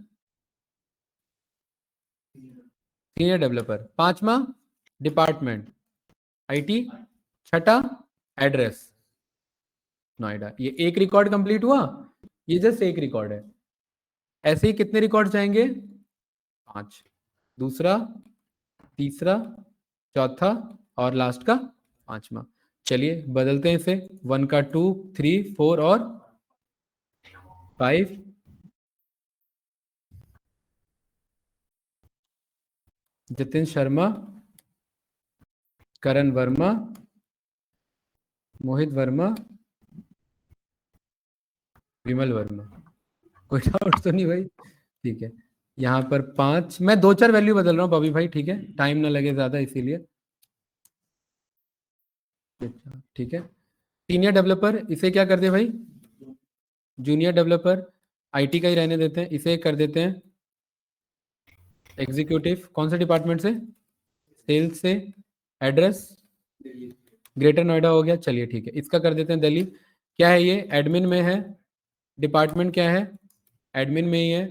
सीनियर डेवलपर। पांचवा डिपार्टमेंट, आईटी। छठा एड्रेस, नोएडा। ये एक रिकॉर्ड कंप्लीट हुआ, ये जस्ट एक रिकॉर्ड है। ऐसे ही कितने रिकॉर्ड जाएंगे? 5। दूसरा, तीसरा, चौथा, और लास्ट का पांचवा। चलिए बदलते हैं इसे, 1 का 2 3 4 और 5। जितिन शर्मा, करण वर्मा, मोहित वर्मा, विमल वर्मा। कोई डाउट तो नहीं भाई? ठीक है, यहाँ पर 5, मैं 2 4 वैल्यू बदल रहा हूँ बॉबी भाई, ठीक है, टाइम ना लगे ज्यादा इसीलिए, ठीक है? सीनियर डेवलपर, इसे क्या कर दे भाई? Junior developer. आईटी का ही रहने देते हैं, इसे कर देते हैं एग्जीक्यूटिव। कौन से डिपार्टमेंट से? सेल्स से। एड्रेस ग्रेटर नोएडा हो गया, चलिए ठीक है, इसका कर देते हैं दिल्ली। क्या है ये? एडमिन में है। डिपार्टमेंट क्या है? एडमिन में ही है।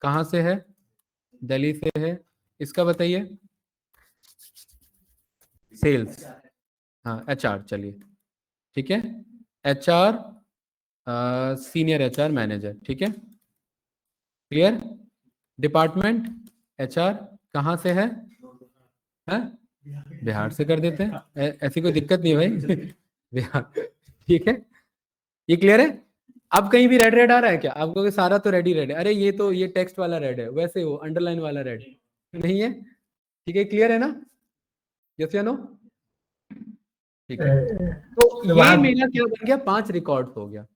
कहाँ से है? दिल्ली से है। इसका बताइए। सेल्स, हाँ एचआर, चलिए ठीक है, एचआर, सीनियर एचआर मैनेजर, ठीक है, क्लियर? डिपार्टमेंट एचआर कहाँ से है? बिहार से कर देते हैं, ऐसी कोई दिक्कत नहीं है भाई बिहार, ठीक है, ये क्लियर है? अब कहीं भी रेड रेड आ रहा है क्या आपको? सारा तो रेड ही रेड है। अरे ये तो ये टेक्स्ट वाला रेड है, वैसे वो अंडरलाइन वाला रेड नहीं है, ठीक है? क्लियर है ना? यस या नो? ठीक है, तो ये मेरा क्या बन गया? 5 रिकॉर्ड हो गया।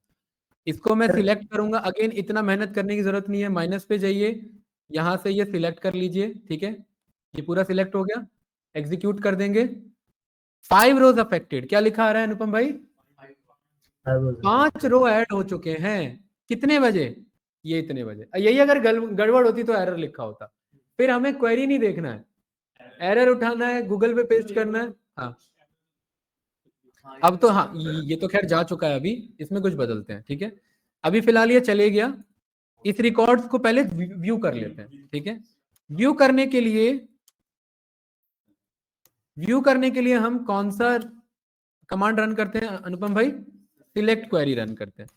इसको मैं सिलेक्ट करूंगा, अगेन इतना मेहनत करने की जरूरत नहीं है, माइनस पे जाइए, यहां से ये सिलेक्ट कर लीजिए, ठीक है? ये पूरा सिलेक्ट हो गया, एग्जीक्यूट कर देंगे। 5 रोज अफेक्टेड, क्या लिखा आ रहा है अनुपम भाई? 5 रो ऐड हो चुके हैं। कितने बजे? ये इतने बजे। यही अगर गड़बड़ होती तो एरर लिखा होता। फिर हमें क्वेरी नहीं देखना है, एरर उठाना है, गूगल पे पेस्ट करना है। हाँ अब तो हाँ, ये तो खैर जा चुका है, अभी इसमें कुछ बदलते हैं, ठीक है। अभी फिलहाल ये चले गया। इस रिकॉर्ड्स को पहले व्यू कर लेते हैं, ठीक है। व्यू करने के लिए हम कौन सा कमांड रन करते हैं अनुपम भाई? सिलेक्ट क्वेरी रन करते हैं।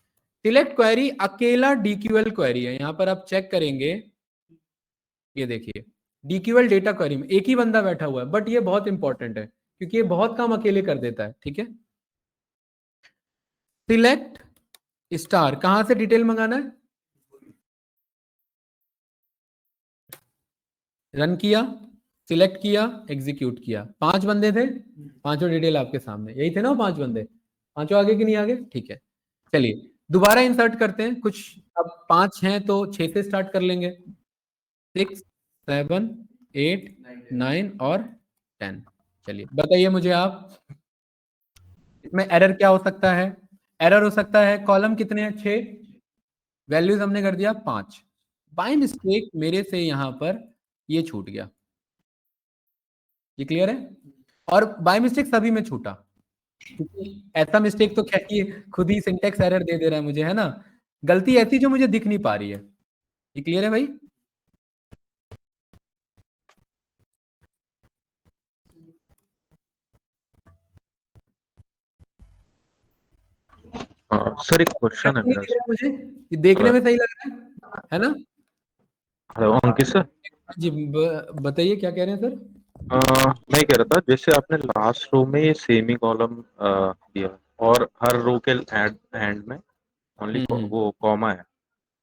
सिलेक्ट क्वेरी अकेला डीक्यूएल क्वेरी है। यहां पर आप चेक करेंगे, ये देखिए डीक्यूएल डेटा क्वेरी में एक ही बंदा बैठा हुआ है, बट ये बहुत इंपॉर्टेंट है क्योंकि ये बहुत काम अकेले कर देता है, ठीक है। सिलेक्ट स्टार, कहां से डिटेल मंगाना है? रन किया, सिलेक्ट किया, एग्जीक्यूट किया, 5 बंदे थे, पांचों डिटेल आपके सामने, यही थे ना वो 5 बंदे? पांचों आगे कि नहीं आगे? ठीक है, चलिए दोबारा इंसर्ट करते हैं कुछ। अब 5 हैं तो 6 से स्टार्ट कर लेंगे। 6, 7, 8, 9 और 10। चलिए बताइए मुझे आप, इसमें एरर क्या हो सकता है? एरर हो सकता है कॉलम कितने हैं? 6, वैल्यूज हमने कर दिया 5। बाय मिस्टेक मेरे से यहां पर ये छूट गया, ये क्लियर है? और बाय मिस्टेक सभी में छूटा, क्योंकि ऐसा मिस्टेक तो क्या ही खुद ही सिंटेक्स एरर दे रहा है मुझे, है ना। गलती ऐसी जो मुझे दिख नहीं पा रही है। ये क्लियर है भाई? सर एक क्वेश्चन है मेरा। मुझे ये देखने में सही लग रहा है ना? हेलो अंकित सर जी बताइए क्या कह रहे हैं सर? मैं कह रहा था जैसे आपने लास्ट रो में ये सेमी कॉलम दिया और हर रो के एंड में ओनली वो कॉमा है,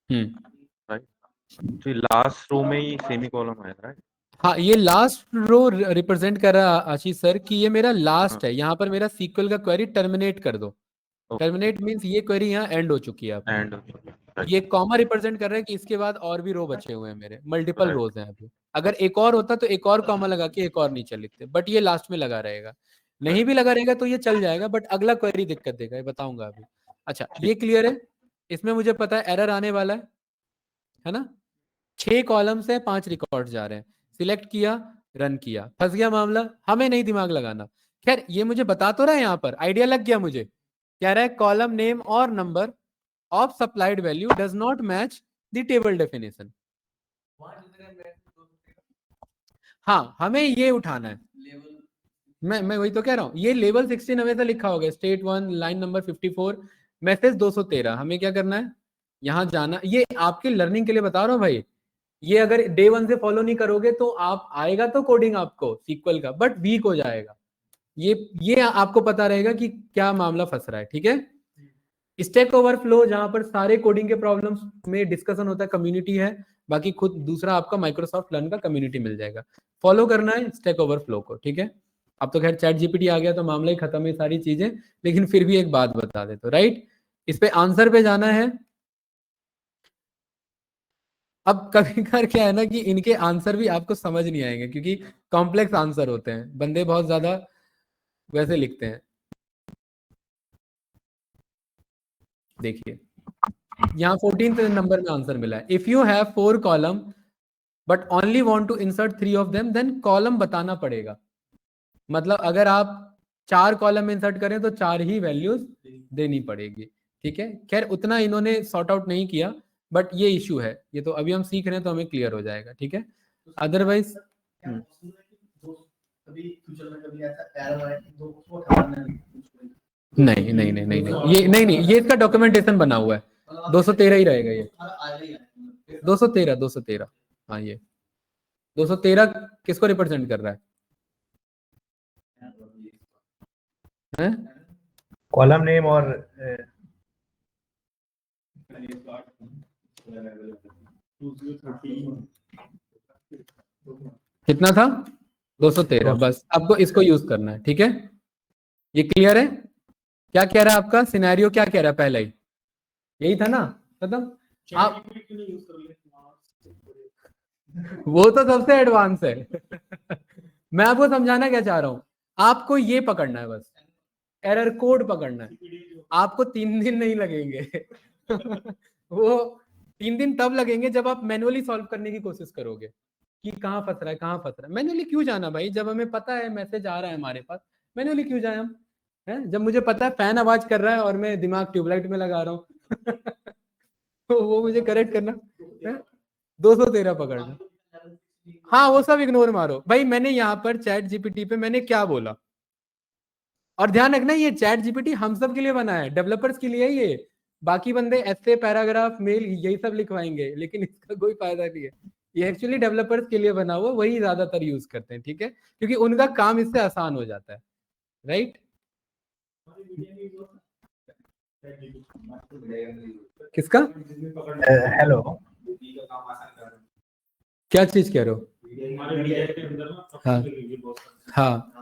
राइट? तो लास्ट रो में ही सेमी कॉलम है, राइट? हाँ, ये लास्ट रो रिप्रेजेंट कर रहा है आशीष सर कि ये मेरा लास्ट है। यहाँ पर मेरा सीक्वल का क्वेरी टर्मिनेट कर दो। टर्मिनेट मींस ये क्वेरी यहाँ एंड हो चुकी है। एंड ये कॉमा रिप्रेजेंट कर रहा है कि इसके बाद और भी रो बचे हुए हैं, मेरे मल्टीपल रोज हैं अभी। अगर एक और होता तो एक और कॉमा लगा के एक और नीचे लिखते, बट ये लास्ट में लगा रहेगा। नहीं भी लगा रहेगा तो ये चल जाएगा, बट अगला क्वेरी दिक्कत देगा, ये बताऊंगा अभी। अच्छा, ये क्लियर है? इसमें मुझे पता है एरर आने वाला है ना। 6 कॉलम से 5 रिकॉर्ड जा रहे हैं। सिलेक्ट किया, रन किया, फंस गया मामला, हमें नहीं दिमाग लगाना। खैर ये मुझे बता तो रहा है, यहाँ पर आइडिया लग गया मुझे। कह रहा है कॉलम नेम और number of supplied value does not match the table definition. हाँ, हमें ये उठाना है। मैं वही तो कह रहा हूँ, ये लेवल 16 हमें लिखा होगा, स्टेट 1 लाइन नंबर 54 मैसेज 213। हमें क्या करना है? यहाँ जाना। ये आपके लर्निंग के लिए बता रहा हूँ भाई। ये अगर डे 1 से फॉलो नहीं करोगे तो आप आएगा तो कोडिंग आपको सीक्वल का, बट वीक हो जाएगा। ये आपको पता रहेगा कि क्या मामला फंस रहा है, ठीक है। स्टैक ओवरफ्लो, जहां पर सारे कोडिंग के प्रॉब्लम्स में डिस्कशन होता है, कम्युनिटी है। बाकी खुद दूसरा आपका माइक्रोसॉफ्ट लर्न का कम्युनिटी मिल जाएगा। फॉलो करना है स्टैक ओवरफ्लो को, ठीक है। अब तो खैर चैट जीपीटी आ गया तो मामला ही खत्म है सारी चीजें, लेकिन फिर भी एक बात बता दे तो, राइट। इस पे आंसर पे जाना है। अब कभी कभार क्या है ना कि इनके आंसर भी आपको समझ नहीं आएंगे, क्योंकि कॉम्प्लेक्स आंसर होते हैं, बंदे बहुत ज्यादा वैसे लिखते हैं। देखिए यहाँ 14th नंबर में आंसर मिला है। If you have 4 column but only want to insert 3 of them, then column बताना पड़ेगा। मतलब अगर आप 4 कॉलम में इंसर्ट करें तो 4 ही वैल्यूज देनी पड़ेगी, ठीक है। खैर उतना इन्होंने सॉर्ट आउट नहीं किया, बट ये इशू है। ये तो अभी हम सीख रहे हैं तो हमें क्लियर हो जाएगा, ठीक है। अदरवाइज नहीं नहीं नहीं नहीं नहीं ये नहीं, ये इसका डॉक्यूमेंटेशन बना हुआ है। 213 ही रहेगा ये। 213। हाँ, ये 213 किसको रिप्रेजेंट कर रहा है? कॉलम नेम और कितना था? 213। बस आपको इसको यूज करना है, ठीक है। ये क्लियर है? क्या कह रहा है आपका सिनेरियो? क्या कह रहा है पहले ही? यही था ना खत्म। आप वो तो सबसे एडवांस है। मैं आपको समझाना क्या चाह रहा हूं, आपको ये पकड़ना है, बस एरर कोड पकड़ना है। आपको 3 दिन नहीं लगेंगे। वो 3 दिन तब लगेंगे जब आप मैनुअली सॉल्व करने की कोशिश करोगे कि कहाँ फंस रहा है, कहाँ फंस रहा है। मैनुअली क्यों जाना भाई, जब हमें पता है मैसेज आ रहा है हमारे पास, मैनुअली क्यों जाए हम? है, जब मुझे पता है फैन आवाज कर रहा है और मैं दिमाग ट्यूबलाइट में लगा रहा हूँ तो वो मुझे करेक्ट करना है, 213 पकड़ना। हाँ वो सब इग्नोर मारो भाई। मैंने यहाँ पर चैट जीपीटी पे मैंने क्या बोला, और ध्यान रखना ये चैट जीपीटी हम सब के लिए बना है, डेवलपर्स के लिए ये। बाकी बंदे ऐसे पैराग्राफ मेल यही सब लिखवाएंगे, लेकिन इसका कोई फायदा नहीं है। ये एक्चुअली डेवलपर्स के लिए बना हुआ, वही ज्यादातर यूज करते हैं, ठीक है, क्योंकि उनका काम इससे आसान हो जाता है, राइट। किसका? हेलो, क्या चीज कह रहे हो? हाँ हाँ,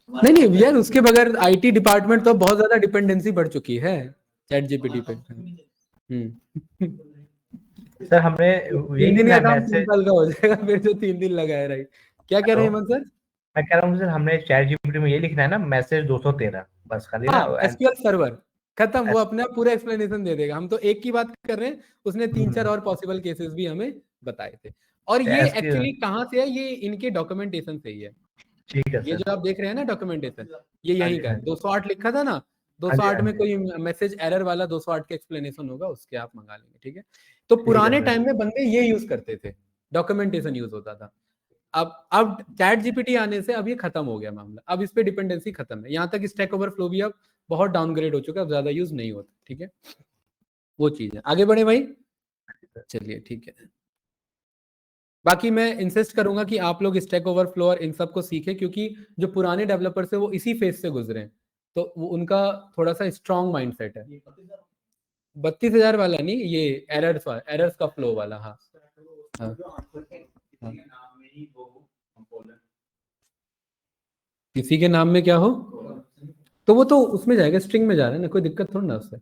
नहीं यार, उसके बगैर आईटी डिपार्टमेंट तो बहुत ज्यादा डिपेंडेंसी बढ़ चुकी है चैट जीपीटी पे। सर हमने 3 दिन का काम 3 साल का हो जाएगा फिर जो 3 दिन लगा है, राइट। क्या कह रहे हैं हेमंत सर? मैं कह रहा हूँ सर हमने चैट जीपीटी में ये लिखना है ना, मैसेज 213 बस खाली ना। एसक्यूएल सर्वर खत्म, वो अपने आप पूरा एक्सप्लेनेशन दे देगा। हम तो एक की बात कर रहे हैं, उसने 3-4 और पॉसिबल केसेस भी हमें बताए थे। और ये एक्चुअली कहाँ से है? ये इनके डॉक्यूमेंटेशन से ही है। ठीक है ये सर। जो आप देख रहे हैं ना डॉक्यूमेंटेशन, ये यहीं का है। 208 लिखा था ना, 208 में कोई मैसेज एरर वाला 208 का एक्सप्लेनेशन होगा, उसके आप मंगा लेंगे, ठीक है। तो पुराने टाइम में बंदे ये यूज करते थे, डॉक्यूमेंटेशन यूज होता था। अब चैट जीपीटी आने से अब ये खत्म हो गया मामला, अब इस पे डिपेंडेंसी खत्म है। यहाँ तक स्टैक ओवरफ्लो भी अब बहुत डाउनग्रेड हो चुका है, अब ज्यादा यूज नहीं होता, ठीक है। वो चीज है। आगे बढ़े भाई, चलिए ठीक है। बाकी मैं इंसिस्ट करूंगा कि आप लोग स्टैक ओवरफ्लो और इन सब को सीखें, क्योंकि जो पुराने डेवलपर्स है वो इसी फेज से गुजरे हैं, तो वो उनका थोड़ा सा स्ट्रॉन्ग माइंडसेट है। 32,000 वाला नहीं, ये एरर्स का फ्लो वाला। हाँ हाँ, किसी के नाम में क्या हो तो वो तो उसमें जाएगा, स्ट्रिंग में जा रहा है ना, कोई दिक्कत थोड़ी ना उससे।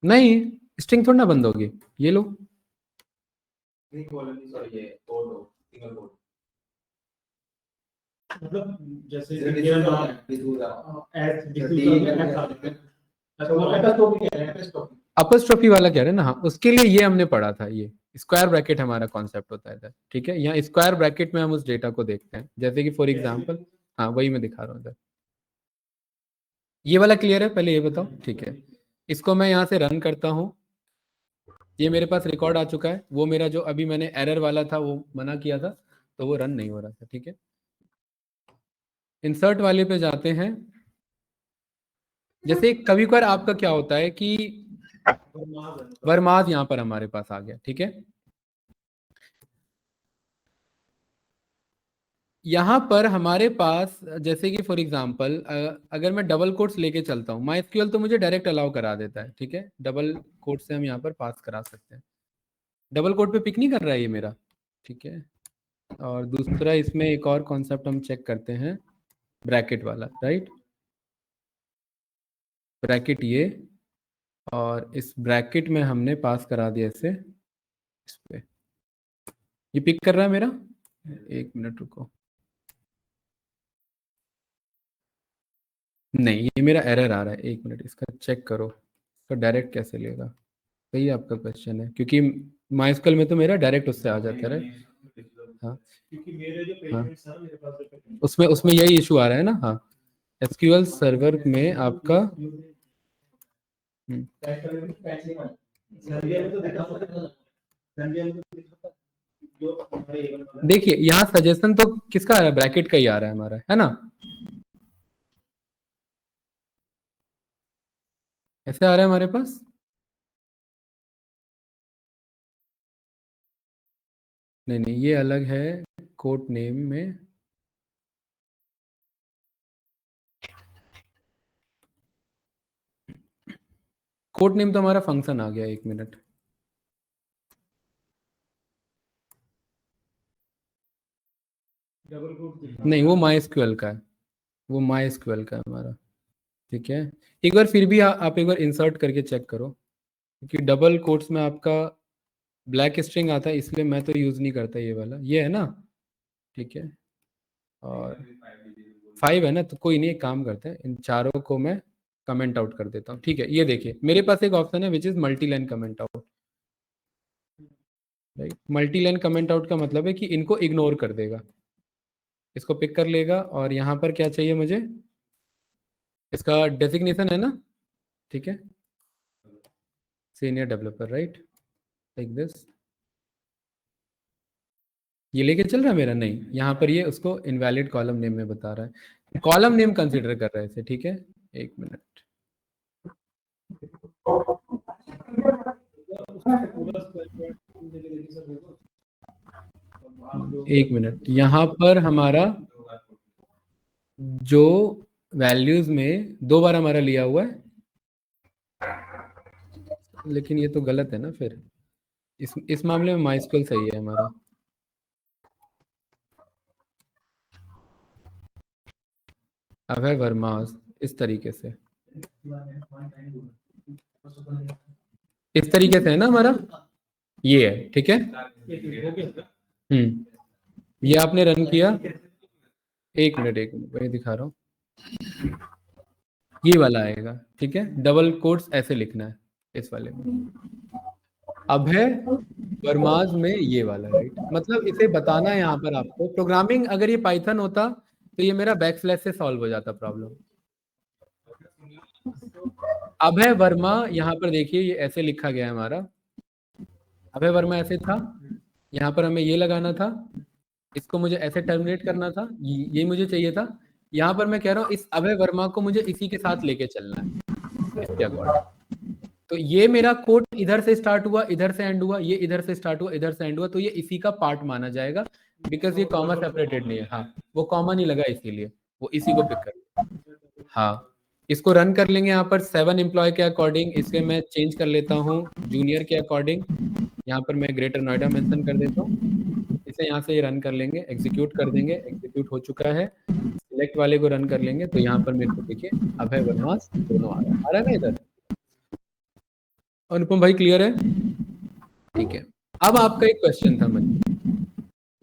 नहीं, स्ट्रिंग थोड़ी ना बंद होगी। ये लो, मतलब जैसे अपस्ट्रोफी वाला कह रहे हैं ना, हाँ उसके लिए ये हमने पढ़ा था। ये स्क्वायर ब्रैकेट हमारा कॉन्सेप्ट होता है इधर, ठीक है। यहाँ स्क्वायर ब्रैकेट में हम उस डेटा को देखते हैं, जैसे कि फॉर एग्जांपल, हाँ वही मैं दिखा रहा हूँ इधर। ये वाला क्लियर है? पहले ये बताओ, ठीक है। इसको मैं यहाँ से रन करता हूँ, ये मेरे पास रिकॉर्ड आ चुका है। वो मेरा जो अभी मैंने एरर वाला था वो मना किया था, तो वो रन नहीं हो रहा था, ठीक है। इंसर्ट वाले पे जाते हैं। जैसे कभी कभार आपका क्या होता है कि वर्माज यहाँ पर हमारे पास आ गया, ठीक है। यहाँ पर हमारे पास जैसे कि फॉर एग्जांपल अगर मैं डबल कोट्स लेके चलता हूँ, माइस्क्यूएल तो मुझे डायरेक्ट अलाउ करा देता है, ठीक है। डबल कोट से हम यहाँ पर पास करा सकते हैं। डबल कोट पे पिक नहीं कर रहा है ये मेरा, ठीक है। और दूसरा इसमें एक और कॉन्सेप्ट हम चेक करते हैं, ब्रैकेट वाला, राइट। ब्रैकेट ये, और इस ब्रैकेट में हमने पास करा दिया इसे इस पे। ये पिक कर रहा है मेरा, 1 मिनट रुको। नहीं, ये मेरा एरर आ रहा है, 1 मिनट इसका चेक करो। इसका डायरेक्ट कैसे लेगा? सही आपका क्वेश्चन है, क्योंकि माइस्क्यूएल में तो मेरा डायरेक्ट उससे आ जाता है। हाँ क्योंकि मेरे जो पेशेंट्स हैं मेरे पास उसमें यही इशू आ रहा है ना। हाँ एसक्यूएल सर्वर में आपका देखिए यहाँ सजेशन तो किसका आ रहा है? ब्रैकेट का ही आ रहा है हमारा, है ना। ऐसे आ रहा है हमारे पास। नहीं ये अलग है, कोड नेम में कोड नेम तो हमारा फंक्शन आ गया। 1 मिनट, नहीं वो माइस्क्यूएल का है, वो माइस्क्यूएल का है हमारा, ठीक है। एक बार फिर भी आप एक बार इंसर्ट करके चेक करो, क्योंकि डबल कोट्स में आपका ब्लैक स्ट्रिंग आता है, इसलिए मैं तो यूज नहीं करता ये वाला। ये है ना, ठीक है। और 5 है ना, तो कोई नहीं, एक काम करते हैं, इन चारों को मैं कमेंट आउट कर देता हूँ, ठीक है। ये देखिए मेरे पास एक ऑप्शन है which is multi line comment out, right. Multi line comment out का मतलब है कि इनको इग्नोर कर देगा, इसको पिक कर लेगा और यहाँ पर क्या चाहिए मुझे, इसका डेजिग्नेशन है ना, ठीक है, senior developer, right, like this. ये लेके चल रहा है मेरा, नहीं, यहाँ पर ये उसको इनवैलिड कॉलम नेम में बता रहा है, कॉलम नेम कंसीडर कर रहा है इसे, ठीक है, एक मिनट, एक मिनट। यहाँ पर हमारा जो वैल्यूज में 2 बार हमारा लिया हुआ है, लेकिन ये तो गलत है ना फिर, इस मामले में माइस्क्वेल सही है हमारा। अभय वर्मा इस तरीके से, इस तरीके से है ना हमारा, ये है, ठीक है। ये आपने रन किया, एक मिनट वही दिखा रहा हूँ, ये वाला आएगा, ठीक है, डबल कोट्स ऐसे लिखना है इस वाले में, अभय वर्माज में ये वाला, राइट, मतलब इसे बताना है यहाँ पर आपको। प्रोग्रामिंग अगर ये पाइथन होता तो ये मेरा बैकस्लैश से सॉल्व हो जाता प्रॉब्लम। अभय वर्मा यहाँ पर देखिए ये ऐसे लिखा गया है हमारा, अभय वर्मा ऐसे था, यहाँ पर हमें ये लगाना था, इसको मुझे ऐसे टर्मिनेट करना था, ये मुझे चाहिए था। यहाँ पर मैं कह रहा हूँ इस अभय वर्मा को मुझे इसी के साथ लेके चलना है इसके अकॉर्डिंग। तो ये मेरा कोड इधर से स्टार्ट हुआ, इधर से एंड हुआ, ये इधर से स्टार्ट हुआ, इधर से एंड हुआ, तो ये इसी का पार्ट माना जाएगा, बिकॉज ये कॉमा सेपरेटेड नहीं है। हाँ, वो कॉमा नहीं लगा इसीलिए वो इसी को पिक कर। हाँ, इसको रन कर लेंगे यहाँ पर 7 एम्प्लॉय के अकॉर्डिंग, इसे मैं चेंज कर लेता हूँ जूनियर के अकॉर्डिंग, यहाँ पर मैं ग्रेटर नोएडा मेंशन कर देता हूँ, इसे यहाँ से रन कर लेंगे, एग्जीक्यूट कर देंगे, एग्जीक्यूट हो चुका है, सिलेक्ट वाले को रन कर लेंगे, तो यहाँ पर मेरे को देखिए अभय वर्मा दोनों आ रहा है ना इधर। अनुपम भाई क्लियर है? ठीक है, अब आपका एक क्वेश्चन था मुझे,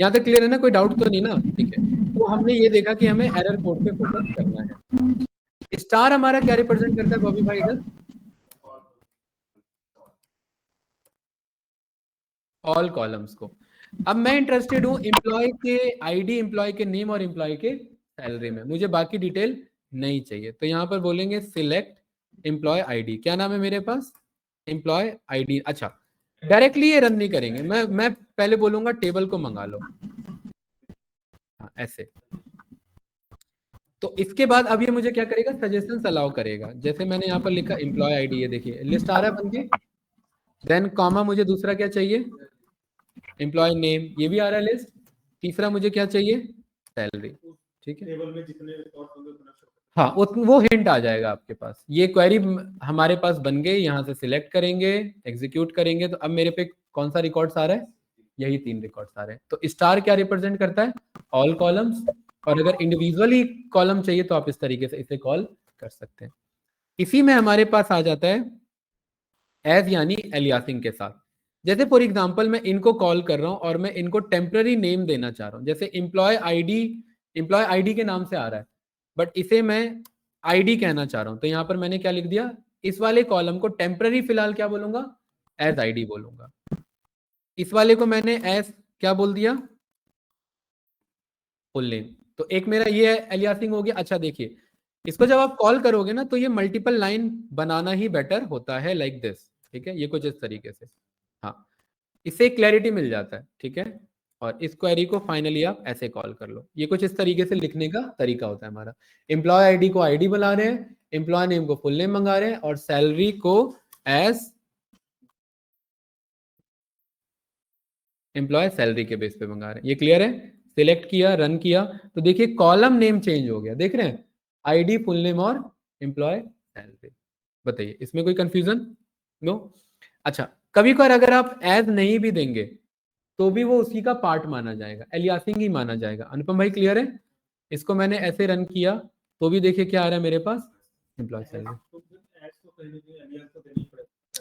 यहाँ तक क्लियर है ना, कोई डाउट तो नहीं ना? ठीक है, तो हमने ये देखा कि हमें एरर कोड पे फोकस करना है। स्टार हमारा क्या रिप्रेजेंट करता है बॉबी भाई इधर? ऑल कॉलम्स को। अब मैं इंटरेस्टेड हूं एम्प्लॉय के आईडी, एम्प्लॉय के नेम और एम्प्लॉय के सैलरी में, मुझे बाकी डिटेल नहीं चाहिए, तो यहाँ पर बोलेंगे सिलेक्ट एम्प्लॉय आईडी। क्या नाम है मेरे पास? Employee ID. अच्छा, डायरेक्टली ये रन नहीं करेंगे, मैं पहले बोलूंगा टेबल को मंगा लो, हाँ, ऐसे। तो इसके बाद अब ये मुझे क्या करेगा, सजेशन अलाउ करेगा, जैसे मैंने यहाँ पर लिखा एम्प्लॉय आईडी, ये देखिए लिस्ट आ रहा है बनके, देन कॉमा मुझे दूसरा क्या चाहिए, एम्प्लॉय नेम, ये भी आ रहा है लिस्ट, तीसरा मुझे क्या चाहिए, सैलरी, ठीक है, टेबल में जितने रिकॉर्ड होंगे उतना शो हाँ, वो हिंट आ जाएगा आपके पास। ये क्वेरी हमारे पास बन गई, यहाँ से सिलेक्ट करेंगे, एग्जीक्यूट करेंगे, तो अब मेरे पे कौन सा रिकॉर्ड्स आ रहा है, यही 3 रिकॉर्ड्स आ रहे हैं। तो स्टार क्या रिप्रेजेंट करता है, ऑल कॉलम्स, और अगर इंडिविजुअली कॉलम चाहिए तो आप इस तरीके से इसे कॉल कर सकते हैं। इसी में हमारे पास आ जाता है एज यानी एलियासिंग के साथ। जैसे फॉर एग्जांपल मैं इनको कॉल कर रहा हूं और मैं इनको टेम्पररी नेम देना चाह रहा हूं, जैसे एम्प्लॉय आईडी के नाम से आ रहा है, बट इसे मैं आईडी कहना चाह रहा हूं, तो यहां पर मैंने क्या लिख दिया, इस वाले कॉलम को टेम्पररी फिलहाल क्या बोलूंगा, एज आईडी बोलूंगा। इस वाले को मैंने एज क्या बोल दिया, फुल नेम। तो एक मेरा ये एलियासिंग हो गया। अच्छा देखिए, इसको जब आप कॉल करोगे ना तो ये मल्टीपल लाइन बनाना ही बेटर होता है, लाइक दिस, ठीक है, ये कुछ इस तरीके से, हाँ, इससे क्लैरिटी मिल जाता है, ठीक है। और इस क्वेरी को फाइनली आप ऐसे कॉल कर लो, ये कुछ इस तरीके से लिखने का तरीका होता है हमारा। एम्प्लॉय आईडी को आईडी बुला रहे हैं, एम्प्लॉय नेम को फुल नेम मंगा रहे हैं, और सैलरी को एज एम्प्लॉय सैलरी के बेस पे मंगा रहे हैं। ये क्लियर है? सिलेक्ट किया, रन किया, तो देखिए कॉलम नेम चेंज हो गया, देख रहे हैं, आईडी, फुल नेम और एम्प्लॉय सैलरी। बताइए इसमें कोई कंफ्यूजन? नो? अच्छा, कभी कभार अगर आप एज नहीं भी देंगे तो भी वो उसी का पार्ट माना जाएगा, एलियासिंग ही माना जाएगा। अनुपम भाई क्लियर है? इसको मैंने ऐसे रन किया तो भी देखिए क्या आ रहा है मेरे पास, एम्प्लॉय सैलरी।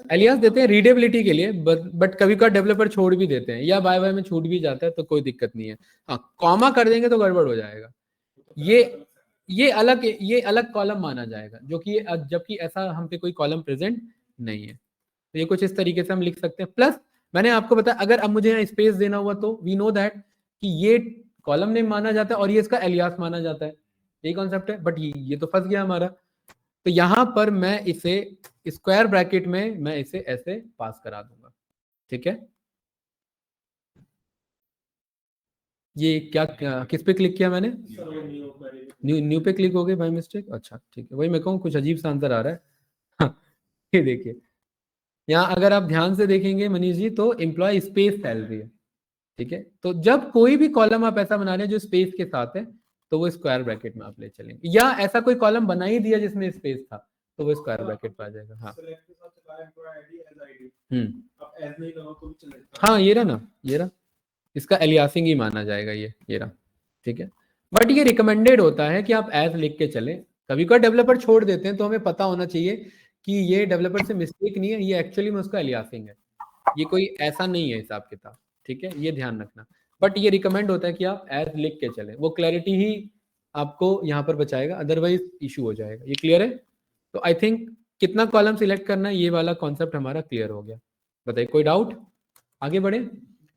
एलियास देते हैं रीडेबिलिटी के लिए, बट कभी कभार डेवलपर छोड़ भी देते हैं, या बाय बाय में छूट भी जाता है, तो कोई दिक्कत नहीं है। हाँ, कॉमा कर देंगे तो गड़बड़ हो जाएगा, ये अलग कॉलम माना जाएगा, जो कि जबकि ऐसा हम पे कोई कॉलम प्रेजेंट नहीं है। तो ये कुछ इस तरीके से हम लिख सकते हैं। प्लस मैंने आपको बताया, अगर अब मुझे यहाँ स्पेस देना हुआ तो वी नो दैट कि ये कॉलम नेम माना जाता है और ये इसका एलियास माना जाता है, यही कॉन्सेप्ट है। बट ये तो फंस गया हमारा। तो यहां पर मैं इसे स्क्वायर ब्रैकेट में मैं इसे ऐसे पास करा दूंगा, ठीक है। ये क्या किस पे क्लिक किया मैंने? सर वो नहीं हो पाएगी। न्यू पे क्लिक हो गई बाय मिस्टेक। अच्छा ठीक है, वही मैं कहूँ कुछ अजीब सा आंसर आ रहा है। हाँ, ये देखिए यहाँ अगर आप ध्यान से देखेंगे मनीष जी तो एम्प्लॉय स्पेस सैलरी है, ठीक है। तो जब कोई भी कॉलम आप ऐसा बना रहे हैं जो स्पेस के साथ है तो वो स्क्वायर ब्रैकेट में आप ले चलेंगे, या ऐसा कोई कॉलम बना ही दिया जिसमें स्पेस था तो वो स्क्वायर ब्रैकेट पे आ जाएगा। हाँ सेलेक्ट के साथ चलाया एम्प्लॉय आईडी एज आईडी, अब एज नहीं लगाओ तो भी चलेगा। हाँ ये रहा ना, ये रहा, इसका एलियासिंग ही माना जाएगा ये रहा, ठीक है। बट ये रिकमेंडेड होता है कि आप एज लिख के चले। कभी कभी डेवलपर छोड़ देते हैं तो हमें पता होना चाहिए कि ये डेवलपर से मिस्टेक नहीं है, ये एक्चुअली में उसका एलियासिंग है, ये कोई ऐसा नहीं है हिसाब किताब, ठीक है, ये ध्यान रखना। बट ये रिकमेंड होता है कि आप एज लिख के चले, वो क्लैरिटी ही आपको यहाँ पर बचाएगा, अदरवाइज इशू हो जाएगा। ये क्लियर है? तो आई थिंक कितना कॉलम सिलेक्ट करना है ये वाला कॉन्सेप्ट हमारा क्लियर हो गया। बताइए कोई डाउट? आगे बढ़े।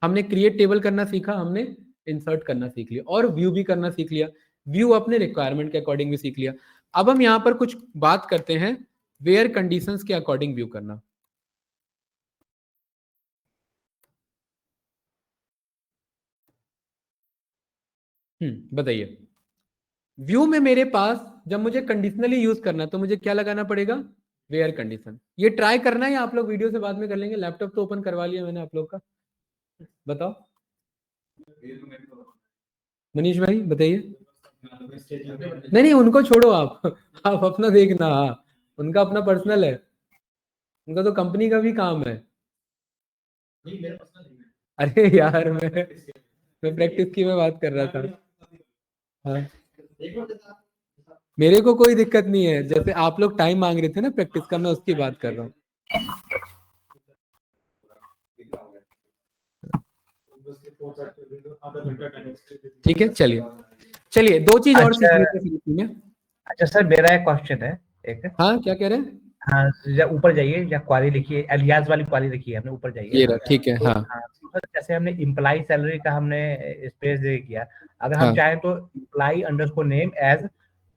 हमने क्रिएट टेबल करना सीखा, हमने इंसर्ट करना सीख लिया और व्यू भी करना सीख लिया, व्यू अपने रिक्वायरमेंट के अकॉर्डिंग भी सीख लिया। अब हम यहाँ पर कुछ बात करते हैं वेयर कंडीशंस के अकॉर्डिंग व्यू करना। बताइए व्यू में मेरे पास जब मुझे कंडीशनली यूज करना तो मुझे क्या लगाना पड़ेगा? Where condition. ये ट्राई करना है, आप लोग वीडियो से बाद में कर लेंगे। लैपटॉप तो ओपन करवा लिया मैंने आप लोग का, बताओ मनीष भाई बताइए। नहीं नहीं उनको छोड़ो आप आप अपना देखना। हाँ उनका अपना पर्सनल है, उनका तो कंपनी का भी काम है। अरे यार मैं प्रैक्टिस की मैं बात कर रहा था। हाँ मेरे को कोई दिक्कत नहीं है, जैसे आप लोग टाइम मांग रहे थे ना प्रैक्टिस का, मैं उसकी बात कर रहा हूँ। ठीक है चलिए दो चीज और सीख लेते हैं। अच्छा सर मेरा एक क्वेश्चन है एक। हाँ क्या कह रहे हैं? हाँ ऊपर जाइए या क्वारी लिखिए, एलियास वाली क्वारी लिखिए हमने, ऊपर जाइए। ये रहा, ठीक है। हाँ तो जैसे हमने इम्प्लाई सैलरी का हमने स्पेस दे किया, अगर हम हाँ चाहें तो employee underscore name as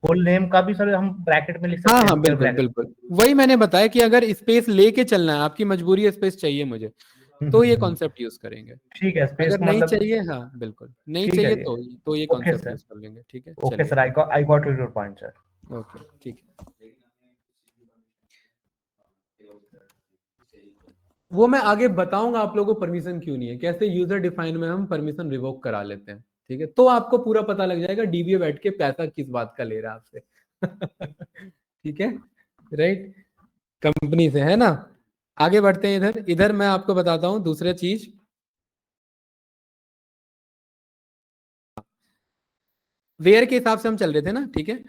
full name का भी सर हम ब्रैकेट में लिख सकते हाँ हैं। हाँ बिल्कुल बिल्कुल, वही मैंने बताया कि अगर स्पेस लेके चलना है, आपकी मजबूरी है स्पेस चाहिए मुझे, तो ये कॉन्सेप्ट यूज करेंगे। ठीक है स्पेस अगर नहीं मतलब चाहिए, हाँ बिल्कुल नहीं ठीक है चाहिए तो ये ओके कॉन्सेप्ट सर, यूज कर लेंगे, ठीक है। Okay sir, I got your point sir. Okay ठीक है, वो मैं आगे बताऊंगा आप लोगों को परमिशन क्यों नहीं है, कैसे यूजर डिफाइन में हम परमिशन रिवोक करा लेते हैं, ठीक है। तो आपको पूरा पता लग जाएगा डीबीए बैठ के पैसा किस बात का ले रहा है आपसे ठीक है राइट, कंपनी से, है ना। आगे बढ़ते हैं, इधर मैं आपको बताता हूं दूसरा चीज। वेयर के हिसाब से हम चल रहे थे ना, ठीक है।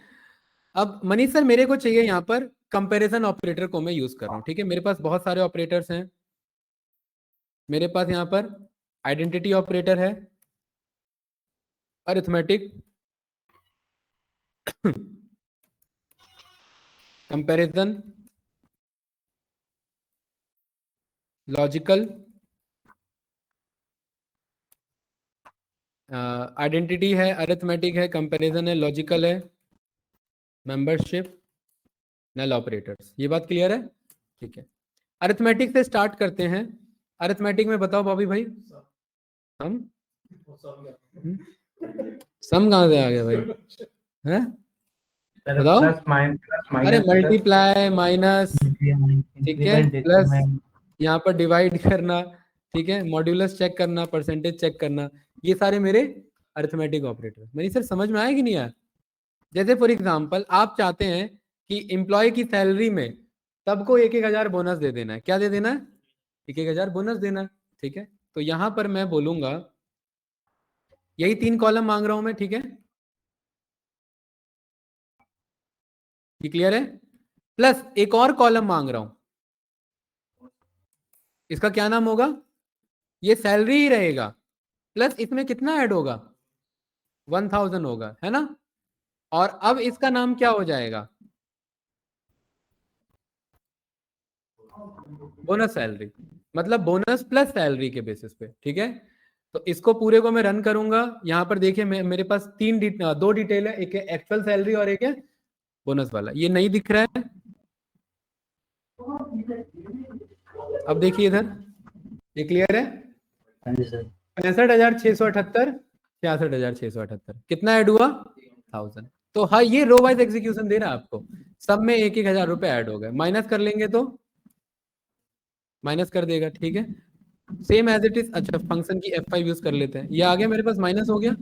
अब मनीष सर मेरे को चाहिए यहाँ पर कंपैरिजन ऑपरेटर को मैं यूज कर रहा हूँ, ठीक है। मेरे पास बहुत सारे ऑपरेटर्स हैं, मेरे पास यहाँ पर आइडेंटिटी ऑपरेटर है, अरिथमेटिक, कंपैरिजन, लॉजिकल, आइडेंटिटी है, अरिथमेटिक है, कंपैरिजन है, लॉजिकल है, मेंबरशिप, नल ऑपरेटर्स। ये बात क्लियर है? ठीक है, अरिथमेटिक से स्टार्ट करते हैं। अरिथमेटिक में बताओ बॉबी भाई, हम सम कहाँ से आ गया भाई, हैं बताओ। अरे मल्टीप्लाई माइनस, ठीक है, प्लस यहाँ पर डिवाइड करना, ठीक है, मॉड्यूलस चेक करना, परसेंटेज चेक करना, ये सारे मेरे अरिथमेटिक ऑपरेटर। मेरी सर समझ में आया कि नहीं आया? जैसे फॉर एग्जांपल आप चाहते हैं कि एम्प्लॉय की सैलरी में सबको 1,000 बोनस दे देना है, क्या दे देना है? 1,000 बोनस देना है, ठीक है। तो यहां पर मैं बोलूंगा यही 3 कॉलम मांग रहा हूं मैं, ठीक है, ये क्लियर है। प्लस एक और कॉलम मांग रहा हूं, इसका क्या नाम होगा? ये सैलरी ही रहेगा, प्लस इसमें कितना ऐड होगा? 1,000 होगा, है ना। और अब इसका नाम क्या हो जाएगा? बोनस सैलरी, मतलब बोनस प्लस सैलरी के बेसिस पे, ठीक है। तो इसको पूरे को मैं रन करूंगा। यहाँ पर देखिए मेरे पास दो डिटेल है, एक है एक्चुअल सैलरी और एक है बोनस वाला। ये नहीं दिख रहा है, अब देखिए इधर, ये क्लियर है? हाँ जी सर। 65,678, 66,678 कितना ऐड हुआ? 1000। तो हाँ, ये रो वाइज एग्जीक्यूशन दे रहा है आपको, सब में 1,000 रुपए ऐड हो गए। माइनस कर लेंगे तो माइनस कर देगा, ठीक है, सेम एज इट इज। अच्छा, फंक्शन की F5 यूज कर लेते हैं। ये आ गया मेरे पास, माइनस हो गया।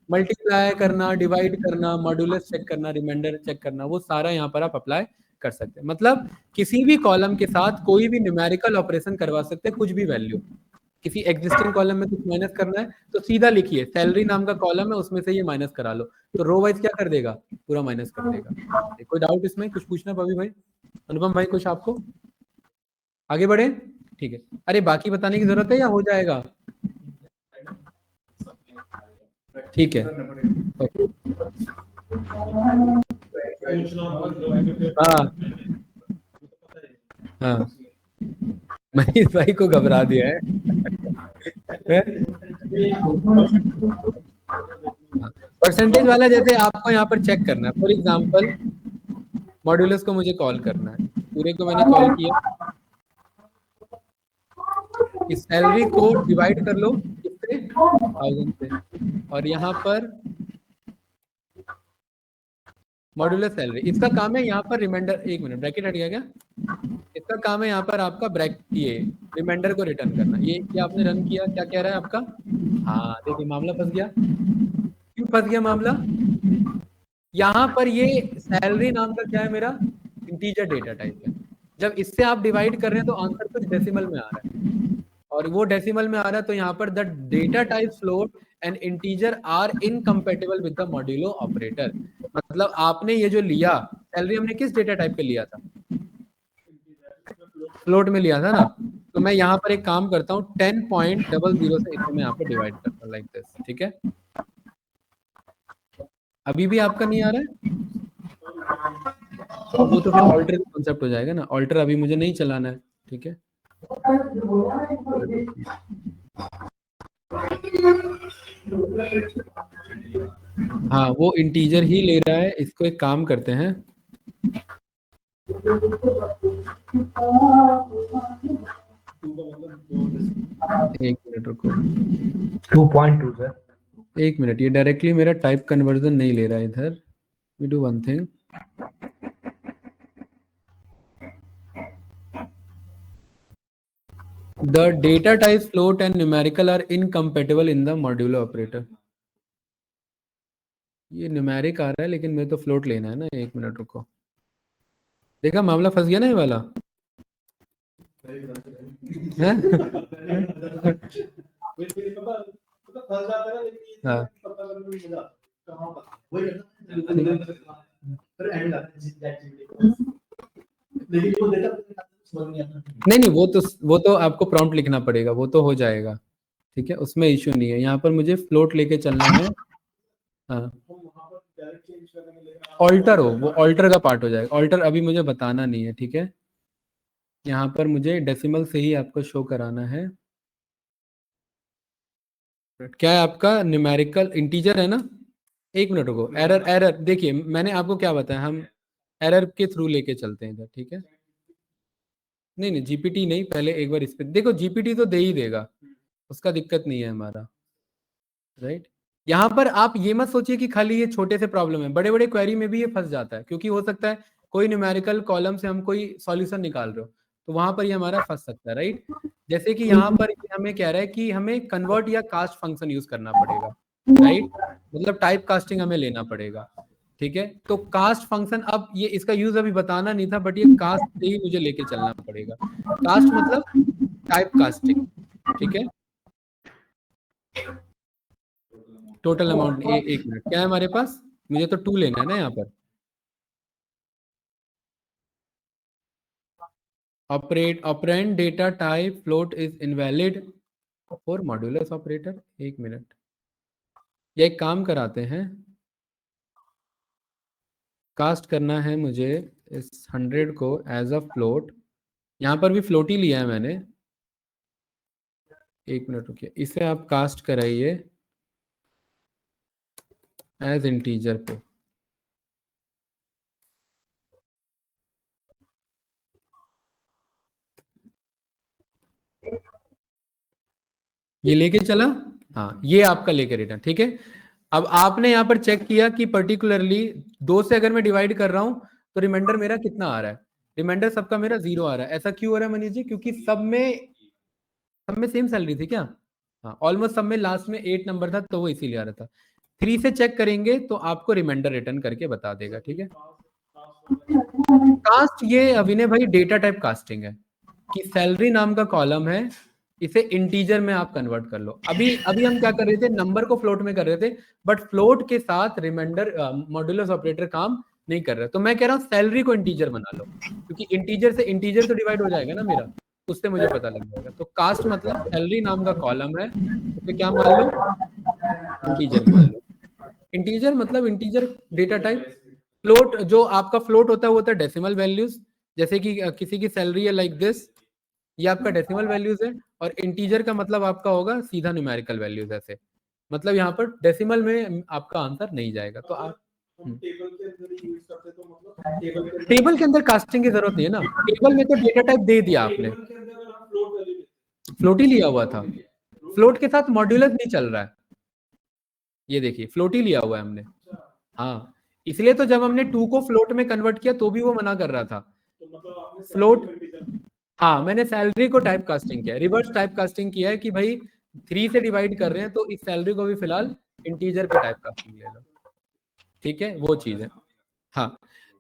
मल्टीप्लाई करना, डिवाइड करना, मॉड्यूलस चेक करना, रिमाइंडर चेक करना, वो सारा यहाँ पर आप अप्लाई कर सकते हैं। मतलब किसी भी कॉलम के साथ कोई भी न्यूमेरिकल ऑपरेशन करवा सकते हैं, कुछ भी वैल्यू। किसी एग्जिस्टिंग कॉलम में कुछ माइनस करना है तो सीधा लिखिए सैलरी नाम का कॉलम है, उसमें से ये माइनस करा लो, तो रो वाइज क्या कर देगा? पूरा माइनस कर देगा। कोई डाउट इसमें? कुछ पूछना पवी भाई, अनुपम भाई, कुछ आपको? आगे बढ़े, ठीक है। अरे बाकी बताने की जरूरत है या हो जाएगा? ठीक है, ओके। हाँ हाँ, मनीष भाई को घबरा दिया है। परसेंटेज वाला जैसे आपको यहाँ पर चेक करना है, फॉर एग्जांपल मॉड्यूलस को मुझे कॉल करना है, पूरे को मैंने कॉल किया, इस सैलरी को डिवाइड कर लो किससे? 1000 से, और यहाँ पर मॉड्यूलस सैलरी, इसका काम है यहाँ पर रिमाइंडर, एक मिनट ब्रैकेट हट गया क्या? इसका काम है यहाँ पर आपका ये रिमाइंडर को रिटर्न करना। ये क्या आपने रन किया, क्या कह रहा है आपका? हाँ देखिए, मामला फंस गया। क्यों फंस गया मामला? यहाँ पर ये सैलरी नाम का क्या है मेरा? इंटीजर डेटा टाइप है। जब इससे आप डिवाइड कर रहे हैं तो आंसर कुछ डेसिमल में आ रहा है, और वो डेसिमल में आ रहा है, तो यहाँ पर the data type float and integer are incompatible with the modulo operator. मतलब आपने ये जो लिया सैलरी, हमने किस डेटा टाइप पे लिया था? फ्लोट में लिया था ना। तो मैं यहाँ पर एक काम करता हूँ, 10.00 से इसे मैं यहाँ पर डिवाइड करता हूँ लाइक दिस, ठीक है। अभी भी आपका नहीं आ रहा है? वो तो फिर ऑल्टर कॉन्सेप्ट हो जाएगा ना, ऑल्टर अभी मुझे नहीं चलाना है, ठीक है। हाँ, वो इंटीजर ही ले रहा है। इसको एक काम करते हैं, एक मिनट रुको, 2.2 सर। एक मिनट, ये डायरेक्टली मेरा टाइप कन्वर्जन नहीं ले रहा है इधर। We do one thing, the data types float and numerical are incompatible in the modulo operator। ये न्यूमेरिक आ रहा है लेकिन मेरे तो फ्लोट लेना है ना। एक मिनट रुको, देखा मामला फंस गया ना ये वाला है? हाँ नहीं, वो तो आपको प्रॉम्प्ट लिखना पड़ेगा, वो तो हो जाएगा, ठीक है, उसमें इश्यू नहीं है। यहाँ पर मुझे फ्लोट लेके चलना है। हाँ, ऑल्टर हो, वो ऑल्टर का पार्ट हो जाएगा। ऑल्टर अभी मुझे बताना नहीं है, ठीक है। यहाँ पर मुझे डेसिमल से ही आपको शो कराना है। क्या है आपका? न्यूमेरिकल इंटीजर है ना। एक मिनट रुको, एरर देखिए, मैंने आपको क्या बताया, हम एरर के थ्रू लेके चलते हैं इधर, ठीक है। नहीं जीपीटी नहीं, पहले एक बार इस पे देखो, जीपीटी तो दे ही देगा, उसका दिक्कत नहीं है हमारा, राइट। यहाँ पर आप ये मत सोचिए कि खाली ये छोटे से प्रॉब्लम है, बड़े बड़े क्वेरी में भी ये फंस जाता है, क्योंकि हो सकता है कोई न्यूमेरिकल कॉलम से हम कोई सॉल्यूशन निकाल रहे हो, तो वहां पर ये हमारा फंस सकता है, राइट। जैसे कि यहाँ पर हमें कह रहा है कि हमें कन्वर्ट या कास्ट फंक्शन यूज करना पड़ेगा, राइट, मतलब टाइप कास्टिंग हमें लेना पड़ेगा, ठीक है। तो कास्ट फंक्शन, अब ये इसका यूज अभी बताना नहीं था, बट ये कास्ट से ही मुझे लेके चलना पड़ेगा। कास्ट मतलब टाइप कास्टिंग, ठीक है। टोटल अमाउंट, एक मिनट, क्या है हमारे पास? मुझे तो 2 लेना है ना यहाँ पर। Operand data type float is invalid for modulus operator. एक मिनट, ये एक काम कराते हैं, कास्ट करना है मुझे इस 100 को एज अ फ्लोट, यहाँ पर भी फ्लोट ही लिया है मैंने। एक मिनट रुकिए, इसे आप कास्ट कराइए एज इंटीजर पे। ये लेके चला, हाँ ये आपका लेके रिटर्न, ठीक है। अब आपने यहाँ पर चेक किया कि पर्टिकुलरली 2 से अगर मैं डिवाइड कर रहा हूं तो रिमाइंडर मेरा कितना आ रहा है, रिमाइंडर सबका मेरा 0 आ रहा है। ऐसा क्यों हो रहा है मनीष जी? क्योंकि सब में सेम सैलरी थी क्या? हाँ, ऑलमोस्ट सब में लास्ट में 8 नंबर था, तो वो इसीलिए आ रहा था। 3 से चेक करेंगे तो आपको रिमाइंडर रिटर्न करके बता देगा, ठीक है। कास्ट ये अभिनय भाई डेटा टाइप कास्टिंग है कि सैलरी नाम का कॉलम है, इसे इंटीजर में आप कन्वर्ट कर लो। अभी हम क्या कर रहे थे, नंबर को फ्लोट में कर रहे थे, बट फ्लोट के साथ रिमाइंडर मॉड्यूलस ऑपरेटर काम नहीं कर रहा। तो मैं कह रहा हूँ सैलरी को इंटीजर बना लो, क्योंकि इंटीजर से इंटीजर तो डिवाइड हो जाएगा ना मेरा, उससे मुझे पता लग जाएगा। तो कास्ट मतलब सैलरी नाम का कॉलम है, तो क्या मान लो, इंटीजर मान लो। इंटीजर मतलब इंटीजर डेटा टाइप। फ्लोट जो आपका फ्लोट होता है वो होता है डेसिमल वैल्यूज, जैसे कि किसी की सैलरी है लाइक दिस, ये आपका डेसिमल वैल्यूज है। और इंटीजर का मतलब आपका होगा सीधा न्यूमेरिकल वैल्यूज, ऐसे मतलब यहाँ पर डेसिमल में आपका आंसर नहीं जाएगा। तो आप टेबल के अंदर कास्टिंग की जरूरत नहीं है ना, टेबल में तो डेटा टाइप दे दिया आपने, फ्लोट ही लिया हुआ था, फ्लोट के साथ मॉड्यूलस नहीं चल रहा है, ये देखिए फ्लोट ही लिया हुआ है हमने। हाँ, इसलिए तो जब हमने 2 को फ्लोट में कन्वर्ट किया तो भी वो मना कर रहा था फ्लोट। हाँ, मैंने सैलरी को टाइप कास्टिंग किया है, रिवर्स टाइप कास्टिंग किया है कि भाई 3 से डिवाइड कर रहे हैं तो इस सैलरी को भी फिलहाल इंटीजर पे टाइप कास्टिंग ले लो, ठीक है, वो चीज है। हाँ,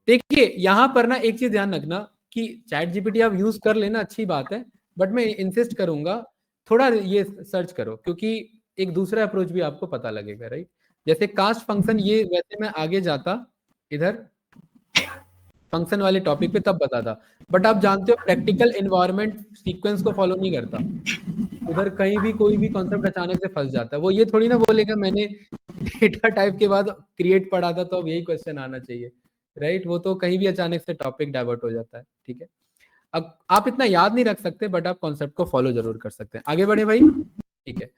देखिए यहाँ पर ना एक चीज ध्यान रखना कि चैट जीपीटी आप यूज कर लेना, अच्छी बात है, बट मैं इंसिस्ट करूंगा थोड़ा ये सर्च करो, क्योंकि एक दूसरा अप्रोच भी आपको पता लगेगा, राइट। जैसे कास्ट फंक्शन, ये वैसे मैं आगे जाता इधर फंक्शन वाले टॉपिक पे तब बताता, बट आप जानते हो प्रैक्टिकल एनवायरनमेंट सीक्वेंस को फॉलो नहीं करता, उधर कहीं भी कोई भी कॉन्सेप्ट अचानक से फंस जाता है। वो ये थोड़ी ना बोलेगा मैंने डेटा टाइप के बाद क्रिएट पढ़ा था तो अब यही क्वेश्चन आना चाहिए, राइट। वो तो कहीं भी अचानक से टॉपिक डाइवर्ट हो जाता है, ठीक है। अब आप इतना याद नहीं रख सकते, बट आप कॉन्सेप्ट को फॉलो जरूर कर सकते हैं। आगे बढ़े भाई, ठीक है।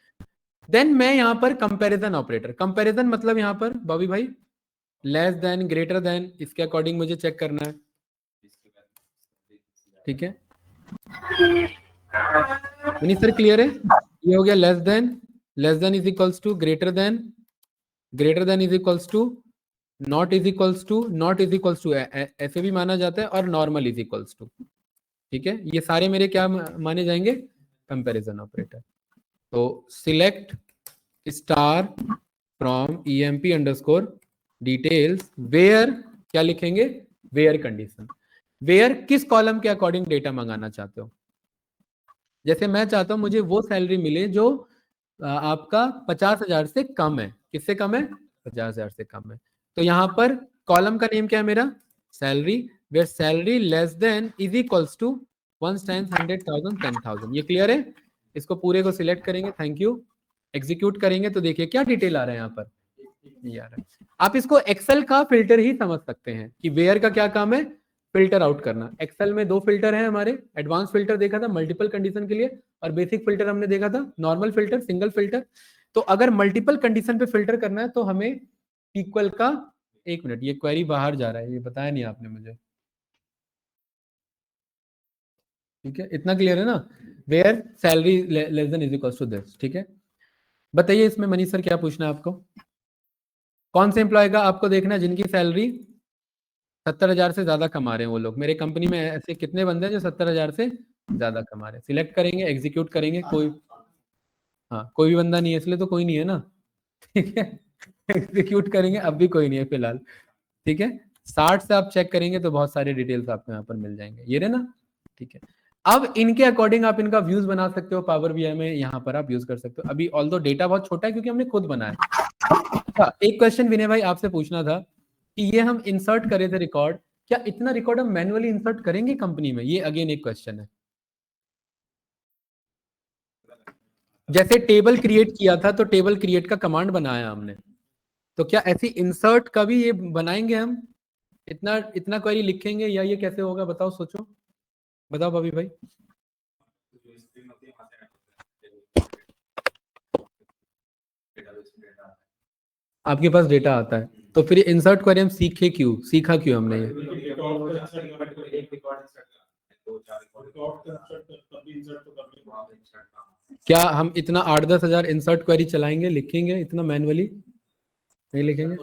देन मैं यहाँ पर कंपैरिजन ऑपरेटर, कंपैरिजन मतलब यहाँ पर बॉबी भाई लेस देन ग्रेटर देन, इसके अकॉर्डिंग मुझे चेक करना है, ठीक है। मनीष सर क्लियर है? ये हो गया less than is equals to greater than is equals to not is equals to ऐसे भी माना जाता है, और नॉर्मल इज इक्वल्स टू, ठीक है। ये सारे मेरे क्या माने जाएंगे, कंपैरिजन ऑपरेटर। तो select star from emp underscore details where, क्या लिखेंगे, वेयर कंडीशन, वेयर किस कॉलम के अकॉर्डिंग डेटा मंगाना चाहते हो। जैसे मैं चाहता हूं मुझे वो सैलरी मिले जो आपका 50,000 से कम है, किससे कम है, 50,000 से कम है। तो यहाँ पर कॉलम का नेम क्या है मेरा, salary, where salary less than is equals to 1 times 100,000 10,000। ये क्लियर है? इसको पूरे को सिलेक्ट करेंगे, थैंक यू, एग्जीक्यूट करेंगे तो देखिए क्या डिटेल आ रहा है यहाँ पर, ये आ रहा है। आप इसको एक्सेल का फिल्टर ही समझ सकते हैं कि वेयर का क्या काम है, फिल्टर आउट करना। एक्सेल में 2 फिल्टर हैं हमारे, एडवांस फिल्टर देखा था मल्टीपल कंडीशन के लिए, और बेसिक फिल्टर हमने देखा था नॉर्मल फिल्टर, सिंगल फिल्टर। तो अगर मल्टीपल कंडीशन पे फिल्टर करना है तो हमें इक्वल का, एक मिनट ये क्वेरी बाहर जा रहा है, ये बताया नहीं आपने मुझे, ठीक है, इतना क्लियर है ना, where salary less than is equal to this, ठीक है। बताइए इसमें मनीष सर क्या पूछना है आपको, कौन से एम्प्लॉय का आपको देखना है जिनकी सैलरी 70,000 से ज्यादा कमा रहे हैं वो लोग। मेरे कंपनी में ऐसे कितने बंदे हैं जो 70,000 से ज्यादा कमा रहे हैं, सिलेक्ट करेंगे, एग्जीक्यूट करेंगे, कोई, हाँ कोई भी बंदा नहीं है इसलिए तो कोई नहीं है ना, ठीक है। एग्जीक्यूट करेंगे, अब भी कोई नहीं है फिलहाल, ठीक है। 60 से आप चेक करेंगे तो बहुत सारे डिटेल्स आपको यहाँ पर मिल जाएंगे, ये रहे ना, ठीक है। अब इनके अकॉर्डिंग आप इनका व्यूज बना सकते हो, पावर बीआई में यहाँ पर आप यूज कर सकते हो। अभी ऑल्दो डेटा बहुत छोटा है क्योंकि हमने खुद बनाया। अच्छा, एक क्वेश्चन विनय भाई आपसे पूछना था कि ये हम इंसर्ट करे थे रिकॉर्ड, क्या इतना रिकॉर्ड हम मैन्युअली इंसर्ट करेंगे कंपनी में, ये अगेन एक क्वेश्चन है। जैसे टेबल क्रिएट किया था तो टेबल क्रिएट का कमांड बनाया हमने, तो क्या ऐसी इंसर्ट का भी ये बनाएंगे हम, इतना क्वेरी लिखेंगे, या ये कैसे होगा, बताओ, सोचो, बताओ भाभी भाई। आपके पास डेटा आता है, तो फिर इंसर्ट क्वेरी हम सीखा क्यों हमने ये? क्या हम इतना 8-10 हजार इंसर्ट क्वेरी चलाएंगे, लिखेंगे इतना मैनुअली? नहीं लिखेंगे,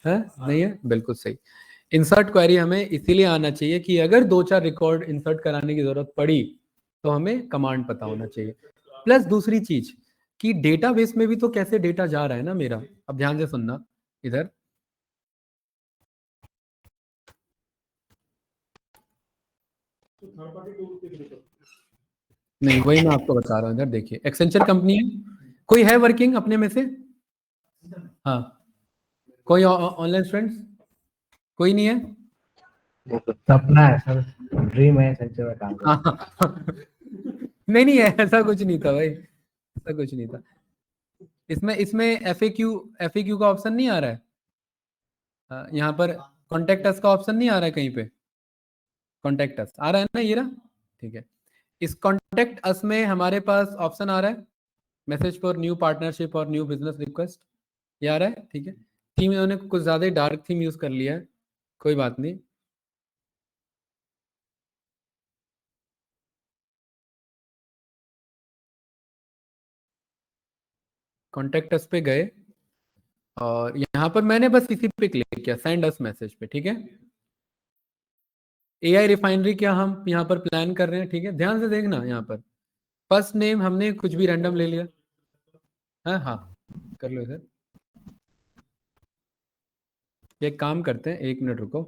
है नहीं है, बिल्कुल सही। इंसर्ट क्वेरी हमें इसीलिए आना चाहिए कि अगर 2-4 रिकॉर्ड इंसर्ट कराने की जरूरत पड़ी तो हमें कमांड पता होना चाहिए। प्लस दूसरी चीज कि डेटाबेस में भी तो कैसे डेटा जा रहा है ना मेरा, अब ध्यान से सुनना इधर। नहीं, वही मैं आपको बता रहा हूँ। इधर देखिए, एक्सेंचर कंपनी है, कोई है वर्किंग अपने में से? हाँ, कोई ऑनलाइन स्टूडेंट्स? कोई नहीं है? सपना है सर, ड्रीम है सेंचर में काम करना। नहीं है, ऐसा कुछ नहीं था भाई, ऐसा कुछ नहीं था। इसमें FAQ का ऑप्शन नहीं आ रहा है? यहाँ पर कॉन्टेक्ट अस का ऑप्शन नहीं आ रहा है कहीं पे? कॉन्टेक्ट अस आ रहा है ना, ये रहा, ठीक है। इस कॉन्टेक्ट अस में हमारे पास ऑप्शन आ रहा है मैसेज फॉर न्यू पार्टनरशिप और न्यू बिजनेस रिक्वेस्ट, ये आ रहा है, ठीक है। थीम इन्होंने कुछ ज्यादा ही डार्क थीम यूज कर लिया है, कोई बात नहीं। कॉन्टेक्ट अस पे गए और यहाँ पर मैंने बस इसी पे क्लिक किया, सेंड अस मैसेज पे, ठीक है। AI रिफाइनरी क्या हम यहाँ पर प्लान कर रहे हैं, ठीक है। ध्यान से देखना, यहाँ पर फर्स्ट नेम हमने कुछ भी रैंडम ले लिया, हाँ कर लो इधर। एक काम करते हैं, 1 मिनट रुको।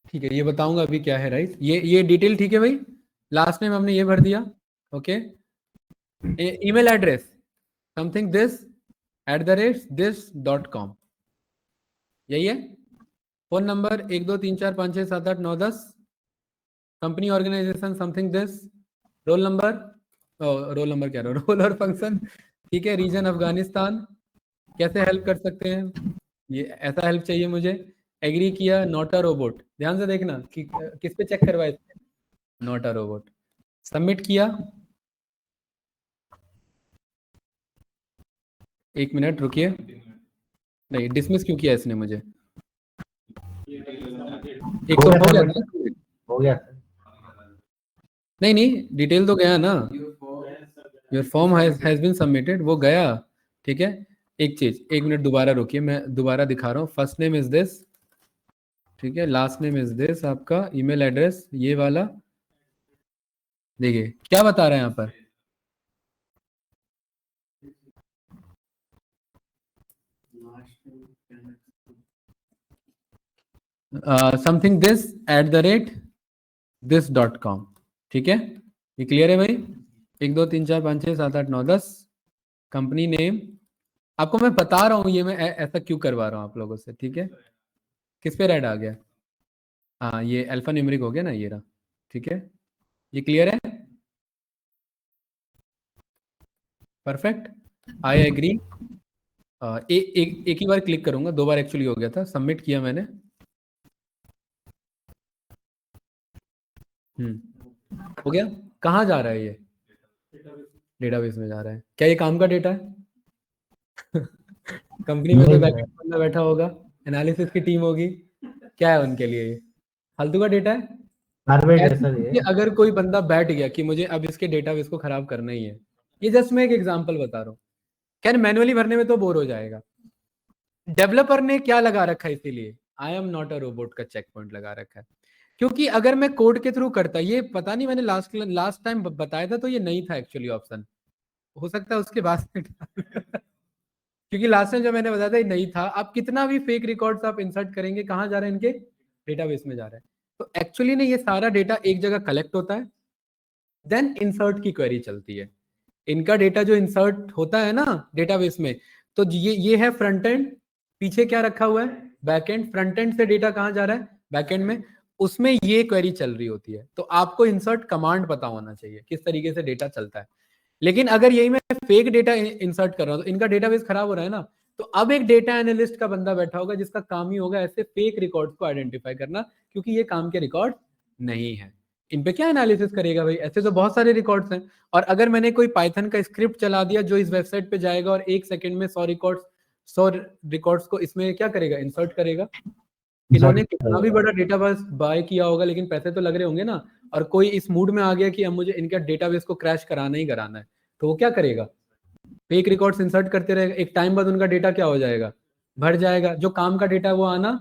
ठीक है, ये बताऊंगा अभी क्या है, राइट। ये डिटेल ठीक है भाई। लास्ट नेम हमने ये भर दिया, okay. Email address something this@this.com, यही है। Phone number 123456789110। Company organisation something this. Role number क्या रहा, रोल और फंक्शन, ठीक है। रीजन अफगानिस्तान। कैसे हेल्प कर सकते हैं, ये ऐसा हेल्प चाहिए मुझे। एग्री किया, नॉट अ रोबोट। ध्यान से देखना कि किस पे चेक करवाए, नॉट अ रोबोट। सबमिट किया, 1 मिनट रुकिए। नहीं, डिसमिस क्यों किया इसने मुझे? एक तो हो गया ना? हो गया सर। नहीं, डिटेल तो गया ना। Your form has been submitted, वो गया, ठीक है। एक चीज, 1 मिनट दोबारा रुकिए, मैं दोबारा दिखा रहा हूँ। फर्स्ट नेम इज दिस, ठीक है। Last name is this. आपका ईमेल एड्रेस ये वाला, देखिए क्या बता रहा है यहाँ पर। समथिंग this@this.com, ठीक है। ये क्लियर है भाई? 1 2 3 4 5 6 7 8 9 10। कंपनी नेम आपको मैं बता रहा हूँ, ये मैं ऐसा क्यों करवा रहा हूँ आप लोगों से, ठीक है। किस पे रेड आ गया? हाँ, ये अल्फा न्यूमेरिक हो गया ना, ये रहा, ठीक है। ये क्लियर है? Perfect, I agree. एक ही बार क्लिक करूंगा, 2 बार एक्चुअली हो गया था। सबमिट किया मैंने, हो गया। कहाँ जा रहा है ये? डेटाबेस में जा रहा है। क्या ये काम का डेटा है? कंपनी में तो बंदा बैठा होगा, एनालिसिस की टीम होगी, क्या है उनके लिए? ये फालतू का डेटा है। अगर कोई बंदा बैठ गया कि मुझे अब इसके डेटाबेस को खराब करना ही है, ये जस्ट मैं एक एग्जांपल बता रहा हूँ। क्या मैनुअली भरने में तो बोर हो जाएगा। डेवलपर ने क्या लगा रखा है, इसीलिए I am not a robot का चेक पॉइंट लगा रखा है। क्योंकि अगर मैं कोड के थ्रू करता, ये पता नहीं मैंने लास्ट टाइम बताया था तो ये नहीं था एक्चुअली ऑप्शन, हो सकता है उसके बाद क्योंकि लास्ट टाइम जब मैंने बताया था ये नहीं था। आप कितना भी फेक रिकॉर्ड्स आप इंसर्ट करेंगे, कहाँ जा रहे हैं? इनके डेटाबेस में जा रहा है। तो एक्चुअली ने ये सारा डेटा एक जगह कलेक्ट होता है, देन इंसर्ट की क्वेरी चलती है। इनका डेटा जो इंसर्ट होता है ना डेटाबेस में, तो ये है फ्रंट एंड, पीछे क्या रखा हुआ है? Back and. फ्रंट एंड से डेटा कहाँ जा रहा है? बैक एंड में, उसमें ये क्वेरी चल रही होती है। तो आपको इंसर्ट कमांड पता होना चाहिए किस तरीके से डेटा चलता है। लेकिन अगर यही मैं फेक डेटा इंसर्ट कर रहा हूँ तो इनका डेटाबेस खराब हो रहा है ना, तो अब एक डेटा एनालिस्ट का बंदा बैठा होगा जिसका काम ही होगा ऐसे फेक रिकॉर्ड्स को आइडेंटिफाई करना, क्योंकि ये काम के रिकॉर्ड नहीं है। इन पे क्या एनालिसिस करेगा भाई, ऐसे तो बहुत सारे रिकॉर्ड्स हैं। और अगर मैंने कोई पाइथन का स्क्रिप्ट चला दिया जो इस वेबसाइट पे जाएगा और 1 सेकंड में 100 रिकॉर्ड्स को इसमें क्या करेगा, इंसर्ट करेगा। इन्होंने कितना भी बड़ा डेटाबेस बाय किया होगा, लेकिन पैसे तो लग रहे होंगे ना। और कोई इस मूड में आ गया कि अब मुझे इनका डेटाबेस को क्रैश कराना ही कराना है, तो वो क्या करेगा, फेक रिकॉर्ड्स इंसर्ट करते रहेगा। एक टाइम बाद उनका डेटा क्या हो जाएगा, भर जाएगा। जो काम का डेटा वो आना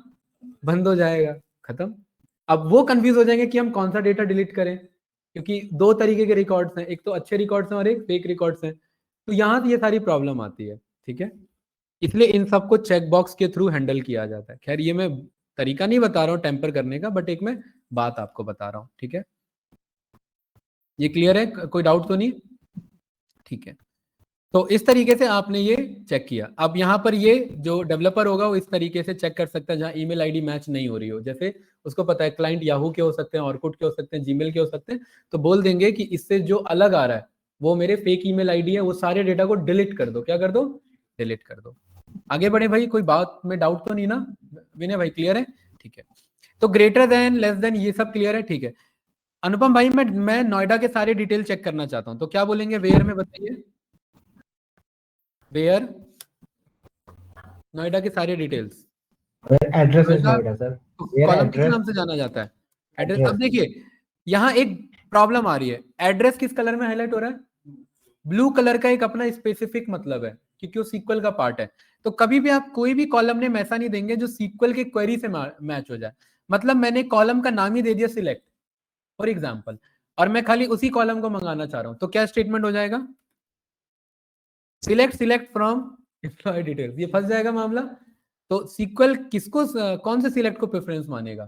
बंद हो जाएगा, खत्म। अब वो कंफ्यूज हो जाएंगे कि हम कौन सा डेटा डिलीट करें, क्योंकि 2 तरीके के रिकॉर्ड्स हैं, एक तो अच्छे रिकॉर्ड्स हैं और एक फेक रिकॉर्ड्स हैं। तो यहाँ ये सारी प्रॉब्लम आती है, ठीक है। इसलिए इन सबको चेकबॉक्स के थ्रू हैंडल किया जाता है। खैर ये मैं तरीका नहीं बता रहा हूँ टेम्पर करने का, बट एक मैं बात आपको बता रहा हूँ, ठीक है। ये क्लियर है, कोई डाउट तो नहीं, ठीक है। तो इस तरीके से आपने ये चेक किया। अब यहाँ पर ये जो डेवलपर होगा वो इस तरीके से चेक कर सकता है जहाँ ईमेल आईडी मैच नहीं हो रही हो। जैसे उसको पता है क्लाइंट याहू के हो सकते हैं, ऑर्कुट के हो सकते हैं, जीमेल के हो सकते हैं, तो बोल देंगे कि इससे जो अलग आ रहा है वो मेरे फेक ईमेल आईडी है, वो सारे डेटा को डिलीट कर दो। क्या कर दो, डिलीट कर दो। आगे बढ़े भाई, कोई बात में डाउट तो नहीं ना विनय भाई, क्लियर है, ठीक है। तो ग्रेटर देन, लेस देन, ये सब क्लियर है, ठीक है। अनुपम भाई मैं नोएडा के सारे डिटेल चेक करना चाहता हूँ, तो क्या बोलेंगे वेयर में, बताइए वेयर नोएडा के सारे details. Address is Noida sir, column किस नाम से जाना जाता है, एड्रेस। अब देखिए यहाँ एक प्रॉब्लम आ रही है, एड्रेस किस कलर में हाईलाइट हो रहा है, ब्लू कलर का एक अपना स्पेसिफिक मतलब है, क्योंकि वो सीक्वल का पार्ट है। तो कभी भी आप कोई भी कॉलम नेम ऐसा नहीं देंगे जो सीक्वल के क्वेरी से मैच हो जाए। मतलब मैंने कॉलम का नाम ही दे दिया सिलेक्ट फॉर एग्जांपल, और मैं खाली उसी कॉलम को मंगाना चाह रहा हूं, तो क्या स्टेटमेंट हो जाएगा, सिलेक्ट फ्रॉम एम्प्लॉय डिटेल्स, ये फंस जाएगा मामला। तो सीक्वल किसको, कौन से सिलेक्ट को प्रेफरेंस मानेगा,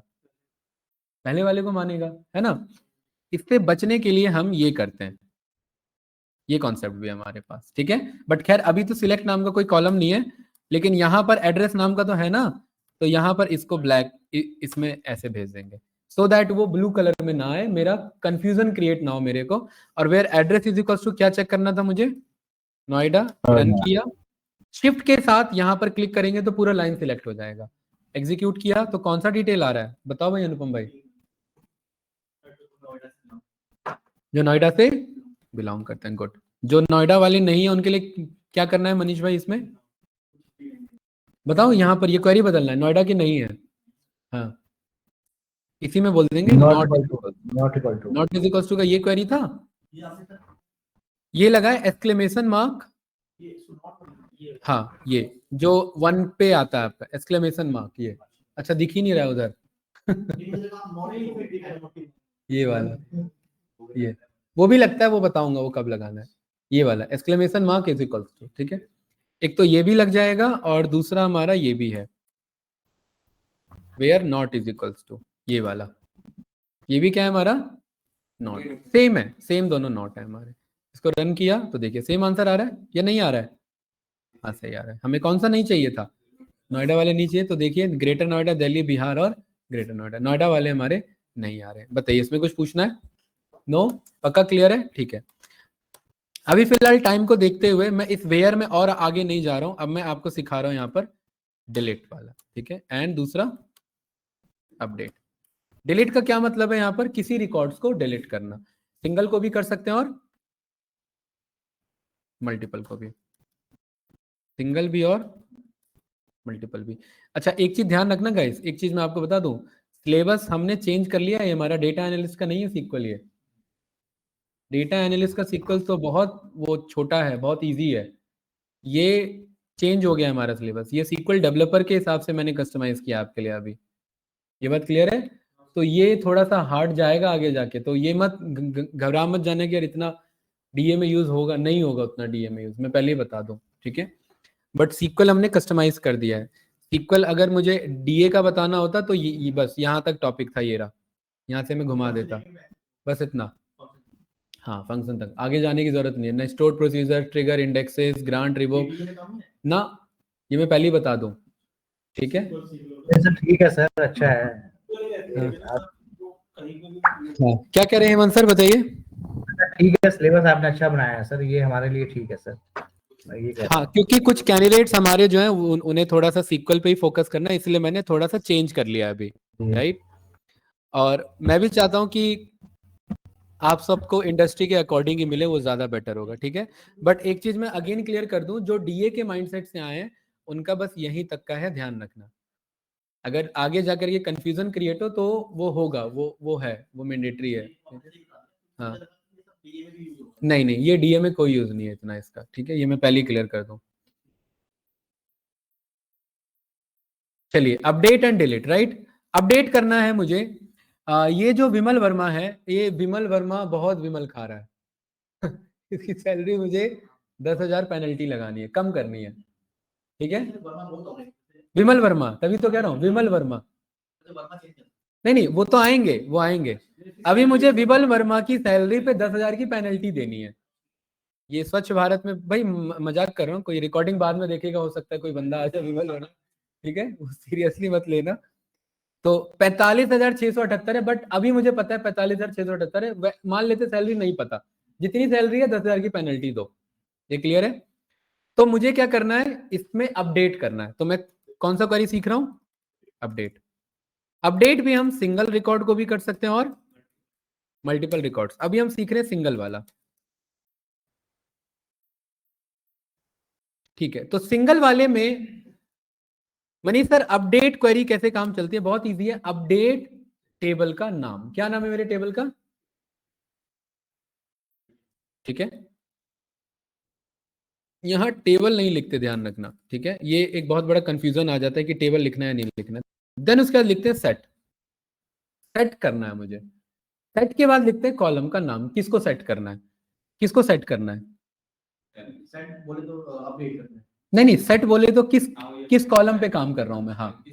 पहले वाले को मानेगा, है ना। इससे बचने के लिए हम ये करते हैं, ये कॉन्सेप्ट भी है हमारे पास, ठीक है। बट खैर अभी तो सिलेक्ट नाम का कोई कॉलम नहीं है, लेकिन यहाँ पर एड्रेस नाम का तो है ना, तो यहाँ पर इसको ब्लैक इसमें ऐसे भेज देंगे, सो दैट वो ब्लू कलर में ना आए, मेरा कंफ्यूजन क्रिएट ना हो मेरे को। और where address is equals to क्या चेक करना था मुझे, नोएडा, रन किया, शिफ्ट के साथ यहाँ पर क्लिक करेंगे तो पूरा लाइन सिलेक्ट हो जाएगा। एग्जीक्यूट किया तो कौन सा डिटेल आ रहा है, बताओ भाई अनुपम भाई, जो नोएडा से बिलोंग करते हैं, गुड। जो नोएडा वाले नहीं है उनके लिए क्या करना है मनीष भाई, इसमें बताओ। यहाँ पर ये क्वेरी बदलना है, नोएडा की नहीं है, हाँ इसी में बोल देंगे नॉट इज इक्वल टू का ये क्वेरी था, ये लगा है एक्सक्लेमेशन मार्क, हाँ ये जो 1 पे आता है आपका एक्सक्लेमेशन मार्क, ये अच्छा दिख ही नहीं रहा है उधर ये वाला, ये वो भी लगता है, वो बताऊंगा वो कब लगाना है, ये वाला exclamation mark is equal to, ठीक है। एक तो ये भी लग जाएगा और दूसरा हमारा ये भी है where not is equal to, ये वाला, ये भी क्या है हमारा नॉट, सेम है, सेम दोनों नॉट है हमारे। इसको रन किया तो देखिए सेम आंसर आ रहा है या नहीं आ रहा है, हाँ सही आ रहा है। हमें कौन सा नहीं चाहिए था, नोएडा वाले नहीं चाहिए, तो देखिए ग्रेटर नोएडा, दिल्ली, बिहार और ग्रेटर नोएडा, नोएडा वाले हमारे नहीं आ रहे। बताइए इसमें कुछ पूछना है, नो, पक्का क्लियर है, ठीक है। अभी फिलहाल टाइम को देखते हुए मैं इस वेयर में और आगे नहीं जा रहा हूं, अब मैं आपको सिखा रहा हूं यहाँ पर डिलीट वाला, ठीक है, एंड दूसरा अपडेट। डिलीट का क्या मतलब है, यहाँ पर किसी रिकॉर्ड्स को डिलीट करना, सिंगल को भी कर सकते हैं और मल्टीपल को भी, सिंगल भी और मल्टीपल भी। अच्छा एक चीज ध्यान रखना गाइस, एक चीज मैं आपको बता दूं, सिलेबस हमने चेंज कर लिया है, हमारा डेटा एनालिस्ट का नहीं है सीक्वल, ये डेटा एनालिस्ट का सीक्वल तो बहुत वो छोटा है, बहुत इजी है, ये चेंज हो गया हमारा सिलेबस, ये सीक्वल डेवलपर के हिसाब से मैंने कस्टमाइज किया आपके लिए अभी, ये बात क्लियर है। तो ये थोड़ा सा हार्ड जाएगा आगे जाके, तो ये मत घबरा मत जाने कि यार इतना डीए में यूज होगा, नहीं होगा उतना डीए में यूज, मैं पहले ही बता दूं, ठीक है। बट सीक्वल हमने कस्टमाइज कर दिया है। सीक्वल अगर मुझे डीए का बताना होता तो ये बस यहाँ तक टॉपिक था, ये रहा, यहाँ से मैं घुमा देता, बस इतना, हाँ फंक्शन तक, आगे जाने की जरूरत नहीं है ना, store procedure, trigger, indexes, grant, revoke ना, ये मैं पहले ही बता दूं, ठीक है। ठीक है सर, अच्छा है। क्या कह रहे हैं हेमंत सर, बताइए। ठीक है, सिलेबस आपने अच्छा बनाया है सर, ये हमारे लिए ठीक है सर। ये कह रहा हाँ, क्योंकि कुछ कैंडिडेट्स हमारे जो हैं उन्हें थोड़ा सा सीक्वल पे ही फोकस करना है, इसलिए मैंने थोड़ा सा चेंज कर लिया अभी, हूँ। राइट। और मैं भी चाहता हूँ कि आप सबको इंडस्ट्री के अकॉर्डिंग ही मिले, वो ज्यादा बेटर होगा, ठीक है। बट एक चीज मैं अगेन क्लियर कर दूं, जो डीए के माइंडसेट से आए हैं उनका बस यहीं तक का है, ध्यान रखना। अगर आगे जाकर ये कंफ्यूजन क्रिएट हो तो वो होगा, वो है, वो मैंडेटरी है। हाँ, नहीं नहीं, ये डीए में कोई यूज नहीं है इतना इसका, ठीक है, ये मैं पहले ही क्लियर कर दूं। चलिए, update and delete, right. Update करना है मुझे। ये जो विमल वर्मा है, ये विमल वर्मा बहुत विमल खा रहा है इसकी सैलरी मुझे 10,000 पेनल्टी लगानी है, कम करनी है, ठीक है। विमल वर्मा, तभी तो कह रहा हूँ, विमल वर्मा। नहीं नहीं, वो तो आएंगे, वो आएंगे। अभी मुझे विमल वर्मा की सैलरी पे 10,000 की पेनल्टी देनी है। ये स्वच्छ भारत में, भाई मजाक कर रहा हूँ, कोई रिकॉर्डिंग बाद में देखेगा, हो सकता है कोई बंदा आ जाए विमल वर्मा, ठीक है, सीरियसली मत लेना। तो 45,678 है, बट अभी मुझे पता है 45,678 है। मान लेते सैलरी नहीं पता, जितनी सैलरी है 10,000 की पेनल्टी दो, ये क्लियर है। तो मुझे क्या करना है, इसमें अपडेट करना है। तो मैं कौन सा क्वेरी सीख रहा हूं, अपडेट। अपडेट भी हम सिंगल रिकॉर्ड को भी कर सकते हैं और मल्टीपल रिकॉर्ड्स। अभी हम सीख रहे हैं सिंगल वाला, ठीक है। तो सिंगल वाले में मनीष सर, अपडेट क्वेरी कैसे काम चलती है? बहुत इजी है। अपडेट टेबल का नाम, क्या नाम है मेरे टेबल का, ठीक है। यहां टेबल नहीं लिखते, ध्यान रखना, ठीक है। ये एक बहुत बड़ा कंफ्यूजन आ जाता है कि टेबल लिखना है नहीं लिखना। देन उसके बाद लिखते हैं सेट, सेट करना है मुझे। सेट के बाद लिखते हैं कॉलम का नाम, किसको सेट करना है, किसको सेट करना है। सेट बोले तो अपडेट करना है। नहीं नहीं, सेट बोले तो किस किस कॉलम पे काम कर रहा हूं मैं। हाँ,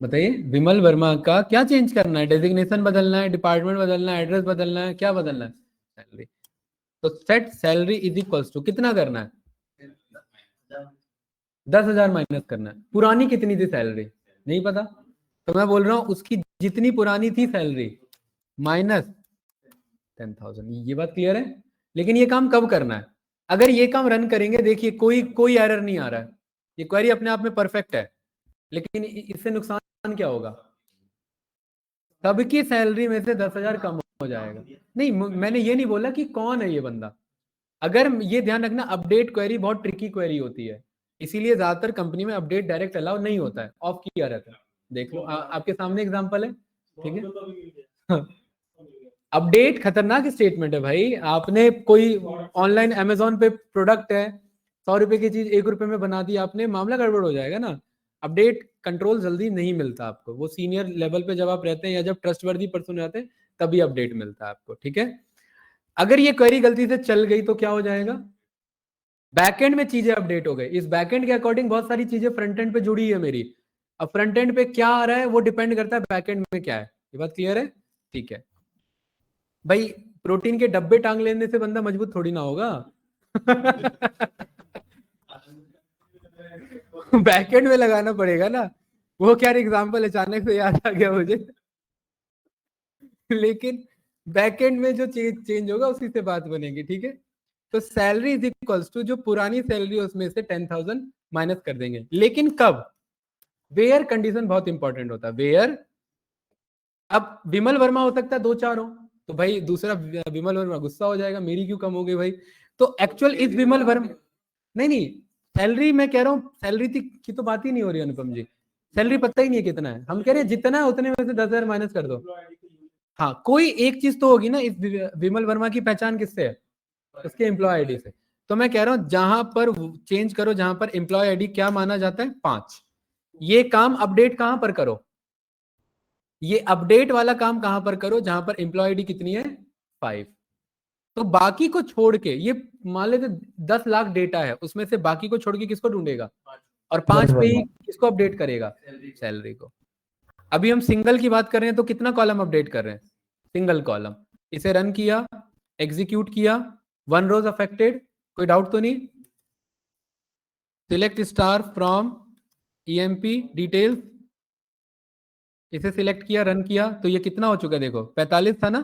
बताइए, विमल वर्मा का क्या चेंज करना है? डेजिग्नेशन बदलना है, डिपार्टमेंट बदलना है, एड्रेस बदलना है, क्या बदलना है? सैलरी। तो set salary is equals to कितना करना है, 10,000 माइनस करना है। पुरानी कितनी थी सैलरी, नहीं पता, तो मैं बोल रहा हूं उसकी जितनी पुरानी थी सैलरी माइनस 10,000। ये बात क्लियर है। लेकिन ये काम कब करना है? अगर ये काम रन करेंगे, देखिए कोई कोई एरर नहीं आ रहा है, ये क्वेरी अपने आप में परफेक्ट है। लेकिन इससे नुकसान क्या होगा, सबकी सैलरी में से 10,000 कम हो जाएगा। नहीं, मैंने ये नहीं बोला कि कौन है ये बंदा। अगर ये ध्यान रखना, अपडेट क्वेरी बहुत ट्रिकी क्वेरी होती है, इसीलिए ज्यादातर कंपनी में अपडेट डायरेक्ट अलाउ नहीं होता है, ऑफ किया रहता है। देख लो, आपके सामने एग्जांपल है, ठीक है। अपडेट खतरनाक स्टेटमेंट है भाई। आपने कोई ऑनलाइन अमेजोन पे प्रोडक्ट है, 100 रुपए की चीज 1 रुपए में बना दी आपने, मामला गड़बड़ हो जाएगा ना। अपडेट कंट्रोल जल्दी नहीं मिलता आपको, वो सीनियर लेवल पे जब आप रहते हैं या जब ट्रस्टवर्दी पर्सन रहते हैं तभी अपडेट मिलता है आपको, ठीक है। अगर ये क्वेरी गलती से चल गई तो क्या हो जाएगा, बैकएंड में चीजें अपडेट हो गई। इस बैकएंड के अकॉर्डिंग बहुत सारी चीजें फ्रंट एंड पे जुड़ी है मेरी। अब फ्रंट एंड पे क्या आ रहा है वो डिपेंड करता है बैकएंड में क्या है। ये बात क्लियर है, ठीक है भाई। प्रोटीन के डब्बे टांग लेने से बंदा मजबूत थोड़ी ना होगा बैकएंड में लगाना पड़ेगा ना। वो क्या एग्जांपल अचानक से याद आ गया मुझे लेकिन बैकएंड में जो चेंज होगा उसी से बात बनेगी, ठीक है। तो सैलरी इज इक्वल्स टू जो पुरानी सैलरी उसमें से 10,000 माइनस कर देंगे। लेकिन कब, वेयर कंडीशन बहुत इंपॉर्टेंट होता है, वेयर। अब विमल वर्मा हो सकता है 2-4 हो, तो भाई दूसरा विमल वर्मा गुस्सा हो जाएगा, मेरी क्यों कम हो गई भाई। तो एक्चुअल इस विमल वर्मा, नहीं सैलरी मैं कह रहा हूँ, सैलरी की तो बात ही नहीं हो रही अनुपम जी। सैलरी पता ही नहीं है कितना है, हम कह रहे हैं जितना है उतने में से 10,000 माइनस कर दो। हाँ, कोई एक चीज तो होगी ना। इस विमल वर्मा की पहचान किससे है, उसके एम्प्लॉय आईडी से। तो मैं कह रहा हूं जहां पर चेंज करो, जहां पर एम्प्लॉय आईडी क्या माना जाता है 5, ये काम अपडेट कहां पर करो, ये अपडेट वाला काम कहां पर करो जहां पर एम्प्लॉय आईडी कितनी है 5। तो बाकी को छोड़ के, ये मान लेते 10 लाख डेटा है, उसमें से बाकी को छोड़ के किसको ढूंढेगा, और 5 पे ही किसको अपडेट करेगा, सैलरी को। अभी हम सिंगल की बात कर रहे हैं तो कितना कॉलम अपडेट कर रहे हैं, सिंगल कॉलम। इसे रन किया, एग्जीक्यूट किया, 1 रोज अफेक्टेड, कोई डाउट तो नहीं। Select star from EMP details, इसे सिलेक्ट किया, रन किया, तो ये कितना हो चुका है देखो, 45 था ना,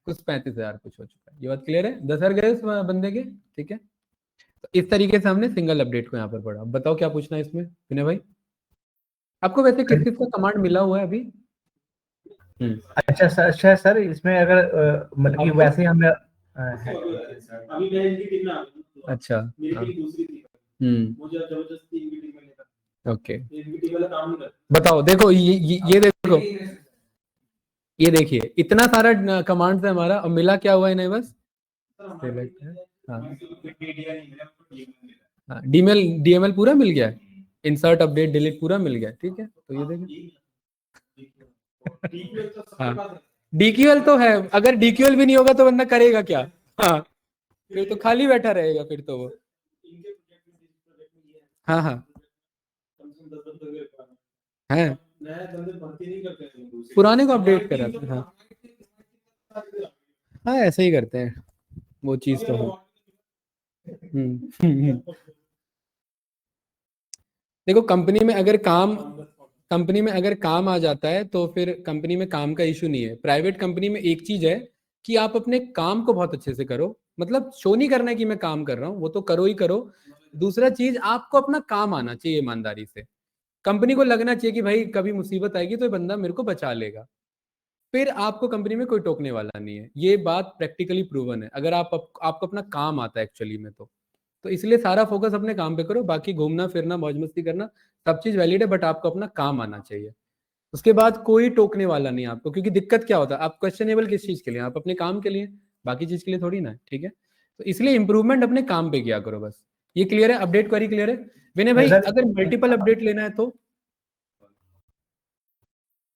कुछ 35,000 कुछ हो चुका है। ये बात क्लियर है? 10,000 गए उस बंदे के, ठीक है। तो इस तरीके से हमने सिंगल अपडेट को यहाँ पर पढ़ा। बताओ क्या पूछना है इसमें विनय भाई? आपको वैसे किस किस का कमांड मिला हुआ है अभी? अच्छा सर इसमें अगर मतलब कि वैसे ही हमने अभी मैं इनकी टीम में आ गया। अच्छा, मेरी हाँ। टीम दूसरी थी, मुझे जबरदस्ती इनकी टीम में लेकर। ओके, इनकी टीम वाला काम नहीं करता। बताओ। देखो ये देखो, ये देखिए इतना सारा कमांड्स है हमारा, और मिला क्या हुआ इन्हें? बस सेलेक्ट है, हाँ, डीएमएल पूरा मिल गया, इंसर्ट अपडेट डिलीट पूरा मिल गया, ठीक है। तो ये देखिए, हाँ डीक्यूएल तो है। अगर डीक्यूएल भी नहीं होगा तो बंदा करेगा क्या? हाँ, फिर तो खाली बैठा रहेगा फिर तो वो। हाँ हाँ है, पुराने को अपडेट करा था। हाँ हाँ, ऐसे ही करते हैं, वो चीज तो है। देखो कंपनी में अगर काम आ जाता है तो फिर कंपनी में काम का इशू नहीं है। प्राइवेट कंपनी में एक चीज है कि आप अपने काम को बहुत अच्छे से करो, मतलब शो नहीं करना है कि मैं काम कर रहा हूँ, वो तो करो ही करो। दूसरा चीज, आपको अपना काम आना चाहिए ईमानदारी से। कंपनी को लगना चाहिए कि भाई कभी मुसीबत आएगी तो ये बंदा मेरे को बचा लेगा, फिर आपको कंपनी में कोई टोकने वाला नहीं है। ये बात प्रैक्टिकली प्रूवन है, अगर आपको अपना काम आता है एक्चुअली में तो इसलिए सारा फोकस अपने काम पे करो। बाकी घूमना फिरना मौज मस्ती करना सब चीज वैलिड है, बट आपको अपना काम आना चाहिए। उसके बाद कोई टोकने वाला नहीं आपको, क्योंकि दिक्कत क्या होता है, आप क्वेश्चनेबल किस चीज के लिए? आप अपने काम के लिए, बाकी चीज के लिए थोड़ी ना है, ठीक है। तो इसलिए इंप्रूवमेंट अपने काम पे किया करो बस। ये क्लियर है? अपडेट क्वेरी क्लियर है विनय भाई? अगर मल्टीपल अपडेट लेना है तो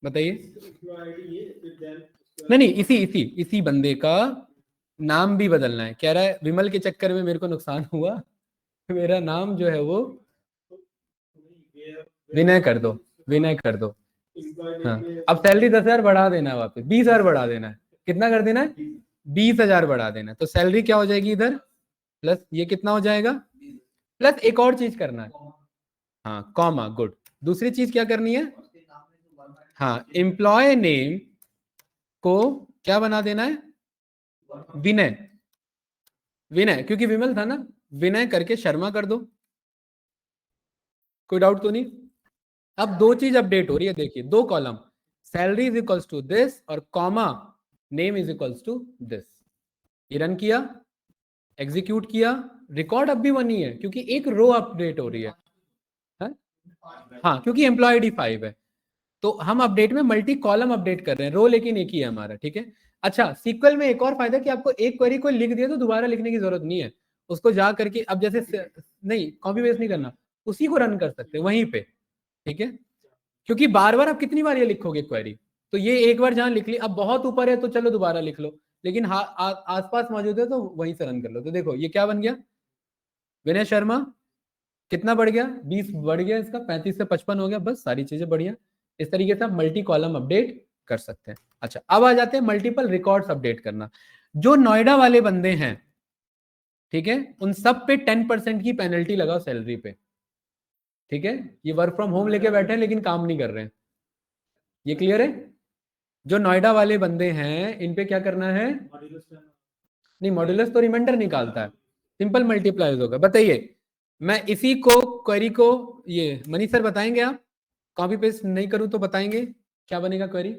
बताइए। नहीं, इसी बंदे का नाम भी बदलना है। कह रहा है विमल के चक्कर में मेरे को नुकसान हुआ, मेरा नाम जो है वो विनय कर दो, विनय कर दो। हाँ, अब सैलरी 10,000 बढ़ा देना है, वापस 20,000 बढ़ा देना है। कितना कर देना है? 20,000 बढ़ा देना है। तो सैलरी क्या हो जाएगी इधर, प्लस ये कितना हो जाएगा, प्लस एक और चीज करना है, हाँ कॉमा, गुड। दूसरी चीज क्या करनी है? हाँ, एम्प्लॉय नेम को क्या बना देना है? विनय, क्योंकि विमल था ना, विनय करके शर्मा कर दो। कोई डाउट तो नहीं? अब दो चीज अपडेट हो रही है, देखिए दो column, salary is equals to this और comma name is equals to this. ये रन किया, एग्जीक्यूट किया, रिकॉर्ड अब भी वही है क्योंकि एक रो अपडेट हो रही है। हाँ, क्योंकि एम्प्लॉय आईडी 5 है, तो हम अपडेट में मल्टी कॉलम अपडेट कर रहे हैं, रो लेकिन एक ही है हमारा, ठीक है। अच्छा, सीक्वल में एक और फायदा कि आपको एक क्वेरी को लिख दिया तो दोबारा लिखने की जरूरत नहीं है, उसको जा करके अब जैसे नहीं कॉपी पेस्ट नहीं करना, उसी को रन कर सकते हैं वहीं पे, ठीक है। क्योंकि बार बार आप कितनी बार ये लिखोगे क्वेरी, तो ये एक बार जहां लिख ली, अब बहुत ऊपर है तो चलो दोबारा लिख लो, लेकिन आसपास मौजूद है तो वहीं से रन कर लो। तो देखो ये क्या बन गया, विनय शर्मा कितना बढ़ गया, 20 बढ़ गया, इसका 35 से 55 हो गया, बस सारी चीजें बढ़िया। इस तरीके से आप मल्टी कॉलम अपडेट कर सकते हैं। अच्छा, अब आ जाते हैं मल्टीपल रिकॉर्ड्स अपडेट करना। जो नोएडा वाले बंदे हैं, ठीक है, उन सब पे 10% की पेनल्टी लगाओ सैलरी पे, ठीक है। ये वर्क फ्रॉम होम लेके बैठे हैं लेकिन काम नहीं कर रहे हैं, ये क्लियर है? जो नोएडा वाले बंदे हैं इन पे क्या करना है? नहीं, मॉड्यूलस तो रिमाइंडर निकालता है, सिंपल मल्टीप्लाई होगा। बताइए, मैं इसी को क्वेरी को, ये मनीष सर बताएंगे, आप कॉपी पेस्ट नहीं करूं तो बताएंगे क्या बनेगा क्वेरी?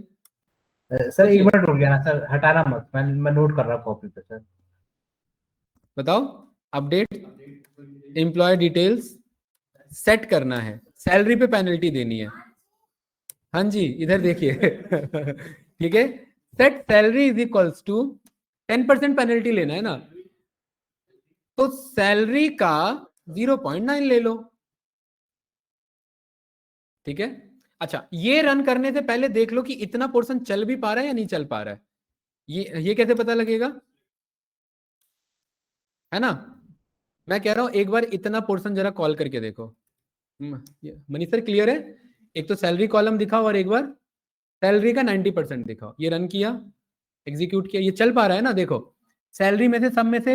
सर एक मिनट रुक जाना सर, हटाना मत, मैं नोट कर रहा हूँ कॉपी पे सर। बताओ, अपडेट एम्प्लॉय डिटेल्स सेट करना है, सैलरी पे पेनल्टी देनी है। हाँ जी, इधर देखिए ठीक है, set salary is equals to 10% penalty लेना है ना, तो सैलरी का 0.9 ले लो, ठीक है। अच्छा, ये रन करने से पहले देख लो कि इतना पोर्शन चल भी पा रहा है या नहीं चल पा रहा है। ये कैसे पता लगेगा, है ना? मैं कह रहा हूं एक बार इतना पोर्शन जरा कॉल करके देखो। मनीष सर क्लियर है? एक तो सैलरी कॉलम दिखाओ और एक बार सैलरी का 90% दिखाओ। ये रन किया, एग्जीक्यूट किया, ये चल पा रहा है ना? देखो सैलरी में से सब में से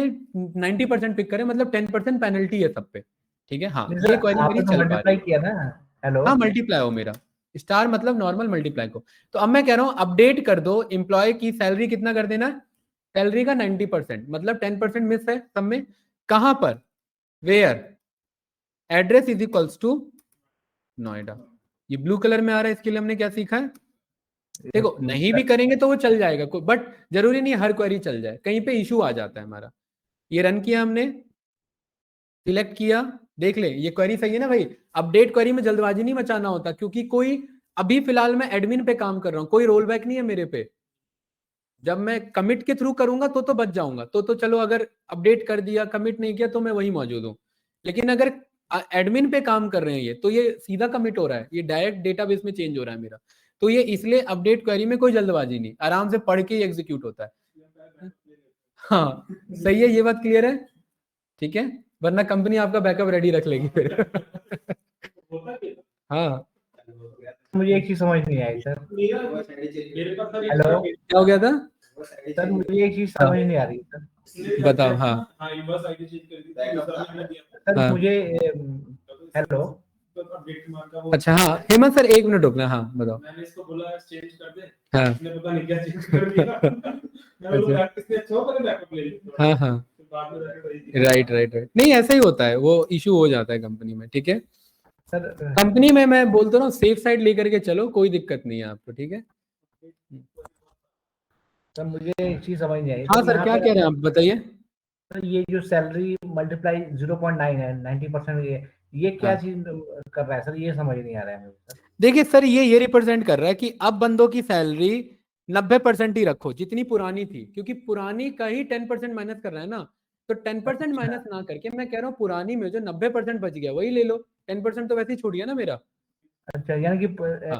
90% पिक करें, मतलब 10% पेनल्टी है सब पे, ठीक है। हाँ, ये क्वेरी मेरी चल पा रही है। किया ना, हेलो, हाँ मल्टीप्लाई हो मेरा, स्टार मतलब नॉर्मल मल्टीप्लाई को। तो अब मैं कह रहा हूं अपडेट कर दो, एम्प्लॉय की सैलरी कितना कर देना, सैलरी का 90%, मतलब 10% मिस है सब में। कहां पर? Where address is equals to Noida. ये ब्लू कलर में आ रहा है, इसके लिए हमने क्या सीखा है? देखो नहीं भी करेंगे तो वो चल जाएगा, बट जरूरी नहीं हर क्वेरी चल जाए, कहीं पे इशू आ जाता है हमारा। ये रन किया हमने, सिलेक्ट किया, देख ले ये क्वेरी सही है ना भाई। अपडेट क्वेरी में जल्दबाजी नहीं मचाना होता, क्योंकि कोई अभी फिलहाल मैं एडमिन पे काम कर रहा हूं, कोई रोल बैक नहीं है मेरे पे। जब मैं कमिट के थ्रू करूंगा तो बच जाऊंगा, तो चलो अगर अपडेट कर दिया, कमिट नहीं किया तो मैं वही मौजूद हूं। लेकिन अगर एडमिन पे काम कर रहे हैं ये, तो ये सीधा कमिट हो रहा है, ये डायरेक्ट डेटाबेस में चेंज हो रहा है मेरा। तो ये इसलिए अपडेट क्वेरी में कोई जल्दबाजी नहीं, आराम से पढ़ के ही एग्जीक्यूट होता है। हाँ सही है, ये बात क्लियर है, ठीक है, वरना कंपनी आपका बैकअप रेडी रख लेगी फिर। हाँ मुझे एक चीज समझ नहीं आई सर। हेलो, क्या हो गया था? सर मुझे एक चीज समझ नहीं आ रही सर। बताओ। हाँ सर हाँ। मुझे हेलो, अच्छा हाँ हेमंत सर, 1 मिनट रुकना। हाँ बताओ। मैंने इसको बोला चेंज कर दे, हाँ इसने पता नहीं क्या चेंज कर दिया। मैं बोला प्रैक्टिस से अच्छा हो, पहले बैकअप ले ली। हाँ हाँ बाद में जाके वही दिया। राइट, नहीं ऐसा ही होता है, वो इशू हो जाता है कंपनी में, ठीक है। सर कंपनी में मैं बोलता हूँ सेफ साइड लेकर के चलो, कोई दिक्कत नहीं है आपको, ठीक है। सर मुझे एक चीज समझ नहीं आई। हाँ सर, क्या कह रहे हैं आप, बताइए। सर ये जो सैलरी मल्टीप्लाई 0.9 है 90%, ये क्या हाँ। चीज कर रहा है सर? ये समझ नहीं आ रहा है मुझे सर। देखिए सर, ये रिप्रेजेंट कर रहा है कि अब बंदों की सैलरी 90% ही रखो जितनी पुरानी थी, क्योंकि पुरानी का ही 10% माइनस कर रहा है ना। तो 10% माइनस ना करके मैं कह रहा हूँ पुरानी में जो 90% बच गया वही ले लो, 10% तो वैसे ही छूट गया ना मेरा। अच्छा, यानी कि हाँ।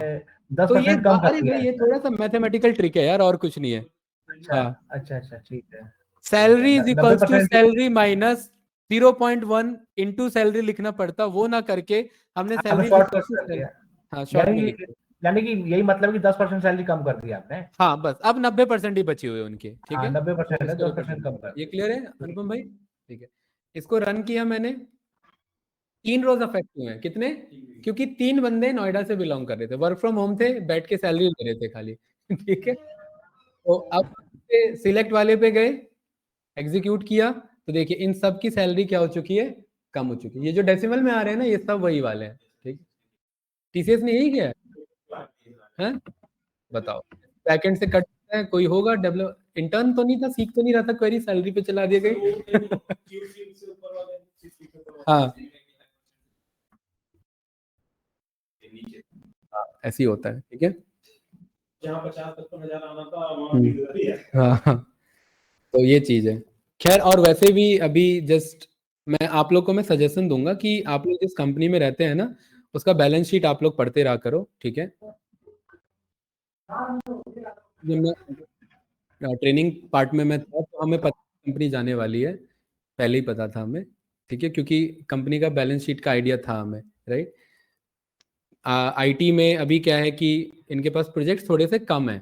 10% कम कर अरे दिया भाई है ये सर। थोड़ा सा मैथमेटिकल ट्रिक है यार, और कुछ नहीं है। अच्छा हाँ, अच्छा, ठीक है। Salary is equals to 90% salary minus 0.1 into salary लिखना पड़ता, वो ना करके हमने आपने सैलरी शॉर्ट कर दिया, हाँ शॉर्ट में लिख दिया। यानी कि यही मतलब कि 10% सैलरी कम कर दी आपने। हाँ बस अब 90% ही बची हुई है उनकी, ठीक हाँ है। 90% है, इसको 10% represent कम करता कर है। ये दी। क्लियर है अनुपम भाई? ठीक है, इसको रन किया मैंने, 3 रोज अफेक्ट हुए हैं। कितने? क्योंकि 3 बंदे नोएडा से बिलोंग कर रहे थे, वर्क फ्रॉम होम थे, बैठ के सैलरी ले रहे थे खाली। ठीक है, तो अब सिलेक्ट वाले पे गए, एग्जीक्यूट किया, तो देखिए इन सब की सैलरी क्या हो चुकी है, कम हो चुकी है। ये जो डेसिमल में आ रहे हैं ना, ये सब वही वाले हैं, ठीक। टीसीएस ने यही किया है, बताओ। बैकएंड से कट है, कोई होगा डेवलप, इंटर्न तो नहीं था, सीख तो नहीं रहा था, क्वेरी सैलरी पे चला दिया गई। हाँ ऐसे ही होता है, ठीक है। जहाँ 50-55 आना था वहाँ 20,000 ही है। हाँ तो ये चीज है। खैर, और वैसे भी अभी जस्ट मैं आप लोग को मैं सजेशन दूंगा कि आप लोग जिस कंपनी में रहते हैं ना, उसका बैलेंस शीट आप लोग पढ़ते रहा करो, ठीक है। जब मैं ट्रेनिंग पार्ट में मैं था, तो हमें पता कंपनी जाने वाली है, पहले ही पता था हमें, ठीक है, क्योंकि कंपनी का बैलेंस शीट का आइडिया था हमें, राइट। आईटी में अभी क्या है कि इनके पास प्रोजेक्ट थोड़े से कम है,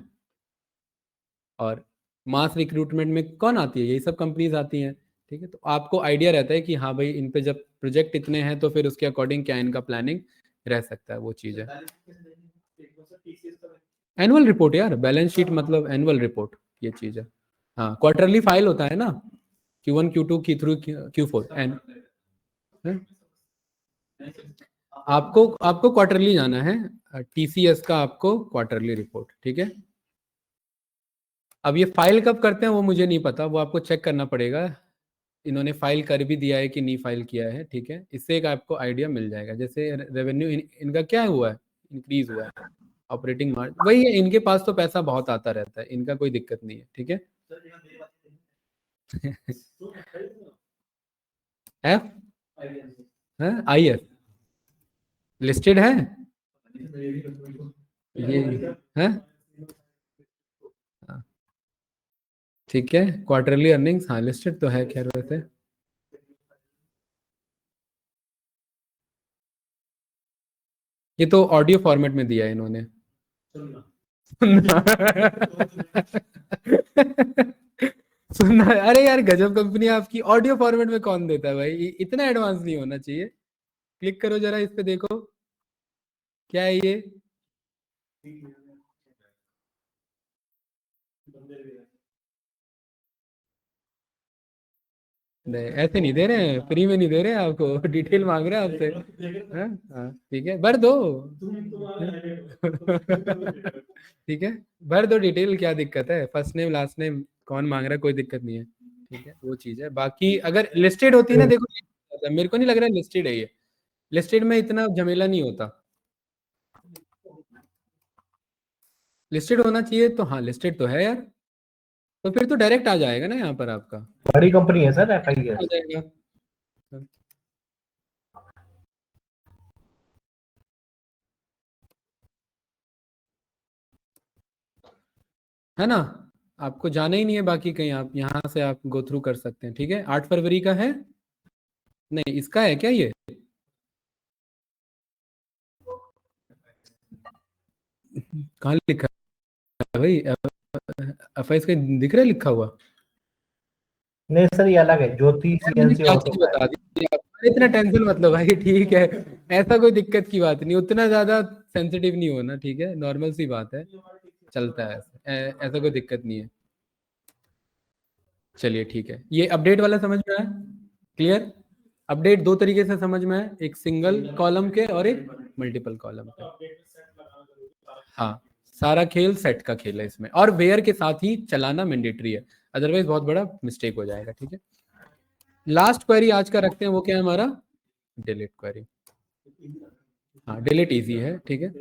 और मास रिक्रूटमेंट में कौन आती है, यही सब कंपनीज आती हैं, ठीक है। तो आपको आइडिया रहता है कि हाँ भाई इन पे जब प्रोजेक्ट इतने हैं तो फिर उसके अकॉर्डिंग क्या इनका प्लानिंग रह सकता है, वो चीज़ है। एनुअल रिपोर्ट यार, बैलेंस शीट मतलब एनुअल रिपोर्ट, ये चीज़ है। हाँ क्वार्टरली फाइल होता है ना, Q1 Q2 Q3 Q4 and आपको क्वार्टरली जाना है, टीसीएस का आपको क्वार्टरली रिपोर्ट, ठीक है। अब ये फाइल कब करते हैं वो मुझे नहीं पता, वो आपको चेक करना पड़ेगा, इन्होंने फाइल कर भी दिया है कि नहीं फाइल किया है, ठीक है। इससे एक आपको आइडिया मिल जाएगा। जैसे रेवेन्यू इनका क्या हुआ है, इंक्रीज हुआ है, ऑपरेटिंग मार्जिन वही है, इनके पास तो पैसा बहुत आता रहता है, इनका कोई दिक्कत नहीं है, ठीक है। एफ आई एफ लिस्टेड है ये है, हाँ, ठीक है। क्वार्टरली अर्निंग्स हाँ लिस्टेड तो है, खैर वैसे ये तो ऑडियो फॉर्मेट में दिया है इन्होंने। सुनना अरे यार गजब कंपनी है आपकी, ऑडियो फॉर्मेट में कौन देता है भाई, इतना एडवांस नहीं होना चाहिए। क्लिक करो जरा इस पे, देखो क्या है ये। नहीं ऐसे नहीं दे रहे हैं, फ्री में नहीं दे रहे हैं आपको, डिटेल मांग रहे हैं आपसे। हाँ हाँ, ठीक है भर दो। ठीक है भर दो डिटेल, क्या दिक्कत है, फर्स्ट नेम लास्ट नेम कौन मांग रहा है, कोई दिक्कत नहीं है, ठीक है वो चीज है। बाकी अगर लिस्टेड होती है ना, देखो मेरे को नहीं लग रहा है लिस्टेड है ये, लिस्टेड में इतना झमेला नहीं होता, लिस्टेड होना चाहिए तो, हाँ लिस्टेड तो है यार, तो फिर तो डायरेक्ट आ जाएगा ना यहाँ पर आपका, बड़ी कंपनी है सर आ FIS। जाएगा। है ना, आपको जाना ही नहीं है बाकी कहीं, आप यहाँ से आप गो थ्रू कर सकते हैं, ठीक है। 8 फरवरी का है, नहीं इसका है क्या ये, कहाँ लिखा है भाई, FIS का दिख रहा है लिखा हुआ। नहीं सर ये अलग है, ज्योति मैंने CNC क्या ऑटो चीज का बता है। दी आप, इतना टेंशन मतलब भाई, ठीक है ऐसा कोई दिक्कत की बात नहीं, उतना ज्यादा सेंसिटिव नहीं होना, ठीक है नॉर्मल सी बात है, चलता है ऐसा कोई दिक्कत नहीं है। चलिए ठीक है, ये अपडेट वाला समझ में आया, क्लियर। अपडेट दो तरीके से समझ में है, एक सिंगल कॉलम के और एक मल्टीपल कॉलम के। हाँ सारा खेल सेट का खेल है इसमें, और वेयर के साथ ही चलाना मैंडेटरी है, अदरवाइज बहुत बड़ा मिस्टेक हो जाएगा, ठीक है। लास्ट क्वेरी आज का रखते हैं, वो क्या है हमारा, डिलीट क्वेरी। हाँ डिलीट इजी है, ठीक है।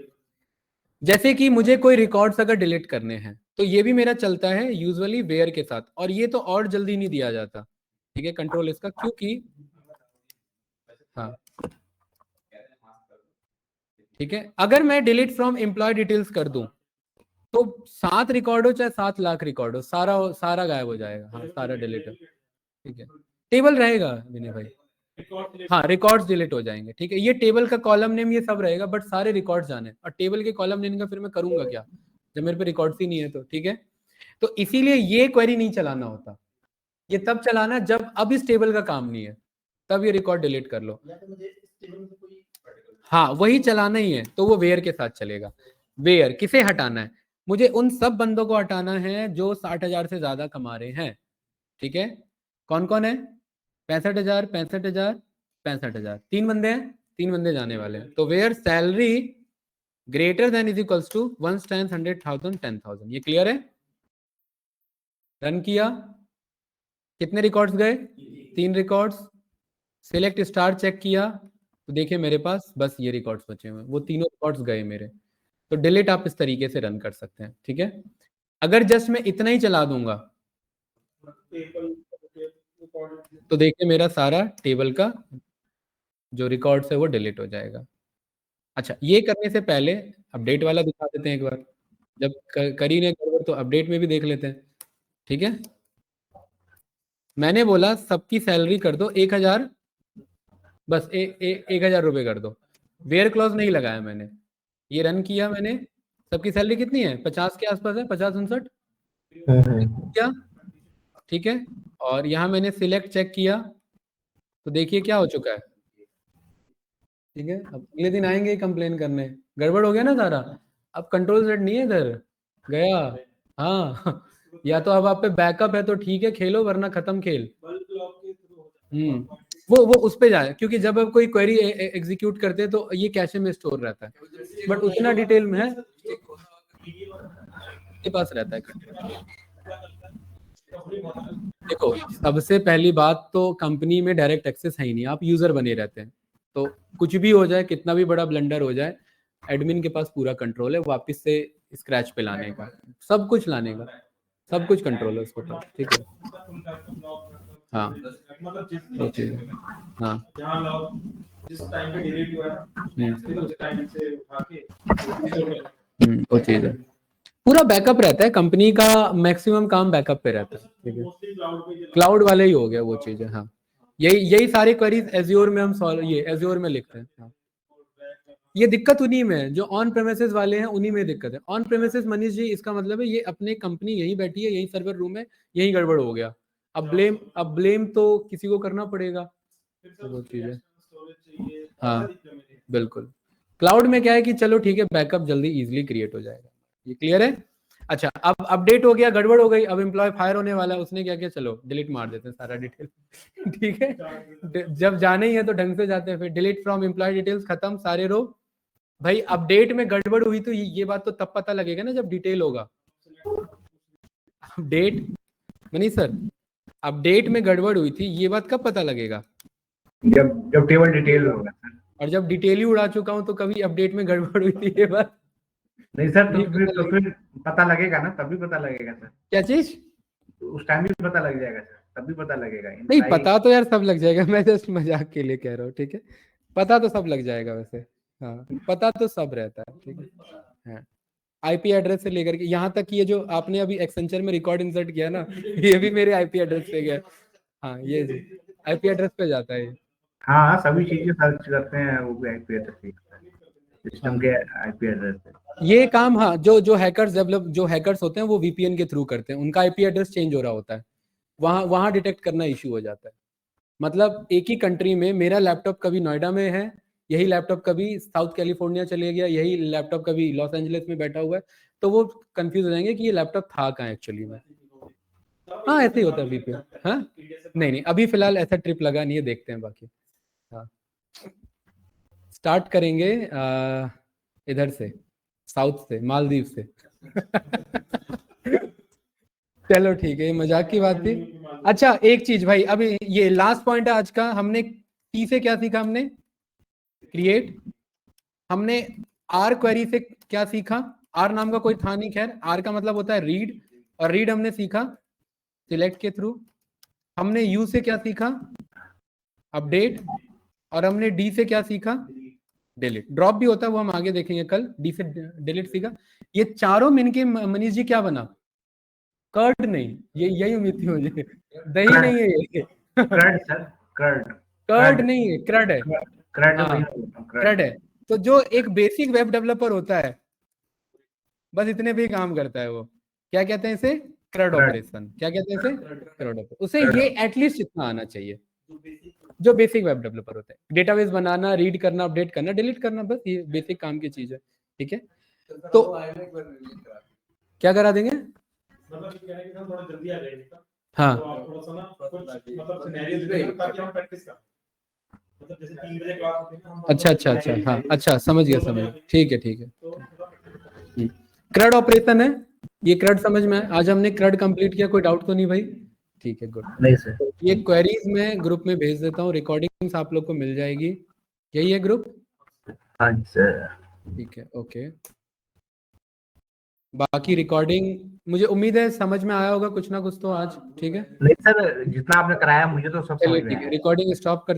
जैसे कि मुझे कोई रिकॉर्ड्स अगर डिलीट करने हैं तो ये भी मेरा चलता है यूजुअली वेयर के साथ, और ये तो और जल्दी नहीं दिया जाता, ठीक है कंट्रोल इसका, क्योंकि हाँ ठीक है, अगर मैं डिलीट फ्रॉम एम्प्लॉय डिटेल्स कर दूं तो 7 रिकॉर्ड हो चाहे 7 लाख रिकॉर्ड हो, सारा सारा गायब हो जाएगा, हाँ सारा डिलीट है, ठीक है। टेबल रहेगा विनय भाई, हाँ रिकॉर्ड्स डिलीट हो जाएंगे, ठीक है। ये टेबल का कॉलम नेम ये सब रहेगा, बट सारे रिकॉर्ड्स जाने, और टेबल के कॉलम नेम का फिर मैं करूंगा क्या जब मेरे पे रिकॉर्ड्स ही नहीं है तो, ठीक है। तो इसीलिए ये क्वेरी नहीं चलाना होता, ये तब चलाना जब अब इस टेबल का काम नहीं है, तब ये रिकॉर्ड डिलीट कर लो, या तो मुझे इस टेबल में से कोई हाँ वही चलाना ही है, तो वो वेयर के साथ चलेगा। वेयर किसे हटाना है, मुझे उन सब बंदों को हटाना है जो 60,000 से ज्यादा कमा रहे हैं, ठीक है। कौन कौन है, 65,000 65,000 65,000, 3 बंदे हैं, 3 बंदे जाने वाले हैं, तो where salary greater than is equals to 1 times 100,000 10,000, ये क्लियर है। रन किया, कितने रिकॉर्ड्स गए, 3 रिकॉर्ड्स, सिलेक्ट स्टार चेक किया तो देखिए मेरे पास बस ये रिकॉर्ड्स बचे हुए हैं, वो तीनों रिकॉर्ड्स गए मेरे, तो डिलीट आप इस तरीके से रन कर सकते हैं, ठीक है। अगर जस्ट मैं इतना ही चला दूंगा तो देखिए मेरा सारा टेबल का जो रिकॉर्ड्स है वो डिलीट हो जाएगा। अच्छा ये करने से पहले अपडेट वाला दिखा देते हैं एक बार, जब करी ने गड़बड़ तो अपडेट में भी देख लेते हैं, ठीक है। मैंने बोला सबकी सैलरी कर दो 1,000, बस 1,000 रुपये कर दो, वेयर क्लॉज नहीं लगाया मैंने, ये रन किया मैंने, सबकी सैलरी कितनी है 50 के आसपास है, 50-59 क्या, ठीक है। और यहाँ मैंने सिलेक्ट चेक किया तो देखिए क्या हो चुका है, ठीक है। अब अगले दिन आएंगे कंप्लेन करने, गड़बड़ हो गया ना सारा, अब कंट्रोल सेट नहीं है इधर गया, हाँ या तो अब आप पे बैकअप है तो ठीक है खेलो, वरना खत्म खेल। वो उस पे जाए, क्योंकि जब आप कोई क्वेरी एग्जीक्यूट करते हैं तो ये कैशे में स्टोर रहता है, बट उतना डिटेल में है के पास रहता है। देखो सबसे पहली बात तो कंपनी में डायरेक्ट एक्सेस है ही नहीं, आप यूजर बने रहते हैं, तो कुछ भी हो जाए, कितना भी बड़ा ब्लंडर हो जाए, एडमिन के पास पूरा कंट्रोल है वापस से स्क्रैच पे लाने का, सब कुछ लाने का, सब कुछ कंट्रोल है उसके पास, ठीक है। हाँ वो चीज है, हाँ जिस टाइम पे डिलीट हुआ है उस टाइम से उठा के वो चीज है, पूरा बैकअप रहता है कंपनी का, मैक्सिमम काम बैकअप पे रहता है, ठीक है। क्लाउड वाले ही हो गया वो चीज है, हाँ यही सारी क्वेरीज एज्योर में हम सॉल्व, ये एज्योर में लिखते हैं, हाँ। ये दिक्कत उन्हीं में है जो ऑन प्रेमिसेस वाले हैं, उन्हीं में दिक्कत है। ऑन प्रेमिसेस मनीष जी इसका मतलब है ये अपने कंपनी यहीं बैठी है, यहीं सर्वर रूम है, यहीं गड़बड़ हो गया, अब ब्लेम तो किसी को करना पड़ेगा, वो चीज है, हाँ बिल्कुल। क्लाउड में क्या है कि चलो ठीक है बैकअप जल्दी इजीली क्रिएट हो जाएगा, ये क्लियर है। अच्छा, अब अपडेट हो गया, गड़बड़ हो गई, अब एम्प्लॉय फायर होने वाला है, उसने क्या किया, चलो डिलीट मार देते हैं सारा डिटेल। ठीक है, जब जाने ही है तो ढंग से जाते हैं, फिर डिलीट फ्रॉम एम्प्लॉय डिटेल्स, खत्म सारे रो। भाई अपडेट में गड़बड़ हुई तो ये बात तो तब पता लगेगा ना जब डिटेल होगा। अपडेट मनीष सर, अपडेट में गड़बड़ हुई थी ये बात कब पता लगेगा? जब टेबल डिटेल होगा सर। और जब डिटेल ही उड़ा चुका हूं तो कभी अपडेट में गड़बड़ हुई थी ये बात नहीं सर, नहीं तो फिर पता लगेगा ना, तभी पता लगेगा सर। क्या चीज? उस टाइम भी पता लग जाएगा सर, तभी पता लगेगा। नहीं पता तो यार सब लग जाएगा, मैं जस्ट मजाक के लिए कह रहा हूँ, ठीक है, पता तो सब लग जाएगा वैसे, हाँ पता तो सब रहता है, ठीक है। हाँ, आईपी एड्रेस से लेकर के यहाँ तक ये जो आपने अभी एक्सेंचर में रिकॉर्ड इंसर्ट किया ना, ये भी मेरे आईपी एड्रेस पे गया। हाँ ये आईपी एड्रेस पे जाता है। हाँ, सभी चीजें सर्च करते हैं वो भी आईपी एड्रेस, सिस्टम के आईपी एड्रेस पे। ये काम हाँ, जो हैकर्स होते हैं वो वीपीएन के थ्रू करते हैं, उनका आईपी एड्रेस चेंज हो रहा होता है, वहां डिटेक्ट करना इश्यू हो जाता है। मतलब एक ही कंट्री में मेरा लैपटॉप कभी नोएडा में है, यही लैपटॉप कभी साउथ कैलिफोर्निया चले गया, यही लैपटॉप कभी लॉस एंजलिस में बैठा हुआ है, तो वो कंफ्यूज हो जाएंगे कि ये लैपटॉप था कहाँ एक्चुअली में। हाँ ऐसे ही होता है वीपीएन। हाँ नहीं अभी फिलहाल ऐसा ट्रिप लगा नहीं है, देखते हैं बाकी। हाँ स्टार्ट करेंगे इधर से, साउथ से, मालदीव से। चलो ठीक है, ये मजाक की बात थी। अच्छा एक चीज भाई, अभी ये लास्ट पॉइंट है आज का, हमने टी से क्या सीखा, हमने क्रिएट, हमने आर क्वेरी से क्या सीखा, आर नाम का कोई था नहीं, खैर आर का मतलब होता है रीड, और रीड हमने सीखा सिलेक्ट के थ्रू। हमने यू से क्या सीखा, अपडेट, और हमने डी से क्या सीखा, डिलीट। ड्रॉप भी होता है वो हम आगे देखेंगे कल। डी से डिलीट सीखा। ये चारों मिलके मनीष जी क्या बना, कर्ड नहीं, ये यही उम्मीद थी मुझे, दही नहीं है ये। क्रड सर, क्रड कर्ड नहीं है, क्रड है। क्रड हाँ क्रड है। तो जो एक बेसिक वेब डेवलपर होता है बस इतने भी काम करता है, वो क्या कहते हैं इसे, क्रड ऑपरेशन। क्या कहते हैं इसे, क्रड ऑपरेशन। उसे ये एटलीस्ट इतना आना चाहिए जो बेसिक वेब डेवलपर होता है, डेटाबेस बनाना, रीड करना, अपडेट करना, डिलीट करना, बस ये बेसिक काम की चीज है, ठीक है। तो क्या करा देंगे, मतलब क्या है कि हम थोड़ा जल्दी आ जाएंगे। हाँ तो आप थोड़ा सा ना कुछ मतलब सिनेरियो दे देना ताकि हम प्रैक्टिस करें। मतलब जैसे 3 बजे क्लास होती है ना, अच्छा हाँ अच्छा समझ गया, ठीक है। क्रड ऑपरेशन है ये, क्रड समझ में आया? आज हमने क्रड कंप्लीट किया, कोई डाउट तो नहीं भाई? ठीक है गुड। नहीं सर, ये क्वेरीज मैं ग्रुप में भेज देता हूँ, रिकॉर्डिंग्स आप लोग को मिल जाएगी, यही है ग्रुप? हाँ सर, ठीक है ओके। बाकी रिकॉर्डिंग मुझे उम्मीद है समझ में आया होगा कुछ ना कुछ तो आज, ठीक है। नहीं सर, जितना आपने कराया मुझे तो सब समझ चलिए में ठीक आया। है, रिकॉर्डिंग स्टॉप करते